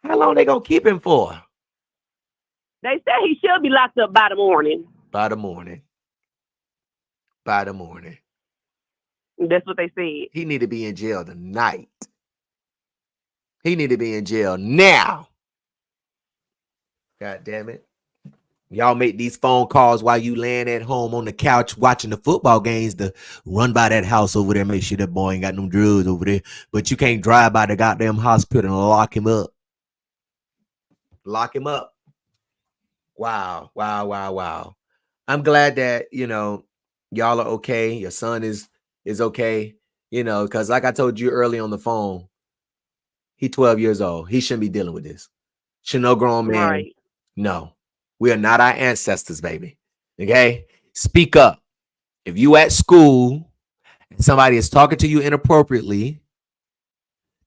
How long they gonna keep him for? They say he should be locked up by the morning. By the morning. By the morning. That's what they said. He need to be in jail tonight. He need to be in jail now. God damn it. Y'all make these phone calls while you laying at home on the couch watching the football games to run by that house over there, make sure that boy ain't got no drugs over there. But you can't drive by the goddamn hospital and lock him up. Lock him up. Wow. Wow. Wow. Wow. I'm glad that, y'all are okay. Your son is okay, because like I told you early on the phone, he 12 years old. He shouldn't be dealing with this. Should no grown man. Right. No, we are not our ancestors, baby. Okay? Speak up. If you at school and somebody is talking to you inappropriately,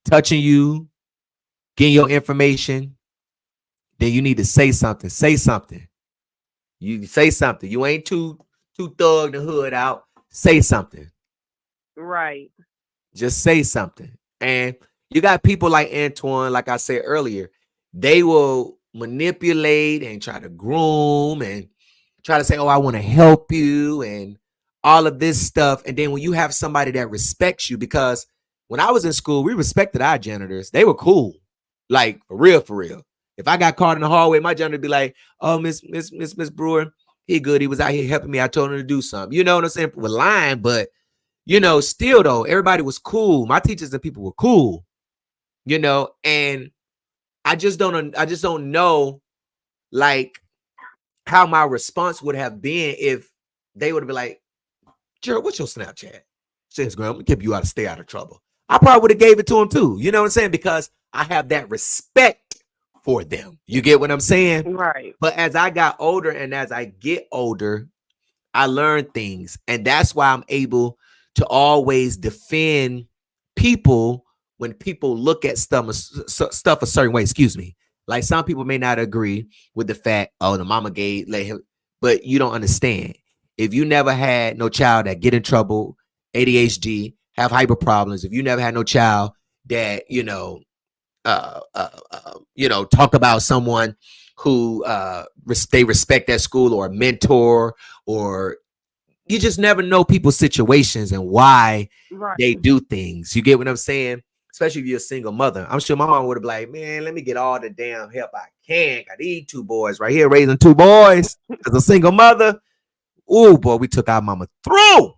touching you, getting your information, then you need to say something. Say something. You say something. You ain't too thug the hood out. Say something. Right. Just say something. And you got people like Antoine, like I said earlier, they will manipulate and try to groom and try to say, oh, I want to help you and all of this stuff. And then when you have somebody that respects you, because when I was in school, we respected our janitors. They were cool. Like, for real. If I got caught in the hallway, my janitor would be like, oh, Miss Brewer, he good. He was out here helping me. I told him to do something. You know what I'm saying? We're lying, but, still, though, everybody was cool. My teachers and people were cool, and I just don't know, like, how my response would have been if they would have been like, Gerald, what's your Snapchat? Says, Graham, I'm gonna keep you out to stay out of trouble. I probably would have gave it to him too. You know what I'm saying? Because I have that respect for them. You get what I'm saying? Right. But as I got older and as I get older, I learned things. And that's why I'm able to always defend people when people look at stuff a certain way. Excuse me. Like some people may not agree with the fact, oh, the mama let him, but you don't understand. If you never had no child that get in trouble, ADHD, have hyper problems, if you never had no child that, talk about someone who they respect at school or a mentor, or you just never know people's situations and why they do things. You get what I'm saying? Especially if you're a single mother. I'm sure my mom would have been like, man, let me get all the damn help I can. Got these two boys right here, raising two boys as a single mother. Oh, boy, we took our mama through.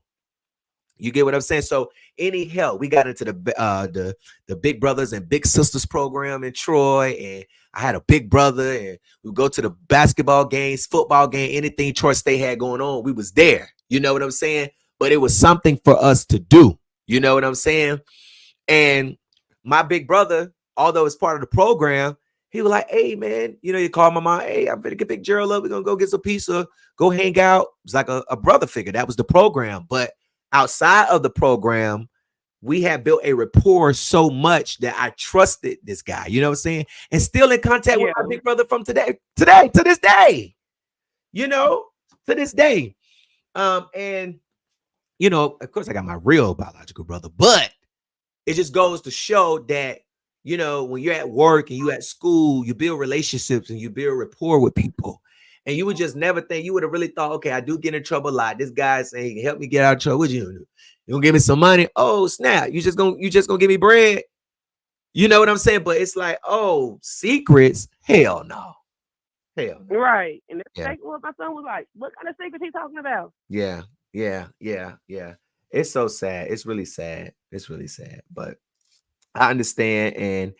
You get what I'm saying? So any help, we got into the Big Brothers and Big Sisters program in Troy, and I had a big brother, and we go to the basketball games, football game, anything Troy State had going on, we was there. You know what I'm saying? But it was something for us to do. You know what I'm saying? And my big brother, although it's part of the program, he was like, hey, man, you call my mom, hey, I'm going to get Big Gerald up. We're going to go get some pizza, go hang out. It's like a brother figure. That was the program. But outside of the program, we had built a rapport so much that I trusted this guy. You know what I'm saying? And still in contact with my big brother from today, to this day. To this day. And, you know, of course I got my real biological brother, but it just goes to show that, you know, when you're at work and you at school, you build relationships and you build rapport with people. And you would just never think, you would have really thought, okay, I do get in trouble a lot. This guy saying, help me get out of trouble. What you gonna do? You gonna give me some money? Oh, snap. You just gonna give me bread? You know what I'm saying? But it's like, oh, secrets? Hell no. Hell no. Right. And that's Yeah. exactly what my son was like. What kind of secrets he talking about? Yeah. It's so sad. It's really sad. It's really sad. But I understand. And,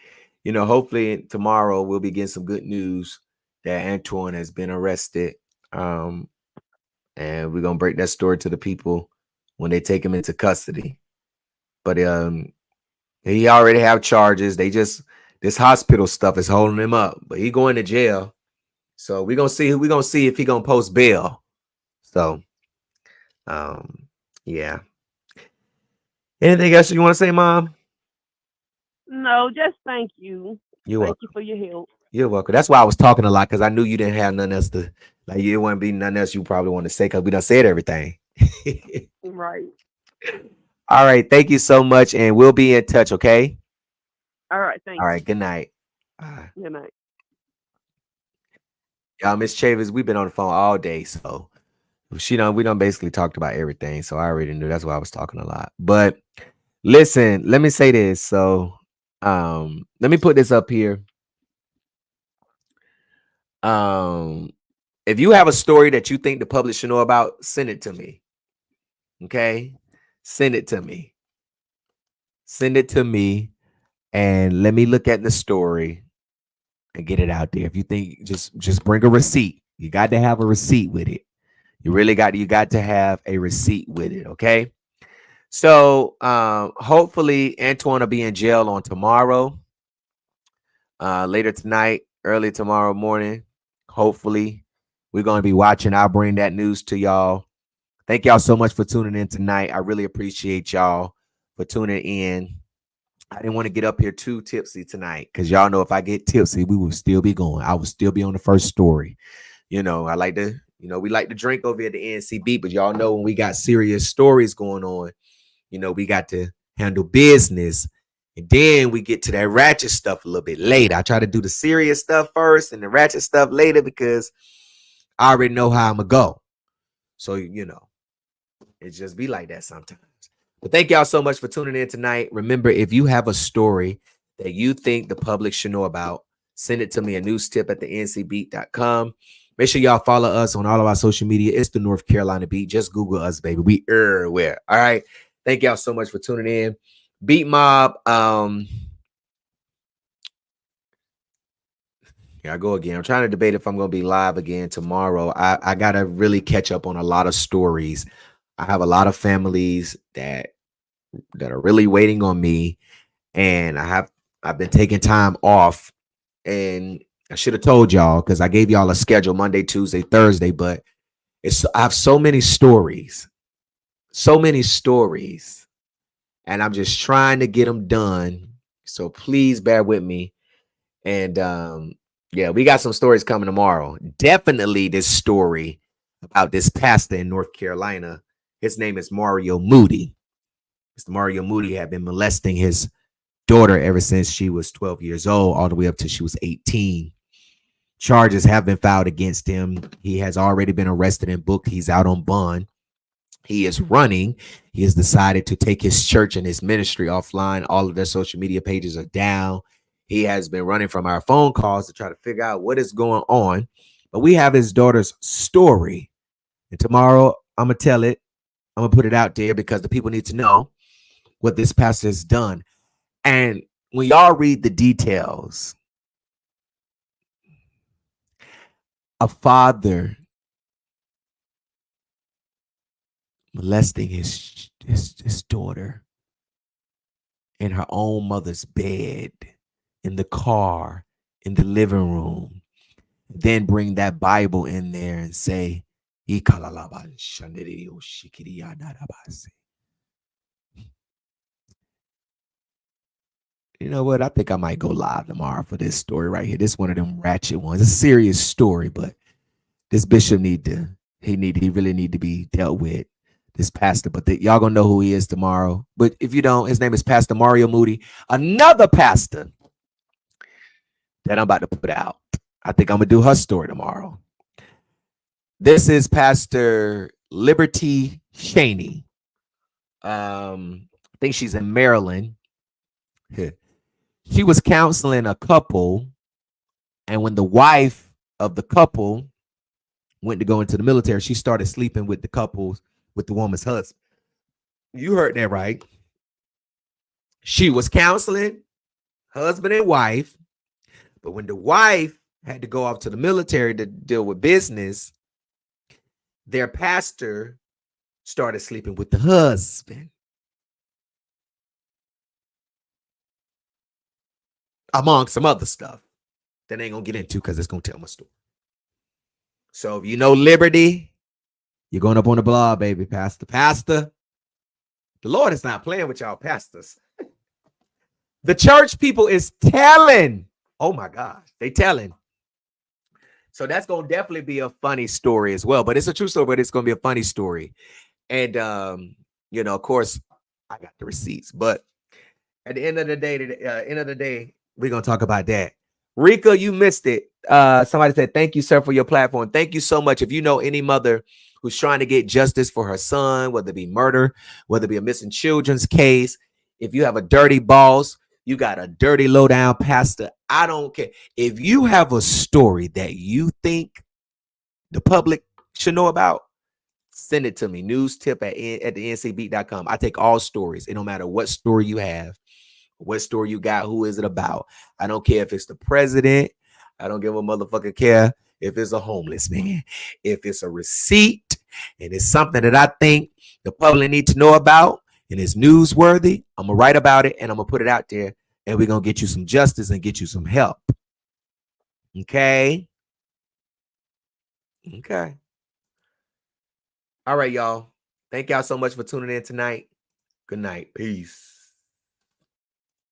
you know, hopefully tomorrow we'll be getting some good news that Antoine has been arrested. And we're going to break that story to the people when they take him into custody. But he already have charges. This hospital stuff is holding him up. But he going to jail. So we're going to see if he going to post bail. So, yeah. Anything else you want to say, Mom? No, just thank you. Thank you for your help. You're welcome. That's why I was talking a lot, because I knew you didn't have nothing else to, like, it wouldn't be nothing else you probably want to say, because we done said everything. Right. All right. Thank you so much. And we'll be in touch. Okay. All right. Thank you. All right. Good night. Good night. Y'all, Miss Chavis, we've been on the phone all day. So we done basically talked about everything. So I already knew. That's why I was talking a lot. But listen, let me say this. So let me put this up here. If you have a story that you think the public should know about, send it to me. Okay? Send it to me. Send it to me, and let me look at the story and get it out there. If you think, just bring a receipt. You got to have a receipt with it. You got to have a receipt with it. Okay? So hopefully Antoine will be in jail on tomorrow. Later tonight, early tomorrow morning. Hopefully, we're going to be watching. I'll bring that news to y'all. Thank y'all so much for tuning in tonight. I really appreciate y'all for tuning in. I didn't want to get up here too tipsy tonight, because y'all know if I get tipsy, we will still be going. I will still be on the first story. You know, we like to drink over at the NCB, but y'all know when we got serious stories going on, you know, we got to handle business. And then we get to that ratchet stuff a little bit later. I try to do the serious stuff first and the ratchet stuff later, because I already know how I'm going to go. So, you know, it just be like that sometimes. But thank y'all so much for tuning in tonight. Remember, if you have a story that you think the public should know about, send it to me at newstip@thencbeat.com. Make sure y'all follow us on all of our social media. It's the North Carolina Beat. Just Google us, baby. We everywhere. All right. Thank y'all so much for tuning in. Beat Mob. Here I go again. I'm trying to debate if I'm going to be live again tomorrow. I got to really catch up on a lot of stories. I have a lot of families that are really waiting on me, and I've been taking time off, and I should have told y'all, because I gave y'all a schedule Monday, Tuesday, Thursday, but I have so many stories, and I'm just trying to get them done. So please bear with me. And yeah, we got some stories coming tomorrow. Definitely this story about this pastor in North Carolina. His name is Mario Moody. Mr. Mario Moody had been molesting his daughter ever since she was 12 years old, all the way up till she was 18. Charges have been filed against him. He has already been arrested and booked. He's out on bond. He is running. He has decided to take his church and his ministry offline. All of their social media pages are down. He has been running from our phone calls to try to figure out what is going on. But we have his daughter's story. And tomorrow, I'm going to tell it. I'm going to put it out there, because the people need to know what this pastor has done. And when y'all read the details, a father molesting his daughter in her own mother's bed, in the car, in the living room, then bring that Bible in there and say, you know what? I think I might go live tomorrow for this story right here. This is one of them ratchet ones. It's a serious story, but this bishop he really need to be dealt with. this pastor, but y'all gonna know who he is tomorrow. But if you don't, his name is Pastor Mario Moody, another pastor that I'm about to put out. I think I'm gonna do her story tomorrow. This is Pastor Liberty Cheney. I think she's in Maryland. She was counseling a couple, and when the wife of the couple went to go into the military, she started sleeping with the woman's husband. You heard that right. She was counseling husband and wife, but when the wife had to go off to the military to deal with business, their pastor started sleeping with the husband. Among some other stuff that I ain't gonna get into because it's gonna tell my story. So if you know Liberty, you're going up on the blog, baby. Pastor. The Lord is not playing with y'all pastors. The church people is telling. Oh my God, they telling. So that's gonna definitely be a funny story as well. But it's a true story, but it's gonna be a funny story. And of course, I got the receipts. But at the end of the day, we're gonna talk about that. Rika, you missed it. Somebody said, thank you, sir, for your platform. Thank you so much. If you know any mother who's trying to get justice for her son, whether it be murder, whether it be a missing children's case, if you have a dirty boss, you got a dirty low-down pastor, I don't care. If you have a story that you think the public should know about, send it to me. Newstip at the ncbeat.com. I take all stories. It don't matter what story you have, what story you got, who is it about. I don't care if it's the president. I don't give a motherfucker care if it's a homeless man. If it's a receipt and it's something that I think the public need to know about and it's newsworthy, I'm going to write about it and I'm going to put it out there and we're going to get you some justice and get you some help. Okay? Okay. All right, y'all. Thank y'all so much for tuning in tonight. Good night. Peace.